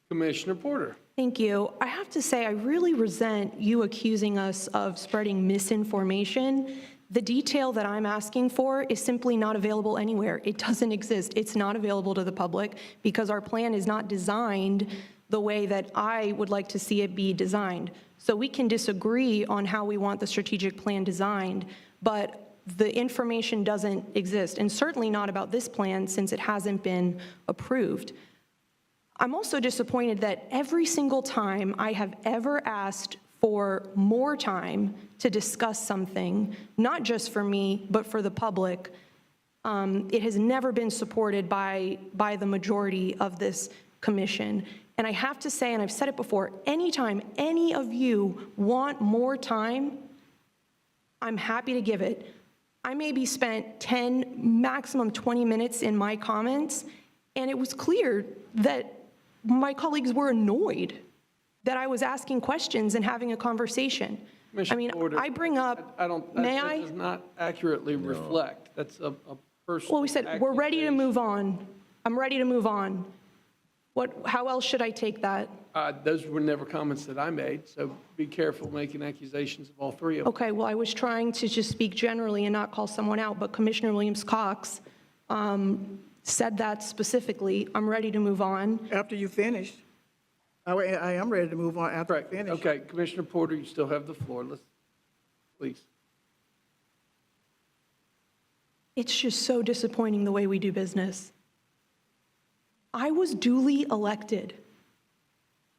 Commissioner Porter. Thank you. I have to say, I really resent you accusing us of spreading misinformation. The detail that I'm asking for is simply not available anywhere. It doesn't exist. It's not available to the public because our plan is not designed the way that I would like to see it be designed. So we can disagree on how we want the strategic plan designed, but the information doesn't exist, and certainly not about this plan since it hasn't been approved. I'm also disappointed that every single time I have ever asked for more time to discuss something, not just for me, but for the public, it has never been supported by the majority of this commission. And I have to say, and I've said it before, anytime any of you want more time, I'm happy to give it. I maybe spent 10, maximum 20 minutes in my comments, and it was clear that my colleagues were annoyed that I was asking questions and having a conversation. I mean, I bring up, may I? That does not accurately reflect. That's a personal. Well, we said, we're ready to move on. I'm ready to move on. How else should I take that? Those were never comments that I made, so be careful making accusations of all three of them. Okay, well, I was trying to just speak generally and not call someone out, but Commissioner Williams-Cox said that specifically. I'm ready to move on. After you finish. I am ready to move on after I finish. Okay, Commissioner Porter, you still have the floor. Please. It's just so disappointing the way we do business. I was duly elected,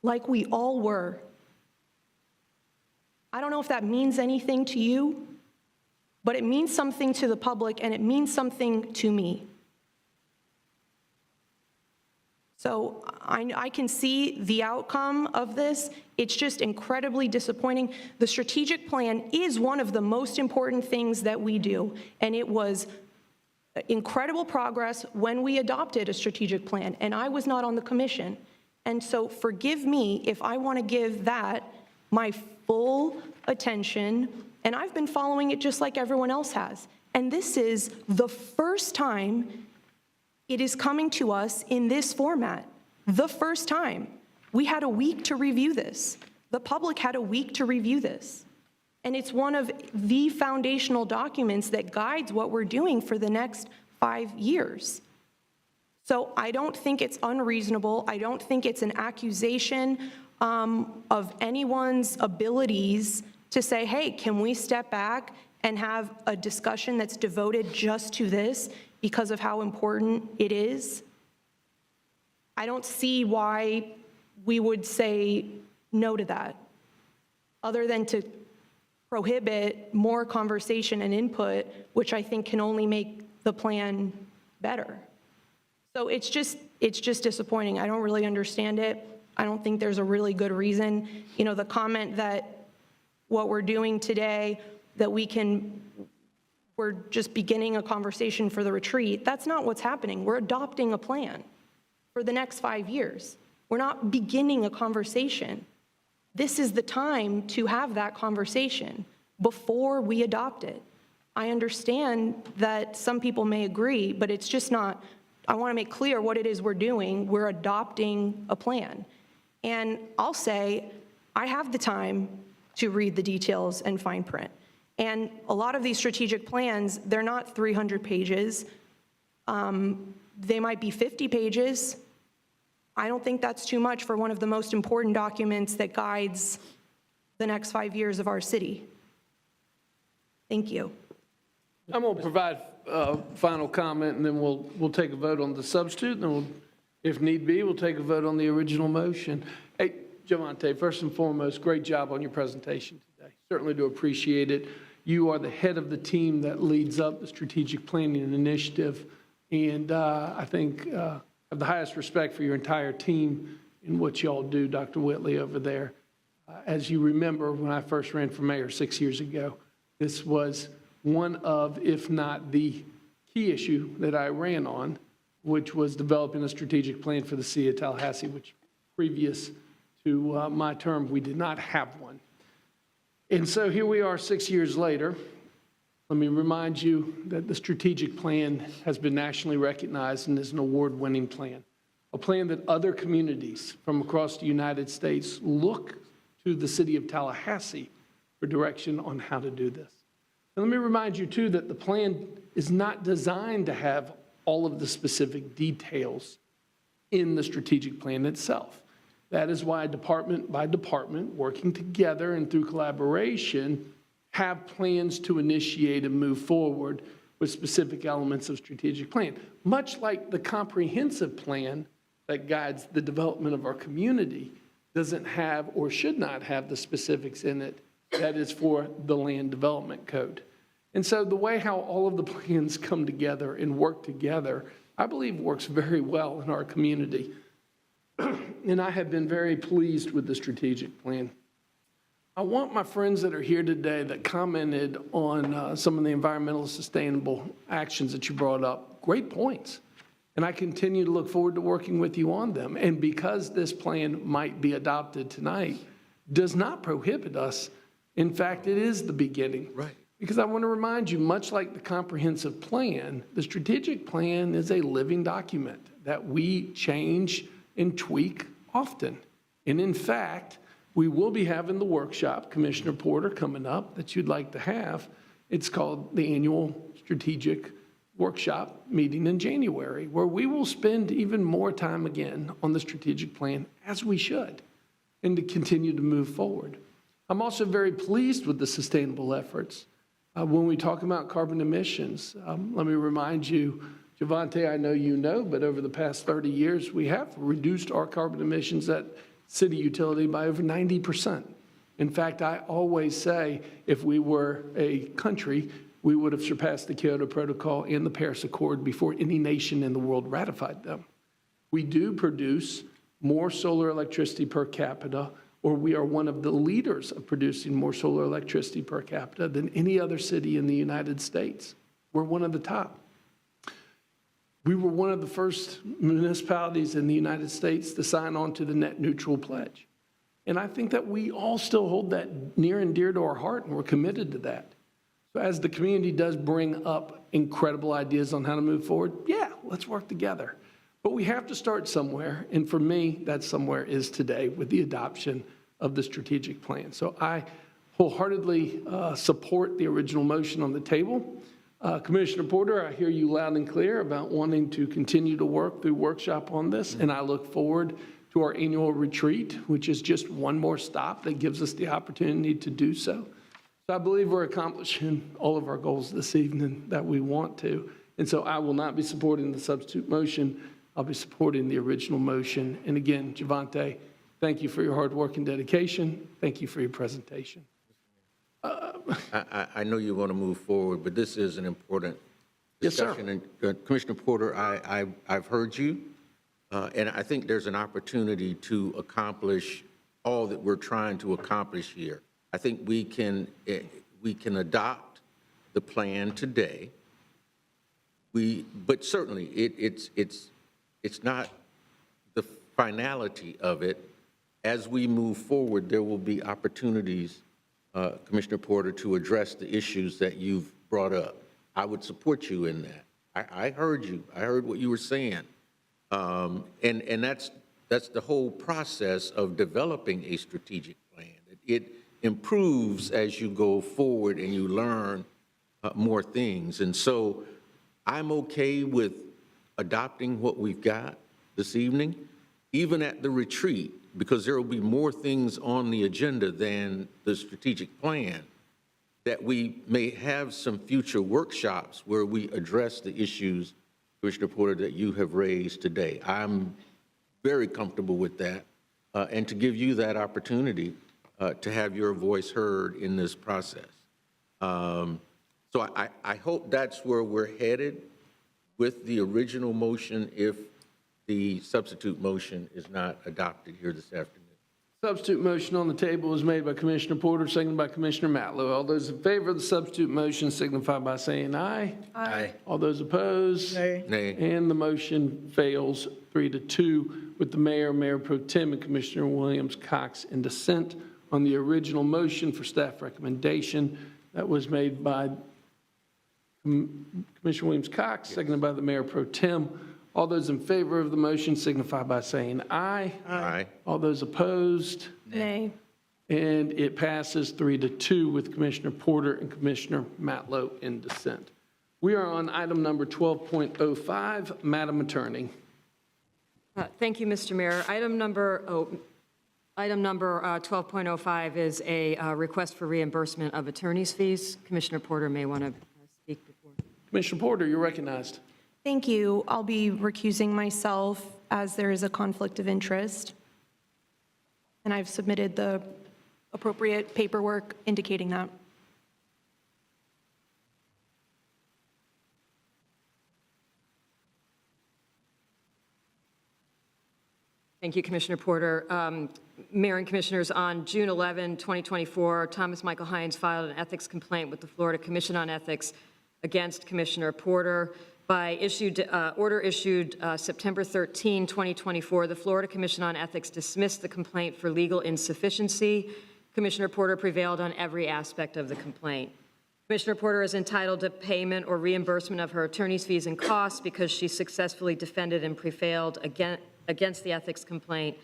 like we all were. I don't know if that means anything to you, but it means something to the public and it means something to me. So I can see the outcome of this. It's just incredibly disappointing. The strategic plan is one of the most important things that we do, and it was incredible progress when we adopted a strategic plan, and I was not on the commission. And so forgive me if I want to give that my full attention, and I've been following it just like everyone else has. And this is the first time it is coming to us in this format. The first time. We had a week to review this. The public had a week to review this. And it's one of the foundational documents that guides what we're doing for the next 5 years. So I don't think it's unreasonable. I don't think it's an accusation of anyone's abilities to say, hey, can we step back and have a discussion that's devoted just to this because of how important it is? I don't see why we would say no to that, other than to prohibit more conversation and input, which I think can only make the plan better. So it's just disappointing. I don't really understand it. I don't think there's a really good reason. You know, the comment that what we're doing today, that we're just beginning a conversation for the retreat, that's not what's happening. We're adopting a plan for the next 5 years. We're not beginning a conversation. This is the time to have that conversation before we adopt it. I understand that some people may agree, but it's just not. I want to make clear what it is we're doing. We're adopting a plan. And I'll say, I have the time to read the details and fine print. And a lot of these strategic plans, they're not 300 pages. They might be 50 pages. I don't think that's too much for one of the most important documents that guides the next 5 years of our city. Thank you. I'm going to provide a final comment, and then we'll take a vote on the substitute, and then if need be, we'll take a vote on the original motion. Hey, Javante, first and foremost, great job on your presentation today. Certainly do appreciate it. You are the head of the team that leads up the strategic planning initiative, and I think I have the highest respect for your entire team and what y'all do, Dr. Whitley, over there. As you remember, when I first ran for mayor 6 years ago, this was one of, if not the key issue that I ran on, which was developing a strategic plan for the City of Tallahassee, which previous to my term, we did not have one. And so here we are 6 years later. Let me remind you that the strategic plan has been nationally recognized and is an award-winning plan, a plan that other communities from across the United States look to the City of Tallahassee for direction on how to do this. And let me remind you, too, that the plan is not designed to have all of the specific details in the strategic plan itself. That is why department by department, working together and through collaboration, have plans to initiate and move forward with specific elements of strategic plan. Much like the comprehensive plan that guides the development of our community doesn't have or should not have the specifics in it that is for the land development code. And so the way how all of the plans come together and work together, I believe works very well in our community. And I have been very pleased with the strategic plan. I want my friends that are here today that commented on some of the environmental sustainable actions that you brought up, great points. And I continue to look forward to working with you on them. And because this plan might be adopted tonight, does not prohibit us. In fact, it is the beginning. Right. Because I want to remind you, much like the comprehensive plan, the strategic plan is a living document that we change and tweak often. And in fact, we will be having the workshop, Commissioner Porter, coming up that you'd like to have. It's called the Annual Strategic Workshop meeting in January, where we will spend even more time again on the strategic plan, as we should, and to continue to move forward. I'm also very pleased with the sustainable efforts. When we talk about carbon emissions, let me remind you, Javante, I know you know, but over the past 30 years, we have reduced our carbon emissions at city utility by over 90%. In fact, I always say if we were a country, we would have surpassed the Kyoto Protocol and the Paris Accord before any nation in the world ratified them. We do produce more solar electricity per capita, or we are one of the leaders of producing more solar electricity per capita than any other city in the United States. We're one of the top. We were one of the first municipalities in the United States to sign on to the net neutral pledge. And I think that we all still hold that near and dear to our heart, and we're committed to that. So as the community does bring up incredible ideas on how to move forward, yeah, let's work together. But we have to start somewhere, and for me, that somewhere is today with the adoption of the strategic plan. So I wholeheartedly support the original motion on the table. Commissioner Porter, I hear you loud and clear about wanting to continue to work through workshop on this, and I look forward to our annual retreat, which is just one more stop that gives us the opportunity to do so. So I believe we're accomplishing all of our goals this evening that we want to. And so I will not be supporting the substitute motion. I'll be supporting the original motion. And again, Javante, thank you for your hard work and dedication. Thank you for your presentation. I know you want to move forward, but this is an important discussion. Yes, sir. And Commissioner Porter, I've heard you, and I think there's an opportunity to accomplish all that we're trying to accomplish here. I think we can adopt the plan today. But certainly it's not the finality of it. As we move forward, there will be opportunities, Commissioner Porter, to address the issues that you've brought up. I would support you in that. I heard you. I heard what you were saying. And that's the whole process of developing a strategic plan. It improves as you go forward and you learn more things. And so I'm okay with adopting what we've got this evening, even at the retreat, because there will be more things on the agenda than the strategic plan, that we may have some future workshops where we address the issues, Commissioner Porter, that you have raised today. I'm very comfortable with that, and to give you that opportunity to have your voice heard in this process. So I hope that's where we're headed with the original motion if the substitute motion is not adopted here this afternoon. Substitute motion on the table is made by Commissioner Porter, seconded by Commissioner Matlow. All those in favor of the substitute motion signify by saying aye. Aye. All those opposed? Nay. Nay. And the motion fails 3-2 with the mayor, Mayor Pro Tem, and Commissioner Williams-Cox in dissent on the original motion for staff recommendation that was made by Commissioner Williams-Cox, seconded by the Mayor Pro Tem. All those in favor of the motion signify by saying aye. Aye. All those opposed? Nay. And it passes 3-2 with Commissioner Porter and Commissioner Matlow in dissent. We are on item number 12.05. Madam Attorney. Thank you, Mr. Mayor. Item number 12.05 is a request for reimbursement of attorney's fees. Commissioner Porter may want to speak before. Commissioner Porter, you're recognized. Thank you. I'll be recusing myself as there is a conflict of interest. And I've submitted the appropriate paperwork indicating that. Thank you, Commissioner Porter. Mayor and Commissioners, on June 11, 2024, Thomas Michael Hines filed an ethics complaint with the Florida Commission on Ethics against Commissioner Porter. By order issued September 13, 2024, the Florida Commission on Ethics dismissed the complaint for legal insufficiency. Commissioner Porter prevailed on every aspect of the complaint. Commissioner Porter is entitled to payment or reimbursement of her attorney's fees and costs because she successfully defended and prevailed against the ethics complaint.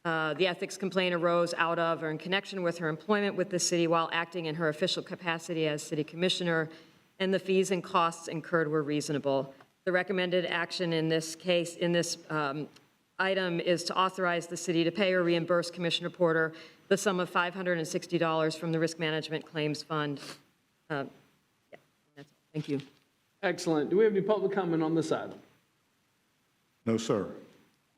The ethics complaint arose out of or in connection with her employment with the city while acting in her official capacity as city commissioner, and the fees and costs incurred were reasonable. The recommended action in this case, in this item, is to authorize the city to pay or reimburse Commissioner Porter the sum of $560 from the Risk Management Claims Fund. That's all. Thank you. Excellent. Do we have any public comment on this item? No, sir.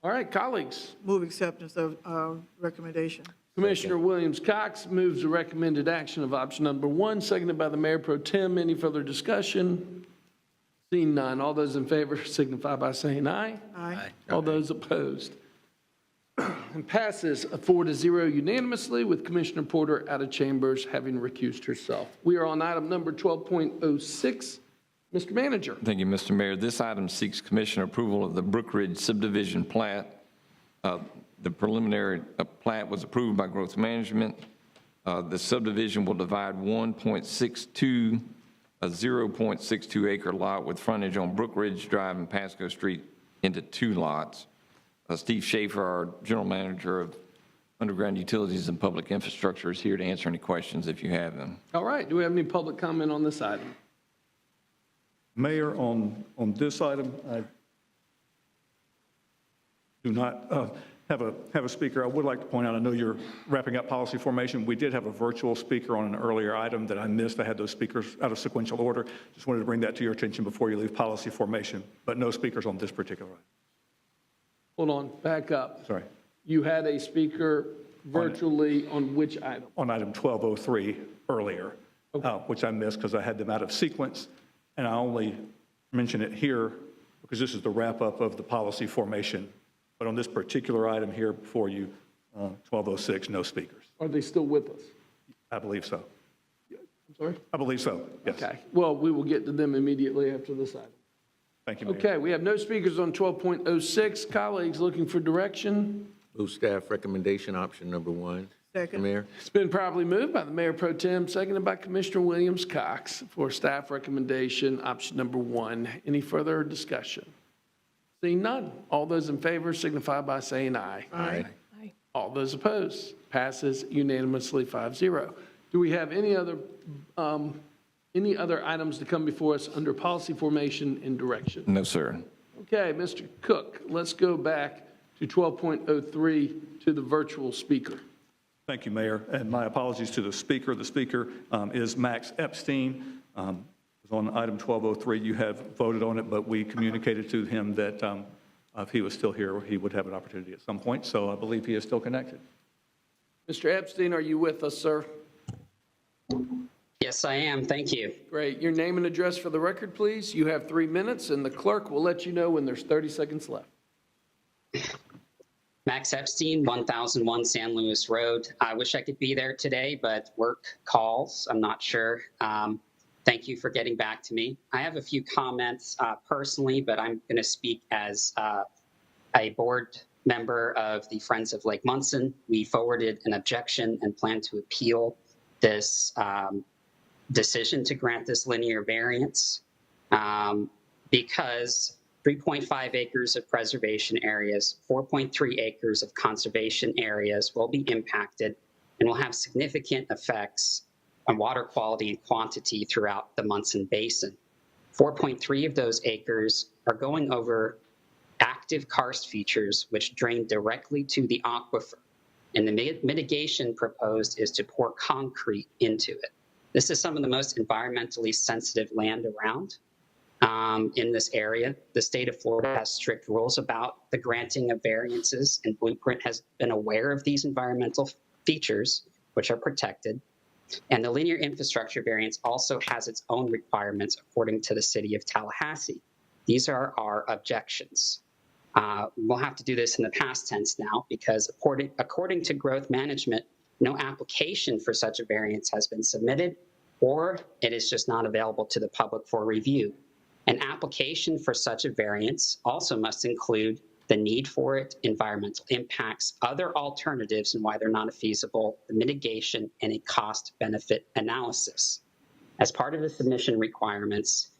All right, colleagues. Move acceptance of recommendation. Commissioner Williams-Cox moves the recommended action of option number 1, seconded by the Mayor Pro Tem. Any further discussion? Seeing none. All those in favor signify by saying aye. Aye. All those opposed? And passes 4-0 unanimously with Commissioner Porter out of chambers having recused herself. We are on item number 12.06. Mr. Manager. Thank you, Mr. Mayor. This item seeks Commissioner approval of the Brook Ridge Subdivision plat. The preliminary plat was approved by Growth Management. The subdivision will divide 1.62, a 0.62 acre lot with frontage on Brook Ridge Drive and Pasco Street into 2 lots. Steve Schaefer, our general manager of Underground Utilities and Public Infrastructure is here to answer any questions if you have them. All right, do we have any public comment on this item? Mayor, on this item, I do not have a speaker. I would like to point out, I know you're wrapping up policy formation. We did have a virtual speaker on an earlier item that I missed. I had those speakers out of sequential order. Just wanted to bring that to your attention before you leave policy formation, but no speakers on this particular item. Hold on, back up. Sorry. You had a speaker virtually on which item? On item 1203 earlier, which I missed because I had them out of sequence, and I only mention it here because this is the wrap-up of the policy formation. But on this particular item here before you, 1206, no speakers. Are they still with us? I believe so. I'm sorry? I believe so, yes. Okay, well, we will get to them immediately after this item. Thank you, Mayor. Okay, we have no speakers on 12.06. Colleagues looking for direction? Move staff recommendation, option number 1. Second. Mayor. It's been properly moved by the Mayor Pro Tem, seconded by Commissioner Williams-Cox for staff recommendation, option number 1. Any further discussion? Seeing none, all those in favor signify by saying aye. Aye. All those opposed, passes unanimously 5-0. Do we have any other items to come before us under policy formation and direction? No, sir. Okay, Mr. Cook, let's go back to 12.03 to the virtual speaker. Thank you, Mayor, and my apologies to the speaker. The speaker is Max Epstein. It was on item 1203. You have voted on it, but we communicated to him that if he was still here, he would have an opportunity at some point, so I believe he is still connected. Mr. Epstein, are you with us, sir? Yes, I am. Thank you. Great. Your name and address for the record, please. You have 3 minutes, and the clerk will let you know when there's 30 seconds left. Max Epstein, 1001 San Luis Road. I wish I could be there today, but work calls. I'm not sure. Thank you for getting back to me. I have a few comments personally, but I'm going to speak as a board member of the Friends of Lake Munson. We forwarded an objection and plan to appeal this decision to grant this linear variance because 3.5 acres of preservation areas, 4.3 acres of conservation areas will be impacted and will have significant effects on water quality and quantity throughout the Munson Basin. 4.3 of those acres are going over active karst features which drain directly to the aquifer. And the mitigation proposed is to pour concrete into it. This is some of the most environmentally sensitive land around. In this area, the state of Florida has strict rules about the granting of variances, and Blueprint has been aware of these environmental features, which are protected. And the linear infrastructure variance also has its own requirements according to the City of Tallahassee. These are our objections. We'll have to do this in the past tense now because according to growth management, no application for such a variance has been submitted, or it is just not available to the public for review. An application for such a variance also must include the need for it, environmental impacts, other alternatives and why they're not feasible, the mitigation, and a cost-benefit analysis. As part of the submission requirements,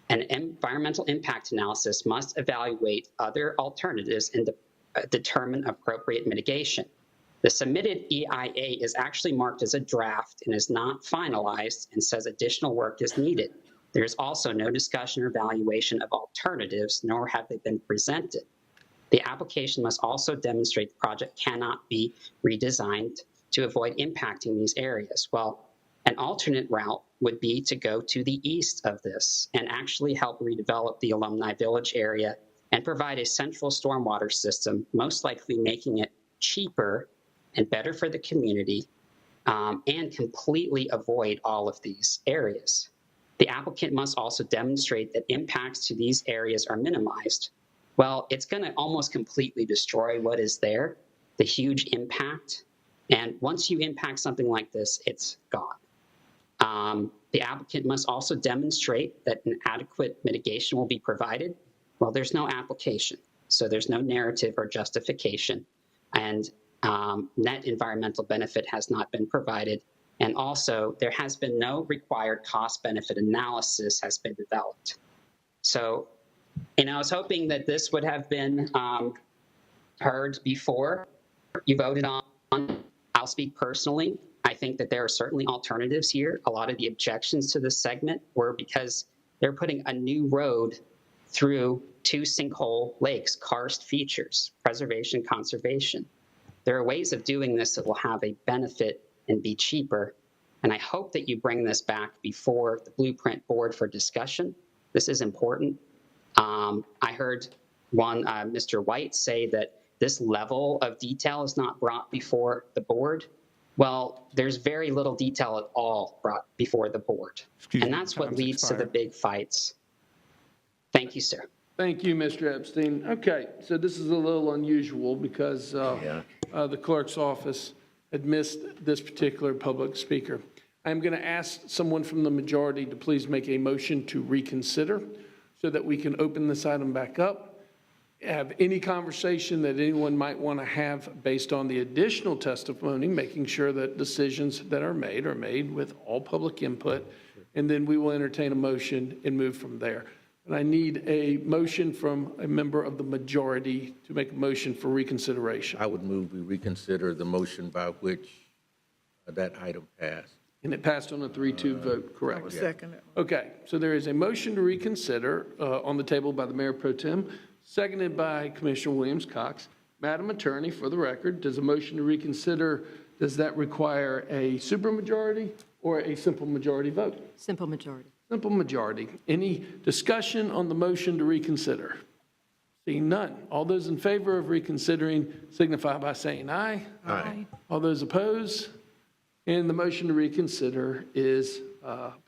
an environmental impact analysis must evaluate other alternatives and determine appropriate mitigation. The submitted EIA is actually marked as a draft and is not finalized and says additional work is needed. There is also no discussion or evaluation of alternatives, nor have they been presented. The application must also demonstrate the project cannot be redesigned to avoid impacting these areas. Well, an alternate route would be to go to the east of this and actually help redevelop the Alumni Village area and provide a central stormwater system, most likely making it cheaper and better for the community, and completely avoid all of these areas. The applicant must also demonstrate that impacts to these areas are minimized. Well, it's going to almost completely destroy what is there, the huge impact. And once you impact something like this, it's gone. The applicant must also demonstrate that an adequate mitigation will be provided. Well, there's no application, so there's no narrative or justification. And net environmental benefit has not been provided. And also, there has been no required cost-benefit analysis has been developed. So, I was hoping that this would have been heard before you voted on I'll speak personally. I think that there are certainly alternatives here. A lot of the objections to this segment were because they're putting a new road through two sinkhole lakes, karst features, preservation, conservation. There are ways of doing this that will have a benefit and be cheaper. And I hope that you bring this back before the Blueprint Board for discussion. This is important. I heard Mr. White say that this level of detail is not brought before the board. Well, there's very little detail at all brought before the board. And that's what leads to the big fights. Thank you, sir. Thank you, Mr. Epstein. Okay, so this is a little unusual because the clerk's office had missed this particular public speaker. I'm going to ask someone from the majority to please make a motion to reconsider so that we can open this item back up. Have any conversation that anyone might want to have based on the additional testimony, making sure that decisions that are made with all public input, and then we will entertain a motion and move from there. And I need a motion from a member of the majority to make a motion for reconsideration. I would move we reconsider the motion by which that item passed. And it passed on a 3-2 vote, correct? Second. Okay, so there is a motion to reconsider on the table by the Mayor Pro Tem, seconded by Commissioner Williams-Cox. Madam Attorney, for the record, does a motion to reconsider, does that require a supermajority or a simple majority vote? Simple majority. Simple majority. Any discussion on the motion to reconsider? Seeing none. All those in favor of reconsidering signify by saying aye. Aye. All those opposed? And the motion to reconsider is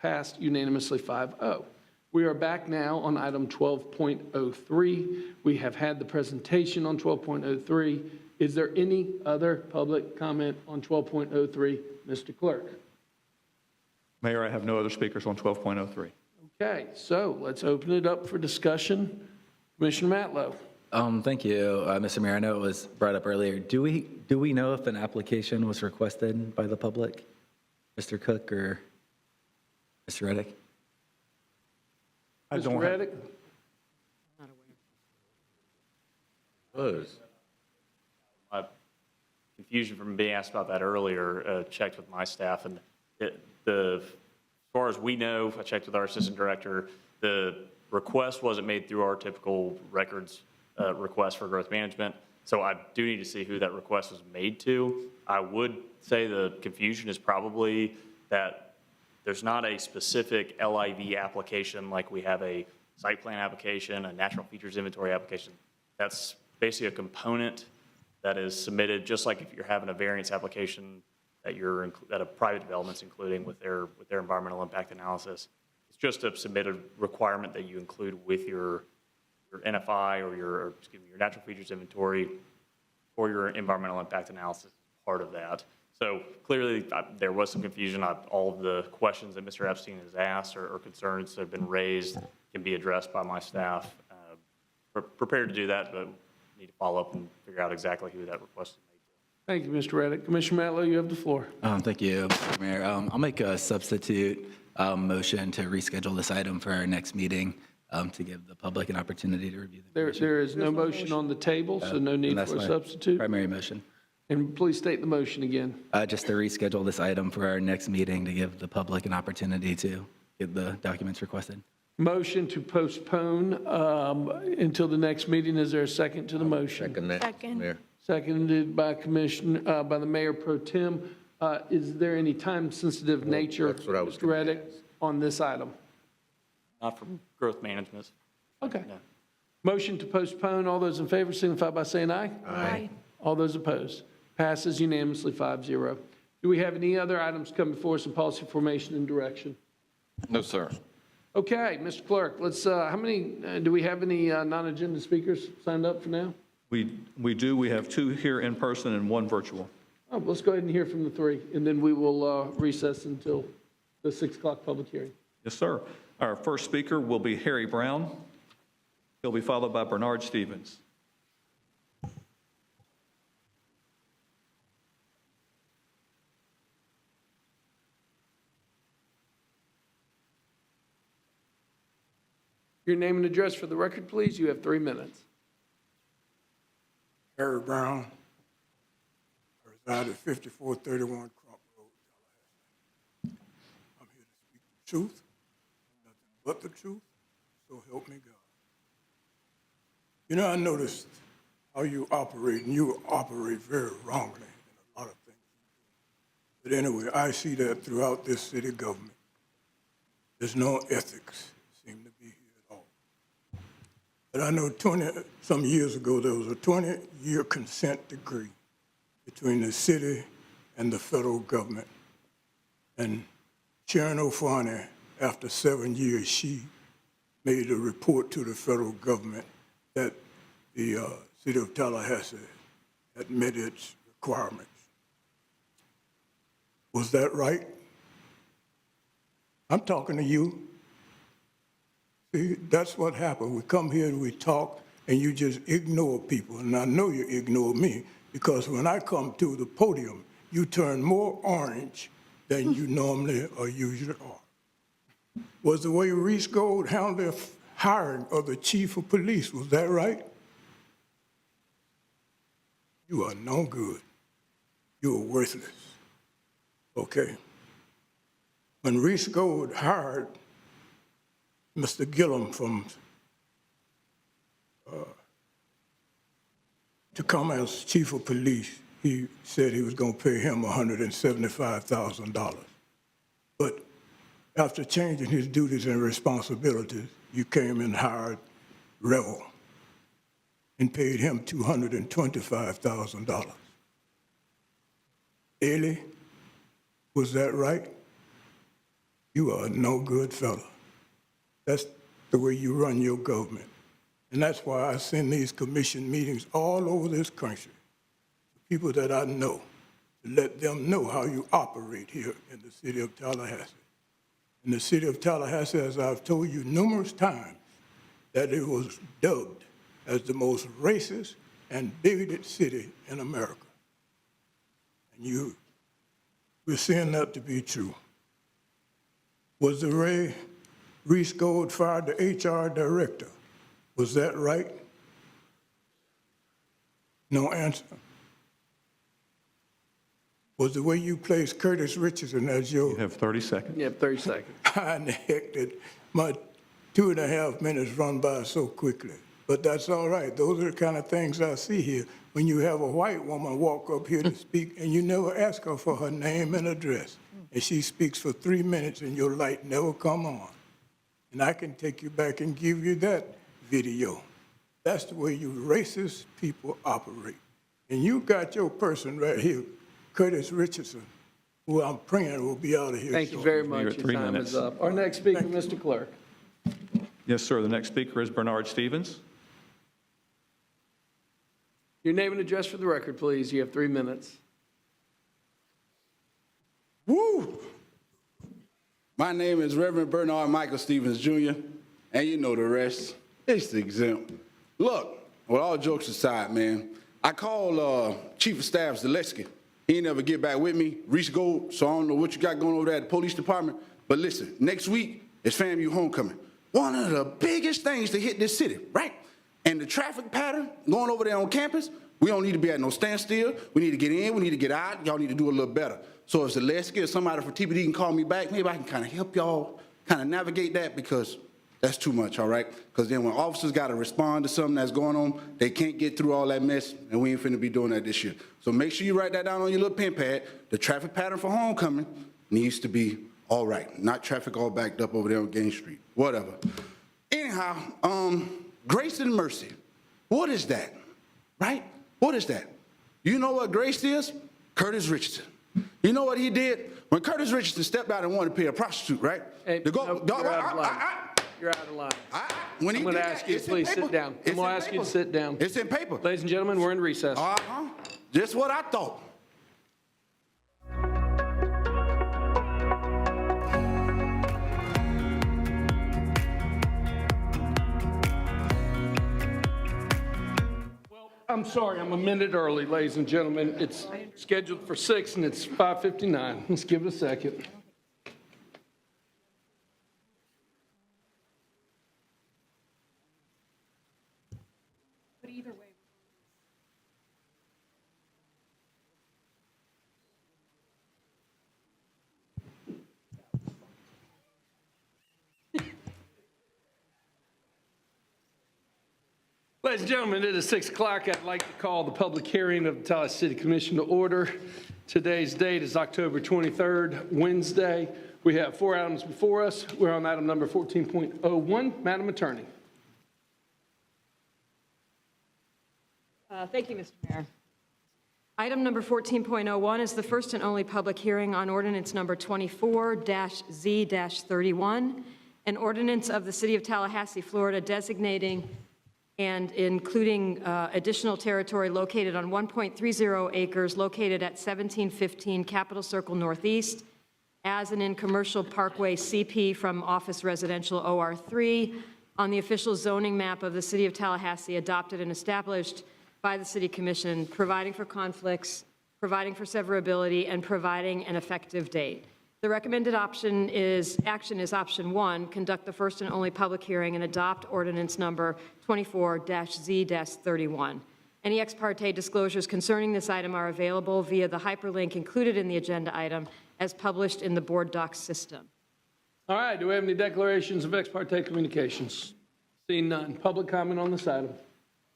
passed unanimously 5-0. We are back now on item 12.03. We have had the presentation on 12.03. Is there any other public comment on 12.03, Mr. Clerk? Mayor, I have no other speakers on 12.03. Okay, so let's open it up for discussion. Commissioner Matlow. Thank you, Mr. Mayor. I know it was brought up earlier. Do we know if an application was requested by the public, Mr. Cook or Mr. Reddick? Mr. Reddick? Was. My confusion from being asked about that earlier, checked with my staff, and as far as we know, I checked with our assistant director, the request wasn't made through our typical records request for growth management. So I do need to see who that request was made to. I would say the confusion is probably that there's not a specific LIV application like we have a site plan application, a natural features inventory application. That's basically a component that is submitted, just like if you're having a variance application that a private development's including with their environmental impact analysis. It's just a submitted requirement that you include with your NFI or your natural features inventory or your environmental impact analysis part of that. So clearly there was some confusion. All of the questions that Mr. Epstein has asked or concerns that have been raised can be addressed by my staff. Prepared to do that, but need to follow up and figure out exactly who that request is made to. Thank you, Mr. Reddick. Commissioner Matlow, you have the floor. Thank you, Mr. Mayor. I'll make a substitute motion to reschedule this item for our next meeting to give the public an opportunity to review the There is no motion on the table, so no need for a substitute. primary motion. And please state the motion again. Just to reschedule this item for our next meeting to give the public an opportunity to get the documents requested. Motion to postpone until the next meeting. Is there a second to the motion? Second that, Second. Mayor. Seconded by by the Mayor Pro Tem. Is there any time-sensitive nature, that's what I was Mr. Reddick, on this item? Not for growth management. Okay. No. Motion to postpone. All those in favor signify by saying aye. Aye. All those opposed. Passes unanimously 5-0. Do we have any other items coming before us in policy formation and direction? No, sir. Okay, Mr. Clerk, let's, how many, do we have any non-agenda speakers signed up for now? We do. We have 2 here in person and 1 virtual. Oh, let's go ahead and hear from the 3, and then we will recess until the 6 o'clock public hearing. Yes, sir. Our first speaker will be Harry Brown. He'll be followed by Bernard Stevens. Your name and address for the record, please. You have 3 minutes. Harry Brown, reside at 5431 Crump Road, Tallahassee. I'm here to speak the truth, nothing but the truth, so help me God. You know, I noticed how you operate, and you operate very wrongly in a lot of things you do. But anyway, I see that throughout this city government. There's no ethics seem to be here at all. But I know 20-some years ago, there was a 20-year consent decree between the city and the federal government. And Sharon O'Farney, after 7 years, she made a report to the federal government that the City of Tallahassee had met its requirements. Was that right? I'm talking to you. See, that's what happened. We come here and we talk, and you just ignore people. And I know you ignore me, because when I come to the podium, you turn more orange than you normally or usually are. Was the way Reese Gold handled the hiring of the chief of police, was that right? You are no good. You are worthless. Okay. When Reese Gold hired Mr. Gillum to come as chief of police, he said he was going to pay him $175,000. But after changing his duties and responsibilities, you came and hired Revel and paid him $225,000. Ailey, was that right? You are no good fella. That's the way you run your government. And that's why I send these commission meetings all over this country to people that I know, to let them know how you operate here in the city of Tallahassee. In the city of Tallahassee, as I've told you numerous times, that it was dubbed as the most racist and bigoted city in America. And we're seeing that to be true. Was the way Reese Gold fired the HR director? Was that right? No answer. Was the way you placed Curtis Richardson as your... You have 30 seconds. You have 30 seconds. How in the heck did my 2.5 minutes run by so quickly? But that's all right. Those are the kind of things I see here. When you have a white woman walk up here to speak and you never ask her for her name and address, and she speaks for 3 minutes and your light never come on. And I can take you back and give you that video. That's the way you racist people operate. And you got your person right here, Curtis Richardson, who I'm praying will be out of here Thank you shortly. very much. Your time is up. Our next speaker, Mr. Clerk. Yes, sir. The next speaker is Bernard Stevens. Your name and address for the record, please. You have 3 minutes. Woo! My name is Reverend Bernard Michael Stevens, Jr., and you know the rest. It's exempt. Look, with all jokes aside, man, I called Chief of Staff Zaleski. He ain't never get back with me. Reese Gold, so I don't know what you got going over there at the police department. But listen, next week is FAMU homecoming. One of the biggest things to hit this city, right? And the traffic pattern going over there on campus, we don't need to be at no standstill. We need to get in, we need to get out. Y'all need to do a little better. So if Zaleski or somebody from TPD can call me back, maybe I can kind of help y'all kind of navigate that, because that's too much, all right? Because then when officers got to respond to something that's going on, they can't get through all that mess, and we ain't finna be doing that this year. So make sure you write that down on your little pen pad. The traffic pattern for homecoming needs to be all right, not traffic all backed up over there on Gain Street, whatever. Anyhow, grace and mercy, what is that, right? What is that? You know what grace is? Curtis Richardson. You know what he did? When Curtis Richardson stepped out and wanted to pay a prostitute, right? Hey, you're out of line. You're out of line. I'm going to ask you to please sit down. I'm going to ask you to sit down. It's in paper. Ladies and gentlemen, we're in recess. Just what I thought. I'm sorry, I'm a minute early, ladies and gentlemen. It's scheduled for 6 and it's 5:59. Let's give it a second. But either way. Ladies and gentlemen, it is 6 o'clock. I'd like to call the public hearing of the Tallahassee City Commission to order. Today's date is October 23rd, Wednesday. We have 4 items before us. We're on item number 14.01. Madam Attorney. Thank you, Mr. Mayor. Item number 14.01 is the first and only public hearing on ordinance number 24-Z-31, an ordinance of the City of Tallahassee, Florida, designating and including additional territory located on 1.30 acres located at 1715 Capitol Circle Northeast as and in Commercial Parkway CP from Office Residential OR3 on the official zoning map of the City of Tallahassee adopted and established by the City Commission, providing for conflicts, providing for severability, and providing an effective date. The recommended action is option 1, conduct the first and only public hearing and adopt ordinance number 24-Z-31. Any ex parte disclosures concerning this item are available via the hyperlink included in the agenda item as published in the board docs system. All right, do we have any declarations of ex parte communications? Seeing none. Public comment on this item?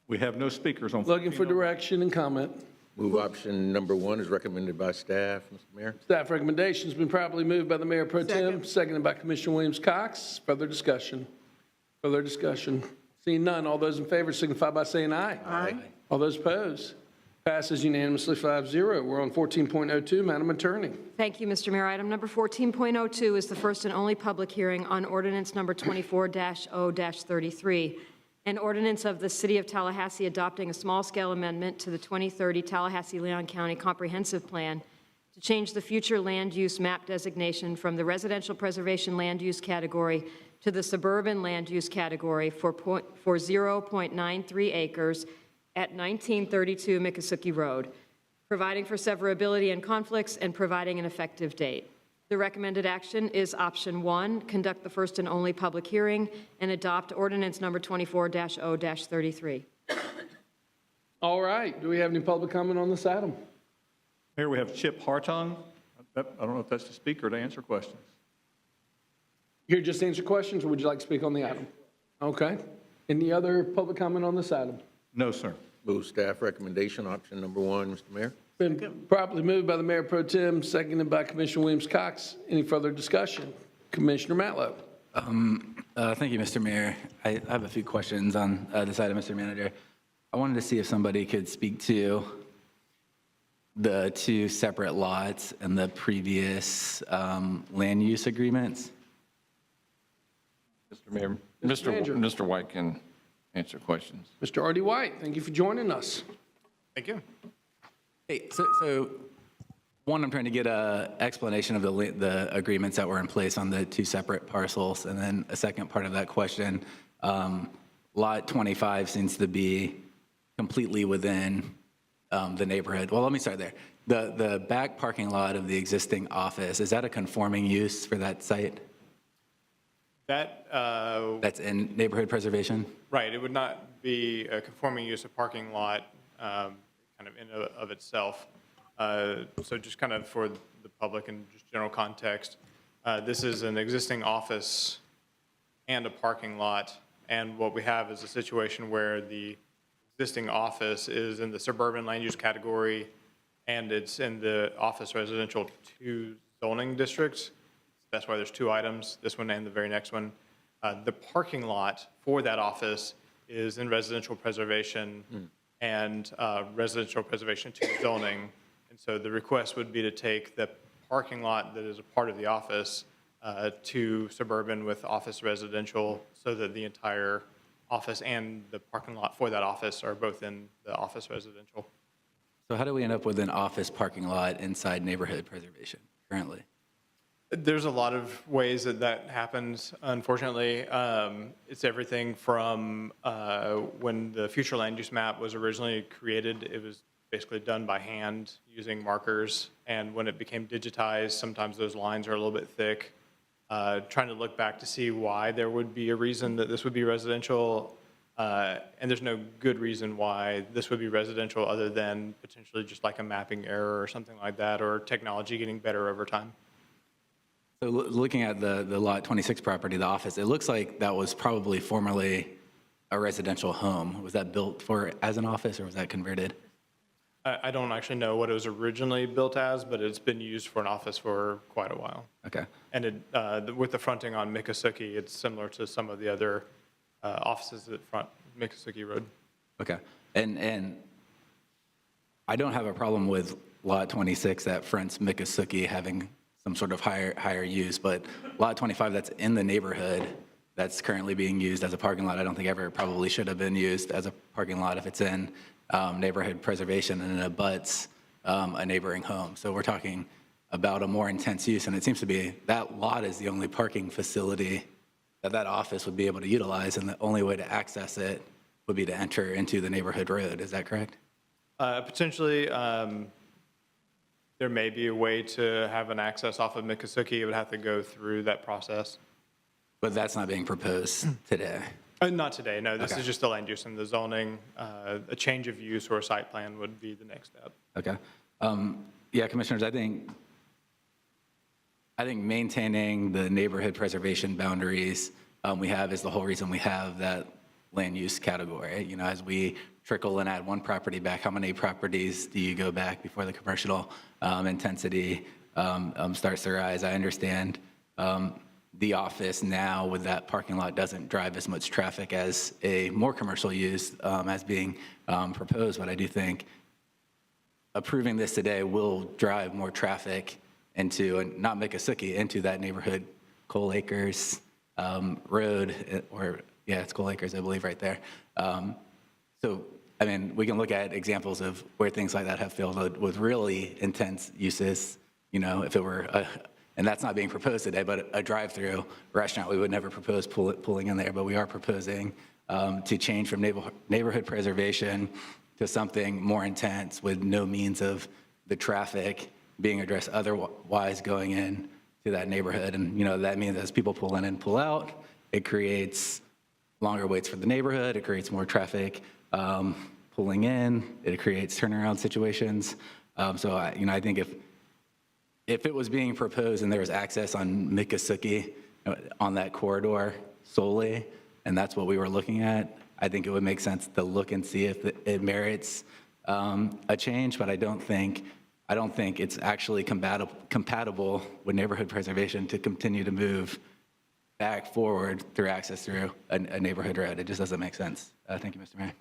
We have no speakers on. Looking for direction and comment. Move option number 1 is recommended by staff, Mr. Mayor. Staff recommendation has been properly moved by the Mayor Pro Tem, seconded by Commissioner Williams-Cox. Further discussion? Further discussion? Seeing none, all those in favor signify by saying aye. Aye. All those opposed? Passes unanimously 5-0. We're on 14.02. Madam Attorney. Thank you, Mr. Mayor. Item number 14.02 is the first and only public hearing on ordinance number 24-0-33, an ordinance of the City of Tallahassee adopting a small-scale amendment to the 2030 Tallahassee-Leon County Comprehensive Plan to change the future land use map designation from the residential preservation land use category to the suburban land use category for 0.93 acres at 1932 Miccosukee Road, providing for severability and conflicts, and providing an effective date. The recommended action is option 1, conduct the first and only public hearing and adopt ordinance number 24-0-33. All right. Do we have any public comment on this item? Here we have Chip Hartung. I don't know if that's to speak or to answer questions. Here just to answer questions, or would you like to speak on the item? Okay. Any other public comment on this item? No, sir. Move staff recommendation, option number 1, Mr. Mayor. Been properly moved by the Mayor Pro Tem, seconded by Commissioner Williams-Cox. Any further discussion? Commissioner Matlow. Thank you, Mr. Mayor. I have a few questions on this item, Mr. Manager. I wanted to see if somebody could speak to the 2 separate lots and the previous land use agreements. Mr. Mayor, Manager. Mr. White can answer questions. Mr. Artie White, thank you for joining us. Thank you. Hey, so one, I'm trying to get an explanation of the agreements that were in place on the 2 separate parcels, and then a second part of that question, lot 25 seems to be completely within the neighborhood. Well, let me start there. The back parking lot of the existing office, is that a conforming use for that site? That's in neighborhood preservation? Right, it would not be a conforming use of parking lot kind of in and of itself. So just kind of for the public and just general context, this is an existing office and a parking lot, and what we have is a situation where the existing office is in the suburban land use category, and it's in the office residential 2 zoning districts. That's why there's 2 items, this one and the very next one. The parking lot for that office is in residential preservation and residential preservation 2 zoning. And so the request would be to take the parking lot that is a part of the office to suburban with office residential so that the entire office and the parking lot for that office are both in the office residential. So how do we end up with an office parking lot inside neighborhood preservation currently? There's a lot of ways that that happens, unfortunately. It's everything from when the future land use map was originally created, it was basically done by hand using markers. And when it became digitized, sometimes those lines are a little bit thick. Trying to look back to see why there would be a reason that this would be residential. And there's no good reason why this would be residential other than potentially just like a mapping error or something like that, or technology getting better over time. So looking at the lot 26 property, the office, it looks like that was probably formerly a residential home. Was that built for as an office or was that converted? I don't actually know what it was originally built as, but it's been used for an office for quite a while. Okay. And with the fronting on Miccosukee, it's similar to some of the other offices that front Miccosukee Road. Okay. And I don't have a problem with Lot 26 that fronts Miccosukee having some sort of higher use, but Lot 25 that's in the neighborhood that's currently being used as a parking lot, I don't think ever probably should have been used as a parking lot if it's in neighborhood preservation and it abuts a neighboring home. So we're talking about a more intense use, and it seems to be that lot is the only parking facility that office would be able to utilize, and the only way to access it would be to enter into the neighborhood road. Is that correct? Potentially, there may be a way to have an access off of Miccosukee. It would have to go through that process. But that's not being proposed today. Not today, no. This Okay. is just the land use and the zoning. A change of use or a site plan would be the next step. Okay. Yeah, commissioners, I think maintaining the neighborhood preservation boundaries we have is the whole reason we have that land use category. You know, as we trickle and add one property back, how many properties do you go back before the commercial intensity starts to rise? I understand the office now with that parking lot doesn't drive as much traffic as a more commercial use as being proposed, but I do think approving this today will drive more traffic into, and not Miccosukee, into that neighborhood, Coal Acres Road, or yeah, it's Coal Acres, I believe, right there. So, I mean, we can look at examples of where things like that have failed with really intense uses. You know, if it were and that's not being proposed today, but a drive-through restaurant, we would never propose pulling in there, but we are proposing to change from neighborhood preservation to something more intense with no means of the traffic being addressed otherwise going in to that neighborhood. And, you know, that means as people pull in and pull out, it creates longer waits for the neighborhood, it creates more traffic pulling in, it creates turnaround situations. So, I think if it was being proposed and there was access on Miccosukee on that corridor solely, and that's what we were looking at, I think it would make sense to look and see if it merits a change, but I don't think it's actually compatible with neighborhood preservation to continue to move back forward through access through a neighborhood road. It just doesn't make sense. Thank you, Mr. Mayor.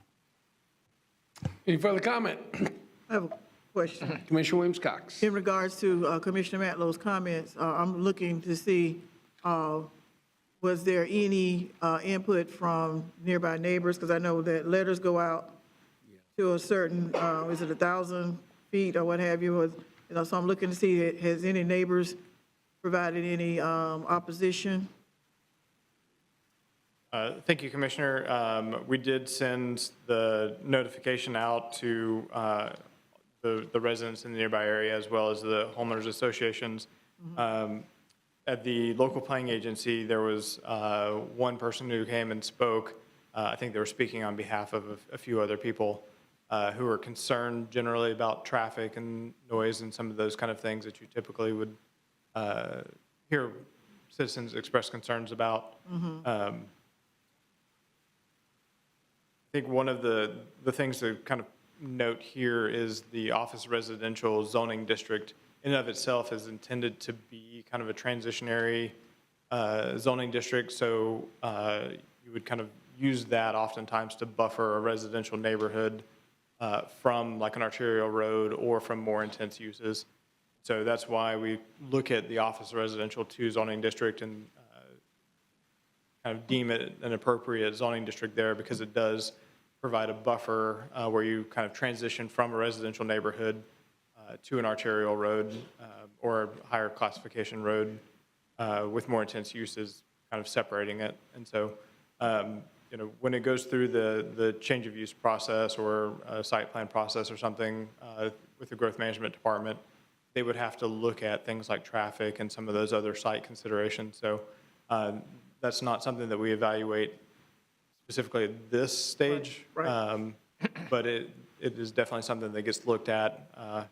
Any further comment? I have a question. Commissioner Williams-Cox. In regards to Commissioner Matlow's comments, I'm looking to see, was there any input from nearby neighbors? Because I know that letters go out to a certain, is it 1,000 feet or what have you? So I'm looking to see, has any neighbors provided any opposition? Thank you, Commissioner. We did send the notification out to the residents in the nearby area as well as the homeowners associations. At the local planning agency, there was one person who came and spoke. I think they were speaking on behalf of a few other people who are concerned generally about traffic and noise and some of those kind of things that you typically would hear citizens express concerns about. I think one of the things to kind of note here is the office residential zoning district in and of itself is intended to be kind of a transitionary zoning district. So you would kind of use that oftentimes to buffer a residential neighborhood from like an arterial road or from more intense uses. So that's why we look at the office residential 2 zoning district and kind of deem it an appropriate zoning district there because it does provide a buffer where you kind of transition from a residential neighborhood to an arterial road or a higher classification road with more intense uses, kind of separating it. And so, when it goes through the change of use process or a site plan process or something with the growth management department, they would have to look at things like traffic and some of those other site considerations. So that's not something that we evaluate specifically at this stage, but it is definitely something that gets looked at.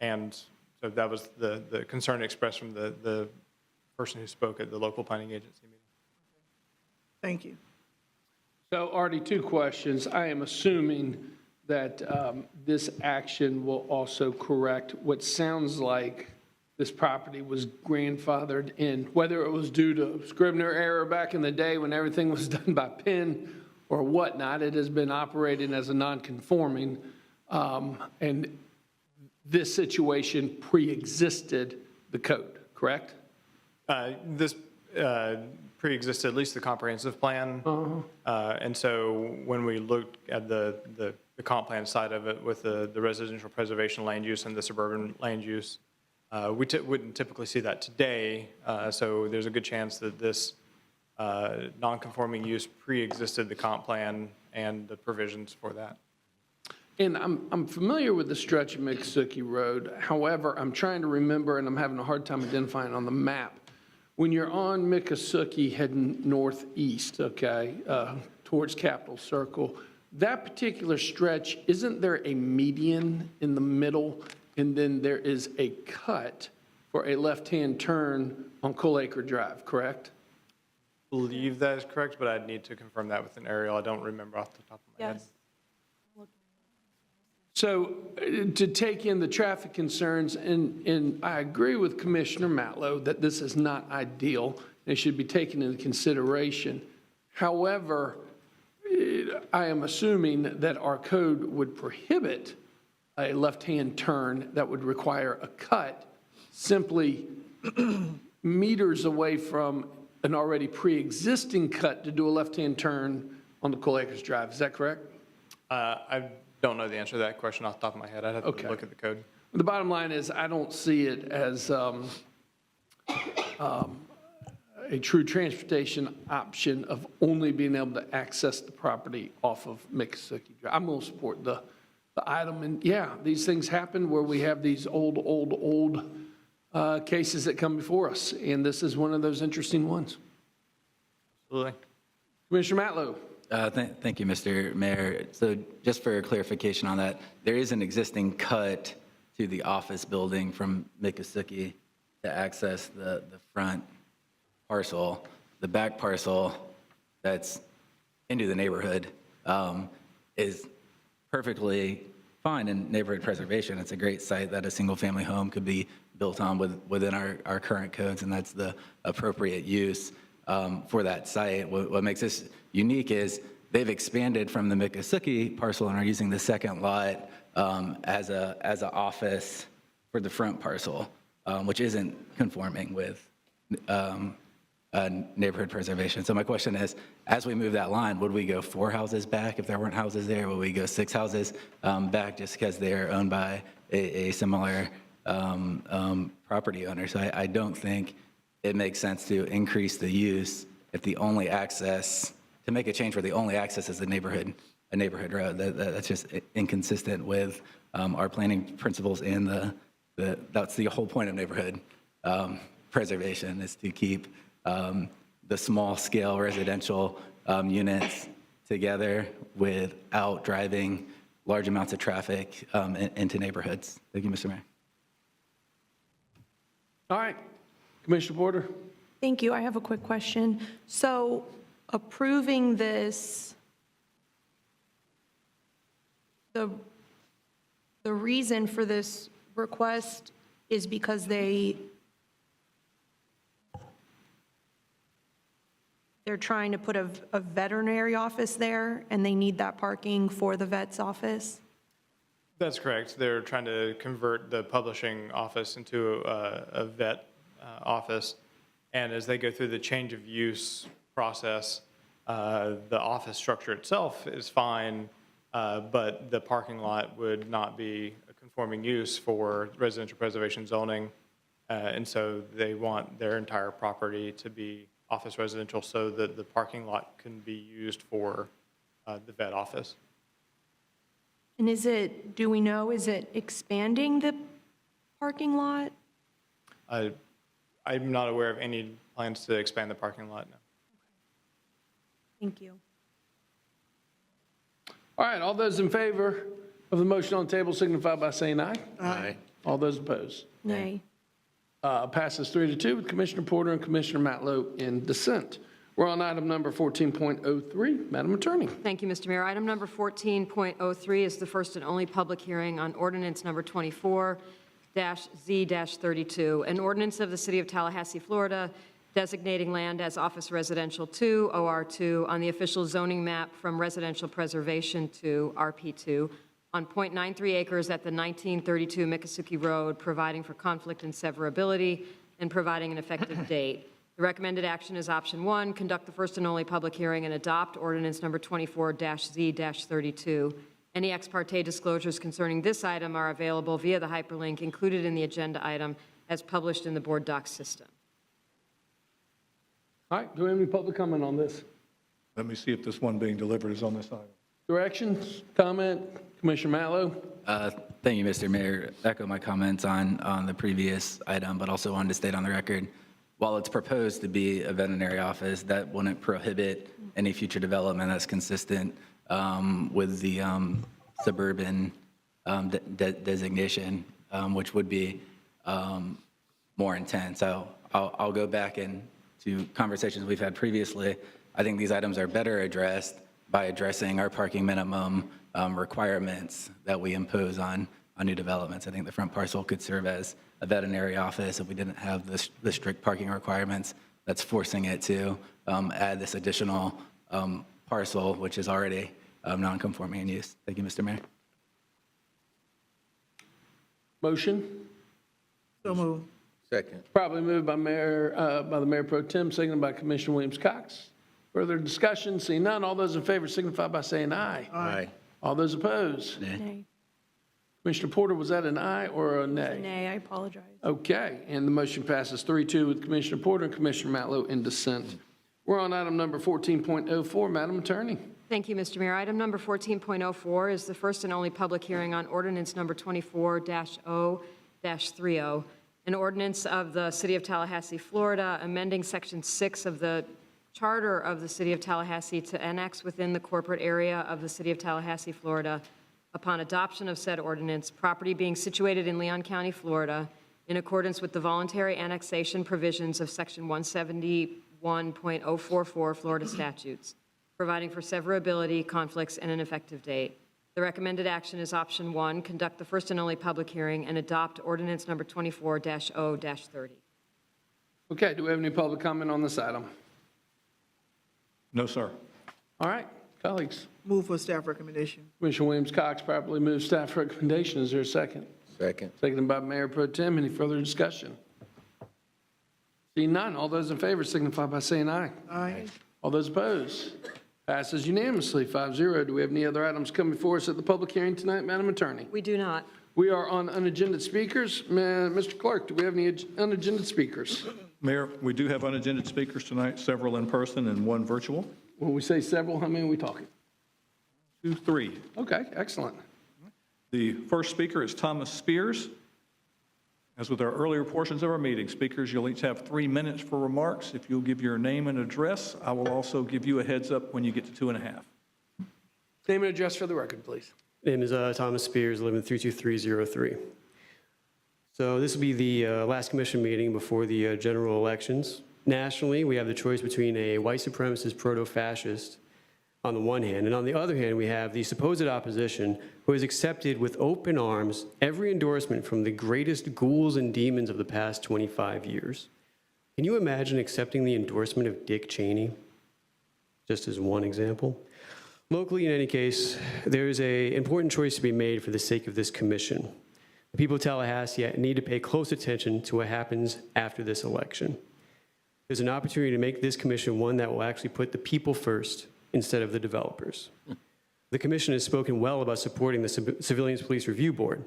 And so that was the concern expressed from the person who spoke at the local planning agency meeting. Thank you. So Artie, two questions. I am assuming that this action will also correct what sounds like this property was grandfathered in, whether it was due to Scrivener error back in the day when everything was done by pen or whatnot. It has been operating as a non-conforming, and this situation pre-existed the code, correct? This pre-existed at least the comprehensive plan. And so when we looked at the comp plan side of it with the residential preservation land use and the suburban land use, we wouldn't typically see that today. So there's a good chance that this non-conforming use pre-existed the comp plan and the provisions for that. And I'm familiar with the stretch of Miccosukee Road. However, I'm trying to remember, and I'm having a hard time identifying on the map. When you're on Miccosukee heading northeast, okay, towards Capitol Circle, that particular stretch, isn't there a median in the middle, and then there is a cut for a left-hand turn on Coal Acre Drive, correct? I believe that is correct, but I'd need to confirm that with an aerial. I don't remember off the top of my head. So to take in the traffic concerns, and I agree with Commissioner Matlow that this is not ideal and should be taken into consideration. However, I am assuming that our code would prohibit a left-hand turn that would require a cut simply meters away from an already pre-existing cut to do a left-hand turn on the Coal Acres Drive. Is that correct? I don't know the answer to that question off the top of my head. I'd have to look at the code. The bottom line is I don't see it as a true transportation option of only being able to access the property off of Miccosukee Drive. I'm going to support the item. And yeah, these things happen where we have these old cases that come before us. And this is one of those interesting ones. Absolutely. Commissioner Matlow. Thank you, Mr. Mayor. So just for clarification on that, there is an existing cut to the office building from Miccosukee to access the front parcel. The back parcel that's into the neighborhood is perfectly fine in neighborhood preservation. It's a great site that a single-family home could be built on within our current codes, and that's the appropriate use for that site. What makes this unique is they've expanded from the Miccosukee parcel and are using the second lot as an office for the front parcel, which isn't conforming with neighborhood preservation. So my question is, as we move that line, would we go 4 houses back if there weren't houses there? Would we go 6 houses back just because they are owned by a similar property owner? So I don't think it makes sense to increase the use if the only access, to make a change where the only access is a neighborhood road. That's just inconsistent with our planning principles and that's the whole point of neighborhood preservation, is to keep the small scale residential units together without driving large amounts of traffic into neighborhoods. Thank you, Mr. Mayor. All right. Commissioner Porter. Thank you. I have a quick question. So approving this, the reason for this request is because they're trying to put a veterinary office there, and they need that parking for the vet's office? That's correct. They're trying to convert the publishing office into a vet office. And as they go through the change of use process, the office structure itself is fine, but the parking lot would not be a conforming use for residential preservation zoning. And so they want their entire property to be office residential so that the parking lot can be used for the vet office. And do we know, is it expanding the parking lot? I'm not aware of any plans to expand the parking lot, no. Thank you. All right, all those in favor of the motion on the table signify by saying aye. Aye. All those opposed? Nay. Passes 3-2 with Commissioner Porter and Commissioner Matlow in dissent. We're on item number 14.03. Madam Attorney. Thank you, Mr. Mayor. Item number 14.03 is the first and only public hearing on ordinance number 24-Z-32, an ordinance of the City of Tallahassee, Florida, designating land as Office Residential 2, OR2, on the official zoning map from Residential Preservation to RP2 on .93 acres at the 1932 Miccosukee Road, providing for conflict and severability and providing an effective date. The recommended action is option 1, conduct the first and only public hearing and adopt ordinance number 24-Z-32. Any ex parte disclosures concerning this item are available via the hyperlink included in the agenda item as published in the board docs system. All right, do we have any public comment on this? Let me see if this one being delivered is on this item. Directions, comment, Commissioner Matlow? Thank you, Mr. Mayor. Echo my comments on the previous item, but also wanted to state on the record, while it's proposed to be a veterinary office, that wouldn't prohibit any future development that's consistent with the suburban designation, which would be more intense. So I'll go back into conversations we've had previously. I think these items are better addressed by addressing our parking minimum requirements that we impose on new developments. I think the front parcel could serve as a veterinary office if we didn't have the strict parking requirements that's forcing it to add this additional parcel, which is already non-conforming in use. Thank you, Mr. Mayor. Motion? So moved. Second. Probably moved by the Mayor Pro Tem, seconded by Commissioner Williams-Cox. Further discussion? Seeing none, all those in favor signify by saying aye. Aye. All those opposed? Nay. Commissioner Porter, was that an aye or a nay? Nay, I apologize. Okay, and the motion passes 3-2 with Commissioner Porter and Commissioner Matlow in dissent. We're on item number 14.04. Madam Attorney. Thank you, Mr. Mayor. Item number 14.04 is the first and only public hearing on ordinance number 24-0-30, an ordinance of the City of Tallahassee, Florida, amending Section 6 of the Charter of the City of Tallahassee to annex within the corporate area of the City of Tallahassee, Florida, upon adoption of said ordinance, property being situated in Leon County, Florida, in accordance with the voluntary annexation provisions of Section 171.044 Florida statutes, providing for severability, conflicts, and an effective date. The recommended action is option 1, conduct the first and only public hearing and adopt ordinance number 24-0-30. Okay, do we have any public comment on this item? No, sir. All right, colleagues. Move for staff recommendation. Commissioner Williams-Cox properly moves staff recommendation. Is there a second? Second. Seconded by Mayor Pro Tem. Any further discussion? Seeing none, all those in favor signify by saying aye. Aye. All those opposed? Passes unanimously, 5-0. Do we have any other items coming before us at the public hearing tonight, Madam Attorney? We do not. We are on unagended speakers. Mr. Clerk, do we have any unagended speakers? Mayor, we do have unagended speakers tonight, several in person and one virtual. When we say several, how many are we talking? 2, 3. Okay, excellent. The first speaker is Thomas Spears. As with our earlier portions of our meeting, speakers, you'll each have 3 minutes for remarks. If you'll give your name and address, I will also give you a heads up when you get to 2.5. Name and address for the record, please. Name is Thomas Spears, live in 32303. So this will be the last commission meeting before the general elections. Nationally, we have the choice between a white supremacist proto-fascist on the one hand, and on the other hand, we have the supposed opposition who has accepted with open arms every endorsement from the greatest ghouls and demons of the past 25 years. Can you imagine accepting the endorsement of Dick Cheney? Just as one example. Locally, in any case, there is an important choice to be made for the sake of this commission. The people of Tallahassee need to pay close attention to what happens after this election. There's an opportunity to make this commission one that will actually put the people first instead of the developers. The commission has spoken well about supporting the Civilians Police Review Board.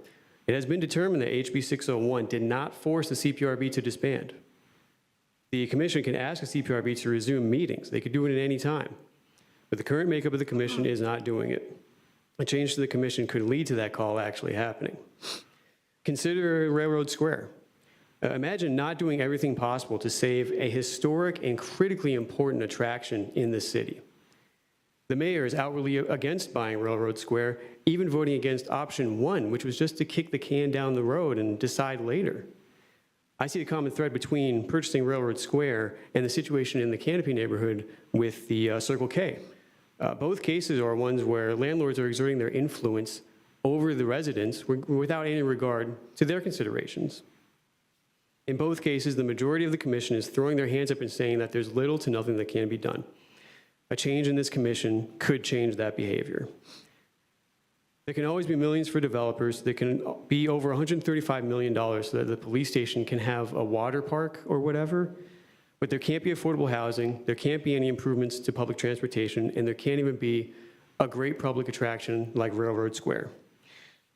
It has been determined that HB 601 did not force the CPRB to disband. The commission can ask the CPRB to resume meetings. They could do it at any time. But the current makeup of the commission is not doing it. A change to the commission could lead to that call actually happening. Consider Railroad Square. Imagine not doing everything possible to save a historic and critically important attraction in the city. The mayor is outwardly against buying Railroad Square, even voting against option 1, which was just to kick the can down the road and decide later. I see a common thread between purchasing Railroad Square and the situation in the Canopy neighborhood with the Circle K. Both cases are ones where landlords are exerting their influence over the residents without any regard to their considerations. In both cases, the majority of the commission is throwing their hands up and saying that there's little to nothing that can be done. A change in this commission could change that behavior. There can always be millions for developers. There can be over $135 million so that the police station can have a water park or whatever, but there can't be affordable housing, there can't be any improvements to public transportation, and there can't even be a great public attraction like Railroad Square.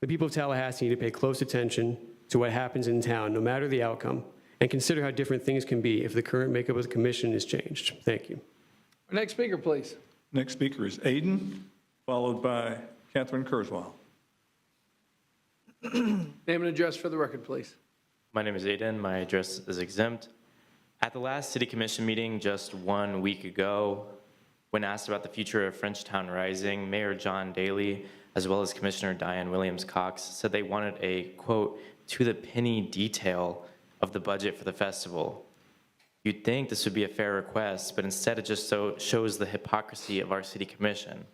The people of Tallahassee need to pay close attention to what happens in town, no matter the outcome, and consider how different things can be if the current makeup of the commission is changed. Thank you. Our next speaker, please. Next speaker is Aiden, followed by Catherine Kurzweil. Name and address for the record, please. My name is Aiden. My address is exempt. At the last city commission meeting just 1 week ago, when asked about the future of Frenchtown Rising, Mayor John Daly, as well as Commissioner Diane Williams-Cox, said they wanted a, quote, to the penny detail of the budget for the festival. You'd think this would be a fair request, but instead it just shows the hypocrisy of our city commission,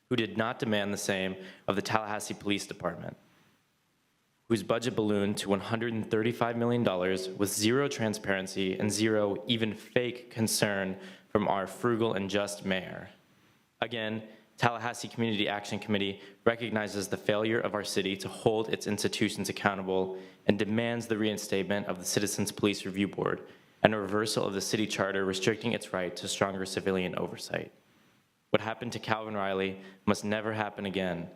who did not demand the same of the Tallahassee Police Department, whose budget ballooned to $135 million with zero transparency and zero even fake concern from our frugal and just mayor. Again, Tallahassee Community Action Committee recognizes the failure of our city to hold its institutions accountable and demands the reinstatement of the Citizens Police Review Board and a reversal of the city charter restricting its right to stronger civilian oversight. What happened to Calvin Riley must never happen again,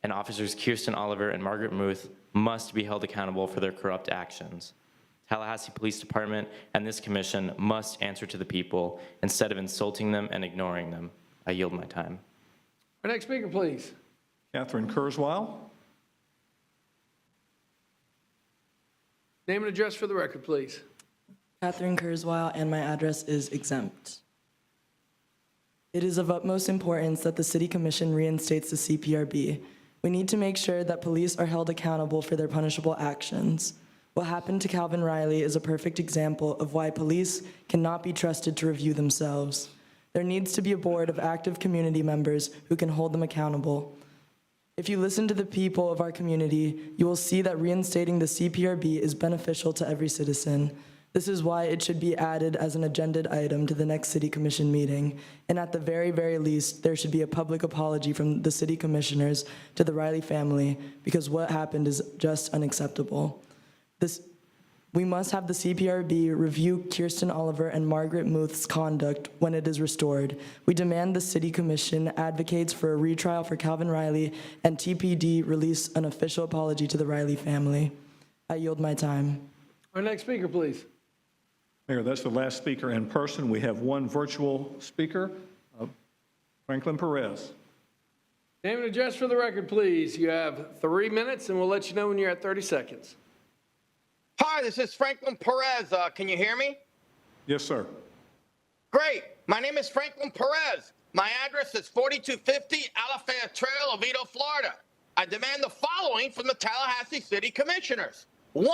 and officers Kirsten Oliver and Margaret Muth must be held accountable for their corrupt actions. Tallahassee Police Department and this commission must answer to the people instead of insulting them and ignoring them. I yield my time. Our next speaker, please. Catherine Kurzweil. Name and address for the record, please. Catherine Kurzweil, and my address is exempt. It is of utmost importance that the City Commission reinstates the CPRB. We need to make sure that police are held accountable for their punishable actions. What happened to Calvin Riley is a perfect example of why police cannot be trusted to review themselves. There needs to be a board of active community members who can hold them accountable. If you listen to the people of our community, you will see that reinstating the CPRB is beneficial to every citizen. This is why it should be added as an agenda item to the next City Commission meeting. And at the very, very least, there should be a public apology from the City Commissioners to the Riley family, because what happened is just unacceptable. We must have the CPRB review Kirsten Oliver and Margaret Muth's conduct when it is restored. We demand the City Commission advocates for a retrial for Calvin Riley, and TPD release an official apology to the Riley family. I yield my time. Our next speaker, please. Mayor, that's the last speaker in person. We have one virtual speaker, Franklin Perez. Name and address for the record, please. You have 3 minutes, and we'll let you know when you're at 30 seconds. Hi, this is Franklin Perez. Can you hear me? Yes, sir. Great. My name is Franklin Perez. My address is 4250 Alafaya Trail, Oviedo, Florida. I demand the following from the Tallahassee City Commissioners. 1,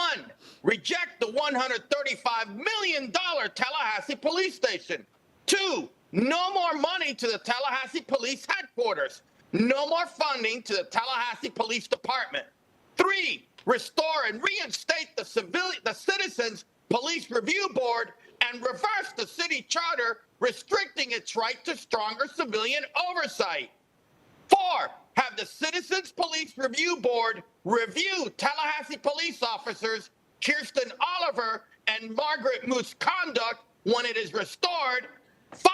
reject the $135 million Tallahassee Police Station. 2, no more money to the Tallahassee Police Headquarters. No more funding to the Tallahassee Police Department. 3, restore and reinstate the Citizens Police Review Board and reverse the city charter restricting its right to stronger civilian oversight. 4, have the Citizens Police Review Board review Tallahassee police officers Kirsten Oliver and Margaret Muth's conduct when it is restored. 5,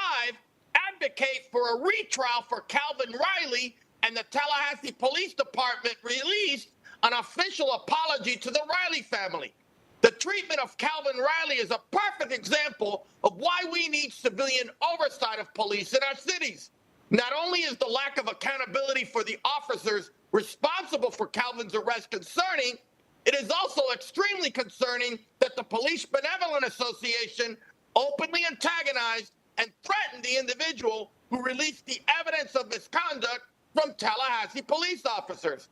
advocate for a retrial for Calvin Riley and the Tallahassee Police Department released an official apology to the Riley family. The treatment of Calvin Riley is a perfect example of why we need civilian oversight of police in our cities. Not only is the lack of accountability for the officers responsible for Calvin's arrest concerning, it is also extremely concerning that the Police Benevolent Association openly antagonized and threatened the individual who released the evidence of misconduct from Tallahassee police officers.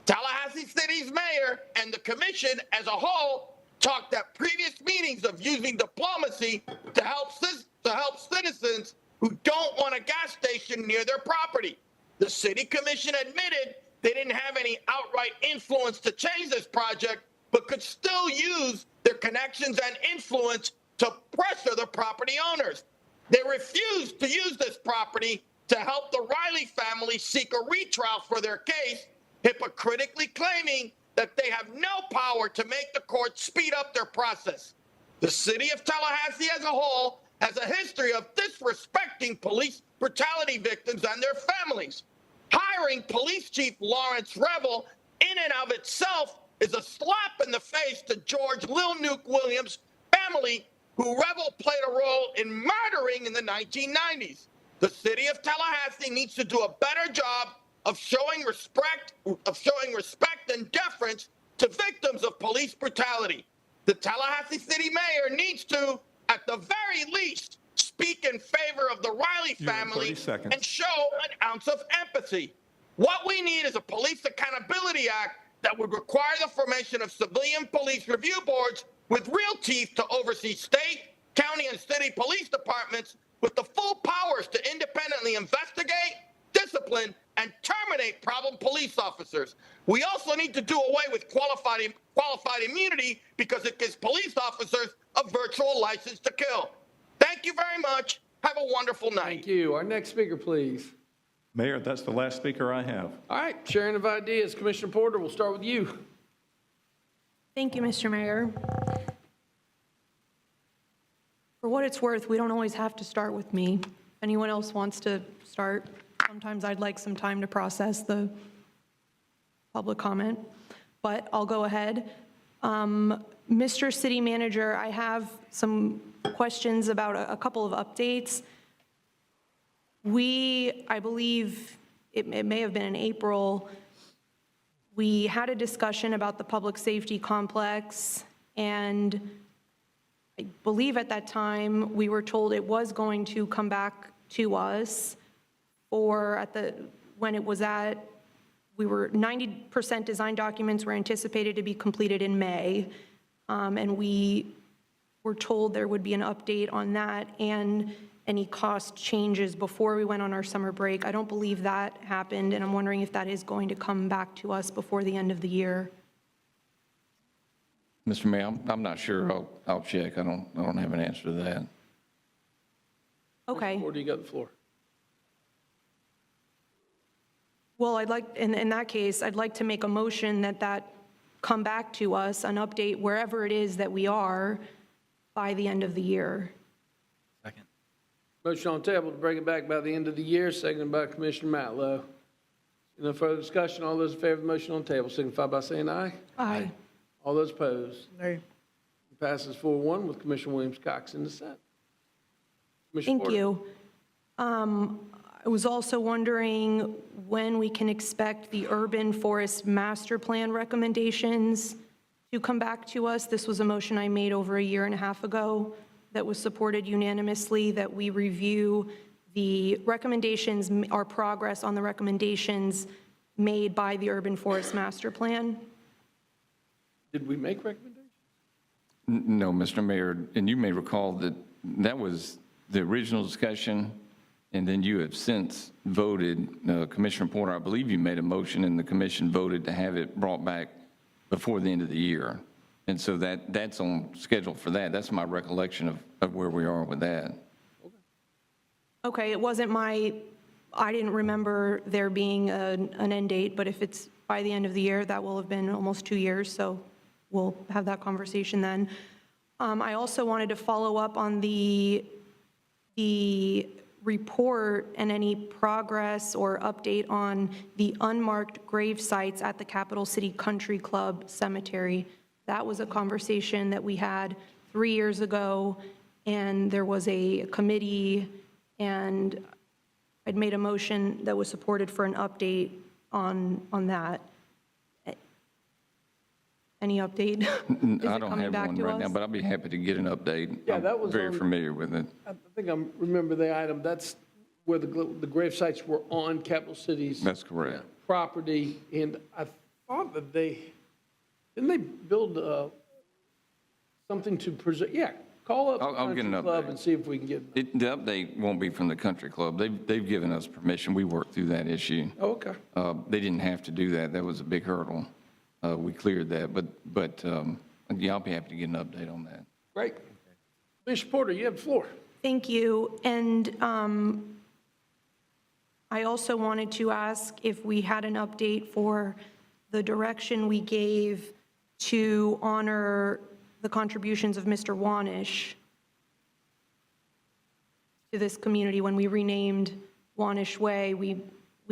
Tallahassee City's mayor and the commission as a whole talked at previous meetings of using diplomacy to help citizens who don't want a gas station near their property. The city commission admitted they didn't have any outright influence to change this project, but could still use their connections and influence to pressure the property owners. They refused to use this property to help the Riley family seek a retrial for their case, hypocritically claiming that they have no power to make the court speed up their process. The city of Tallahassee as a whole has a history of disrespecting police brutality victims and their families. Hiring Police Chief Lawrence Revel in and of itself is a slap in the face to George Lil Nuke Williams' family, who Revel played a role in murdering in the 1990s. The city of Tallahassee needs to do a better job of showing respect and deference to victims of police brutality. The Tallahassee City Mayor needs to, at the very least, speak in favor of the Riley family and show an ounce of empathy. What we need is a Police Accountability Act that would require the formation of civilian police review boards with real teeth to oversee state, county, and city police departments with the full powers to independently investigate, discipline, and terminate problem police officers. We also need to do away with qualified immunity because it gives police officers a virtual license to kill. Thank you very much. Have a wonderful night. Thank you. Our next speaker, please. Mayor, that's the last speaker I have. All right, sharing of ideas. Commissioner Porter, we'll start with you. Thank you, Mr. Mayor. For what it's worth, we don't always have to start with me. If anyone else wants to start, sometimes I'd like some time to process the public comment, but I'll go ahead. Mr. City Manager, I have some questions about a couple of updates. I believe it may have been in April, we had a discussion about the public safety complex, and I believe at that time we were told it was going to come back to us, or when it was at, we were 90% design documents were anticipated to be completed in May, and we were told there would be an update on that and any cost changes before we went on our summer break. I don't believe that happened, and I'm wondering if that is going to come back to us before the end of the year. Mr. Mayor, I'm not sure. I'll check. I don't have an answer to that. Okay. Or do you got the floor? Well, I'd like, in that case, I'd like to make a motion that come back to us, an update wherever it is that we are by the end of the year. Second. Motion on the table to bring it back by the end of the year, seconded by Commissioner Matlow. No further discussion. All those in favor of the motion on the table signify by saying aye. Aye. All those opposed? Nay. Passes 4-1 with Commissioner Williams-Cox in dissent. Commissioner Thank Porter. you. I was also wondering when we can expect the urban forest master plan recommendations to come back to us. This was a motion I made over a year and a half ago that was supported unanimously, that we review the recommendations, our progress on the recommendations made by the urban forest master plan. Did we make recommendations? No, Mr. Mayor, and you may recall that was the original discussion, and then you have since voted, Commissioner Porter, I believe you made a motion and the commission voted to have it brought back before the end of the year. And so that's on schedule for that. That's my recollection of where we are with that. Okay, it wasn't I didn't remember there being an end date, but if it's by the end of the year, that will have been almost 2 years, so we'll have that conversation then. I also wanted to follow up on the report and any progress or update on the unmarked grave sites at the Capital City Country Club Cemetery. That was a conversation that we had 3 years ago, and there was a committee, and I'd made a motion that was supported for an update on that. Any update? I don't have one right now, but I'll be happy to get an update. Yeah, that was I'm very familiar with it. I think I remember the item. That's where the grave sites were on Capital City's That's correct. property, and I thought that didn't they build something to present, yeah, call up the I'll get country an club update. and see if we can get, The update won't be from the country club. They've given us permission. We worked through that issue. oh, okay. They didn't have to do that. That was a big hurdle. We cleared that, but yeah, I'll be happy to get an update on that. Great. Commissioner Porter, you have the floor. Thank you. And I also wanted to ask if we had an update for the direction we gave to honor the contributions of Mr. Wanish to this community. When we renamed Wanish Way, we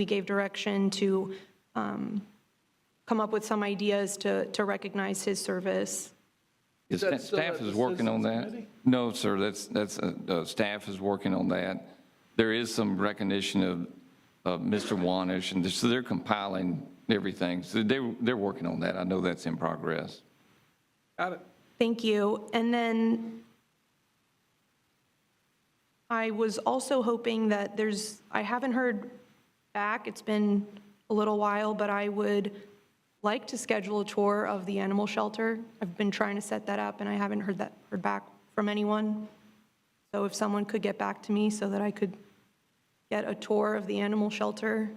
gave direction to come up with some ideas to recognize his service. Is that still Staff at the is working on Citizens that. Committee? No, sir, that's staff is working on that. There is some recognition of Mr. Wanish, and so they're compiling everything. So they're working on that. I know that's in progress. Got it. Thank you. And then I was also hoping that I haven't heard back, it's been a little while, but I would like to schedule a tour of the animal shelter. I've been trying to set that up, and I haven't heard back from anyone. So if someone could get back to me so that I could get a tour of the animal shelter.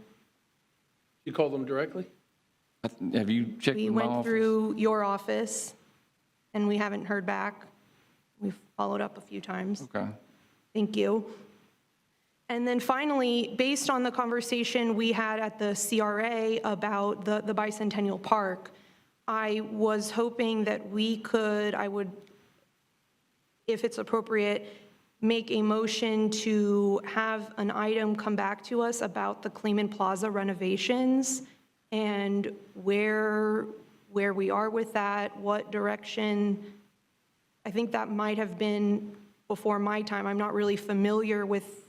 You call them directly? Have you checked We with my went office? through your office, and we haven't heard back. We've followed up a few times. Okay. Thank you. And then finally, based on the conversation we had at the CRA about the Bicentennial Park, I was hoping that I would, if it's appropriate, make a motion to have an item come back to us about the Clayman Plaza renovations and where we are with that, what direction. I think that might have been before my time. I'm not really familiar with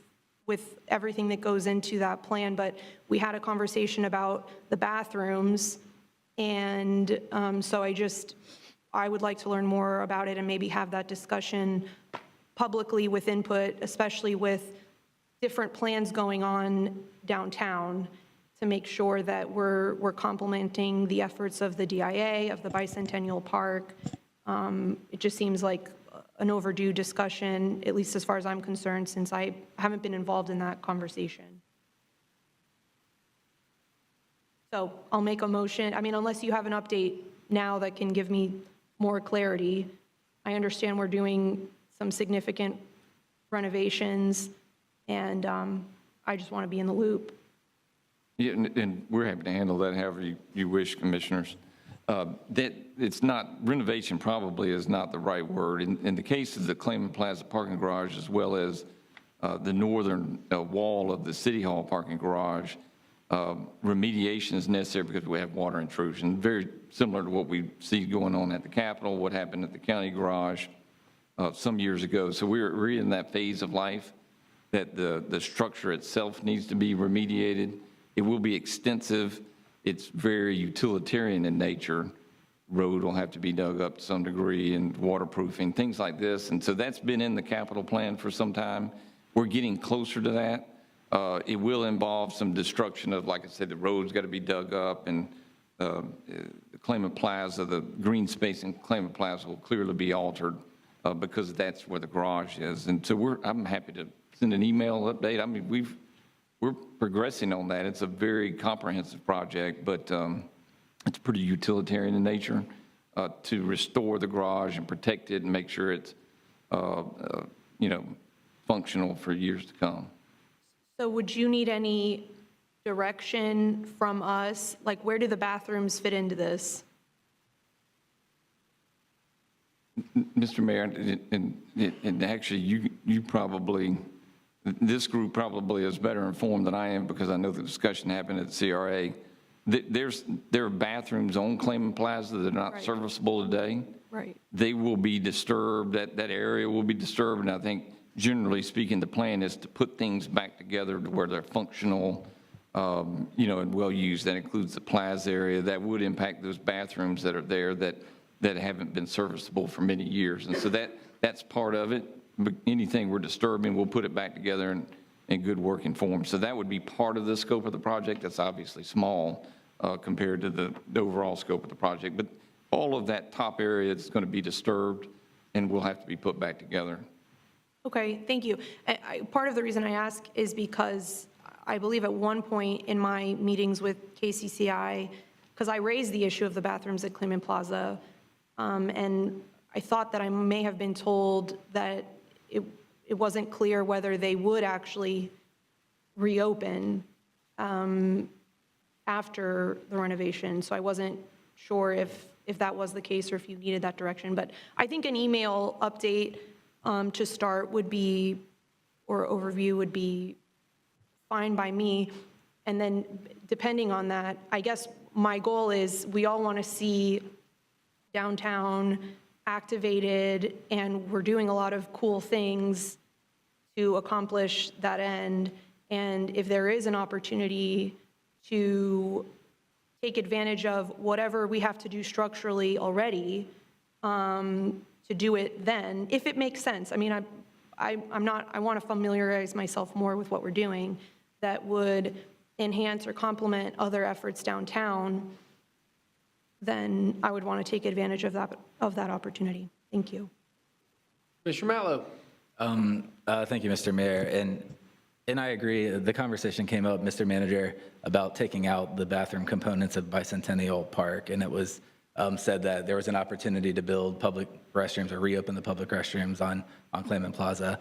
everything that goes into that plan, but we had a conversation about the bathrooms, and so I would like to learn more about it and maybe have that discussion publicly with input, especially with different plans going on downtown, to make sure that we're complementing the efforts of the DIA, of the Bicentennial Park. It just seems like an overdue discussion, at least as far as I'm concerned, since I haven't been involved in that conversation. So I'll make a motion. I mean, unless you have an update now that can give me more clarity. I understand we're doing some significant renovations, and I just want to be in the loop. Yeah, and we're happy to handle that however you wish, commissioners. That it's not, renovation probably is not the right word. In the case of the Clayman Plaza parking garage, as well as the northern wall of the City Hall parking garage, remediation is necessary because we have water intrusion, very similar to what we see going on at the Capitol, what happened at the county garage some years ago. So we're in that phase of life that the structure itself needs to be remediated. It will be extensive. It's very utilitarian in nature. Road will have to be dug up to some degree, and waterproofing, things like this. And so that's been in the capital plan for some time. We're getting closer to that. It will involve some destruction of, like I said, the road's got to be dug up, and the Clayman Plaza, the green space in Clayman Plaza will clearly be altered because that's where the garage is. And so I'm happy to send an email update. I mean, we're progressing on that. It's a very comprehensive project, but it's pretty utilitarian in nature to restore the garage and protect it and make sure it's, functional for years to come. So would you need any direction from us? Like, where do the bathrooms fit into this? Mr. Mayor, and actually, you probably, this group probably is better informed than I am because I know the discussion happened at the CRA. There are bathrooms on Clayman Plaza that are not Right. serviceable today. Right. They will be disturbed, that area will be disturbed, and I think generally speaking, the plan is to put things back together to where they're functional, and well used. That includes the plaza area. That would impact those bathrooms that are there that haven't been serviceable for many years. And so that's part of it. But anything we're disturbing, we'll put it back together in good working form. So that would be part of the scope of the project. That's obviously small compared to the overall scope of the project. But all of that top area is going to be disturbed. and will have to be put back together. Okay, thank you. Part of the reason I ask is because I believe at one point in my meetings with KCCI, because I raised the issue of the bathrooms at Clement Plaza, and I thought that I may have been told that it wasn't clear whether they would actually reopen after the renovation. So I wasn't sure if that was the case or if you needed that direction. But I think an email update to start would be, or overview would be fine by me. And then depending on that, I guess my goal is we all want to see downtown activated, and we're doing a lot of cool things to accomplish that end. And if there is an opportunity to take advantage of whatever we have to do structurally already, to do it then, if it makes sense. I mean, I want to familiarize myself more with what we're doing that would enhance or complement other efforts downtown, then I would want to take advantage of that opportunity. Thank you. Mr. Mallow. Thank you, Mr. Mayor. And I agree, the conversation came up, Mr. Manager, about taking out the bathroom components of Bicentennial Park, and it was said that there was an opportunity to build public restrooms or reopen the public restrooms on Clement Plaza.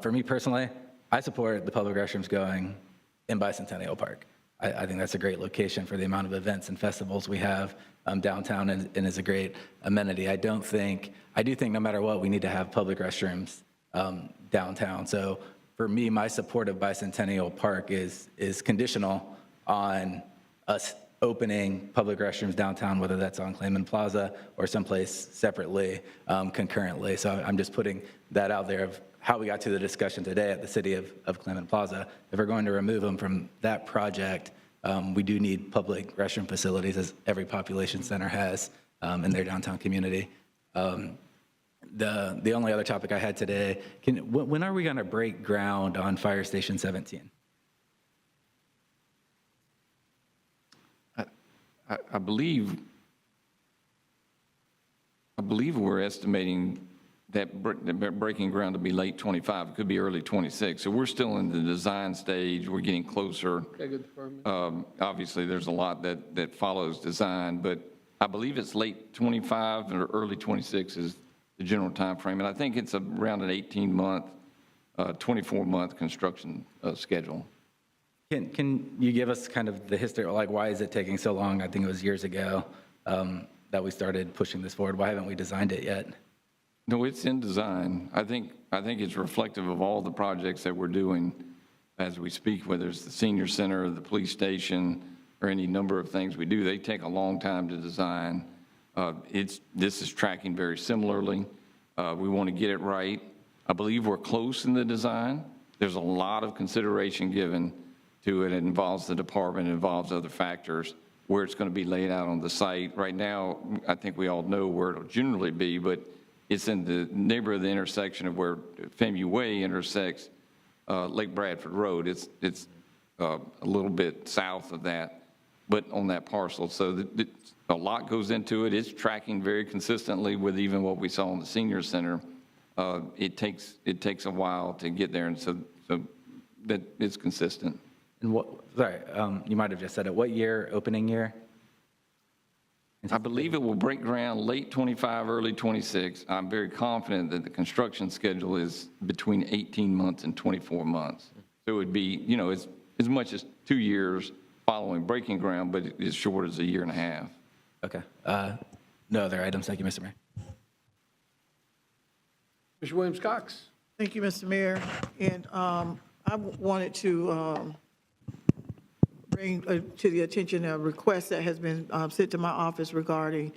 For me personally, I support the public restrooms going in Bicentennial Park. I think that's a great location for the amount of events and festivals we have downtown, and is a great amenity. I do think no matter what, we need to have public restrooms downtown. So for me, my support of Bicentennial Park is conditional on us opening public restrooms downtown, whether that's on Clement Plaza or someplace separately, concurrently. So I'm just putting that out there of how we got to the discussion today at the City of Clement Plaza. If we're going to remove them from that project, we do need public restroom facilities, as every population center has in their downtown community. The only other topic I had today, when are we going to break ground on Fire Station 17? I believe we're estimating that breaking ground to be late 25. It could be early 26. So we're still in the design stage. We're getting closer. Obviously, there's a lot that follows design, but I believe it's late 25 or early 26 is the general time frame. And I think it's around an 18-month, 24-month construction schedule. Can you give us kind of the history, like why is it taking so long? I think it was years ago that we started pushing this forward. Why haven't we designed it yet? No, it's in design. I think it's reflective of all the projects that we're doing as we speak, whether it's the senior center, the police station, or any number of things we do. They take a long time to design. This is tracking very similarly. We want to get it right. I believe we're close in the design. There's a lot of consideration given to it. It involves the department, it involves other factors, where it's going to be laid out on the site. Right now, I think we all know where it'll generally be, but it's in the neighborhood of the intersection of where FAMU Way intersects Lake Bradford Road. It's a little bit south of that, but on that parcel. So a lot goes into it. It's tracking very consistently with even what we saw in the senior center. It takes a while to get there, and so that it's consistent. And sorry, you might have just said it. What year, opening year? I believe it will break ground late 25, early 26. I'm very confident that the construction schedule is between 18 months and 24 months. So it would be, as much as 2 years following breaking ground, but as short as a year and a half. Okay. No other items. Thank you, Mr. Mayor. Mr. Williams-Cox. Thank you, Mr. Mayor. And I wanted to bring to the attention a request that has been sent to my office regarding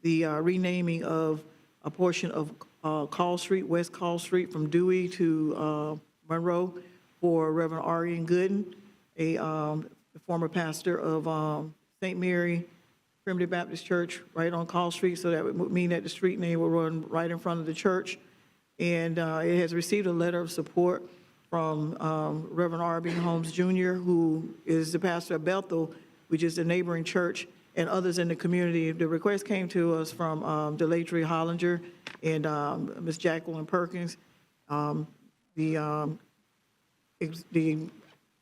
the renaming of a portion of Call Street, West Call Street, from Dewey to Monroe for Reverend Arian Gooden, a former pastor of St. Mary Primitive Baptist Church right on Call Street. So that would mean that the street name will run right in front of the church. And it has received a letter of support from Reverend R.B. Holmes Jr., who is the pastor of Bethel, which is the neighboring church. and others in the community. The request came to us from Delatry Hollinger and Ms. Jacqueline Perkins, the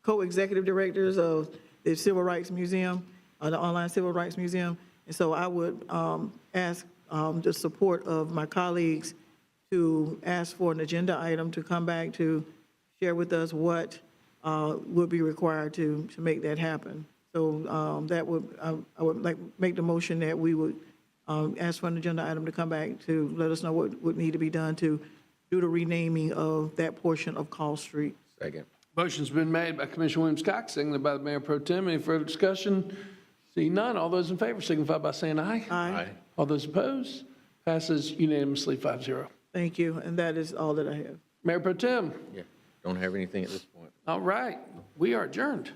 co-executive directors of the Civil Rights Museum, the Online Civil Rights Museum. And so I would ask the support of my colleagues to ask for an agenda item to come back to share with us what would be required to make that happen. So that would, I would like make the motion that we would ask for an agenda item to come back to let us know what would need to be done to do the renaming of that portion of Call Street. Second. Motion's been made by Commissioner Williams-Cox, seconded by the Mayor Pro Tem. Any further discussion? Seeing none, all those in favor signify by saying aye. Aye. All those opposed? Passes unanimously 5-0. Thank you, and that is all that I have. Mayor Pro Tem. Yeah, don't have anything at this point. All right, we are adjourned.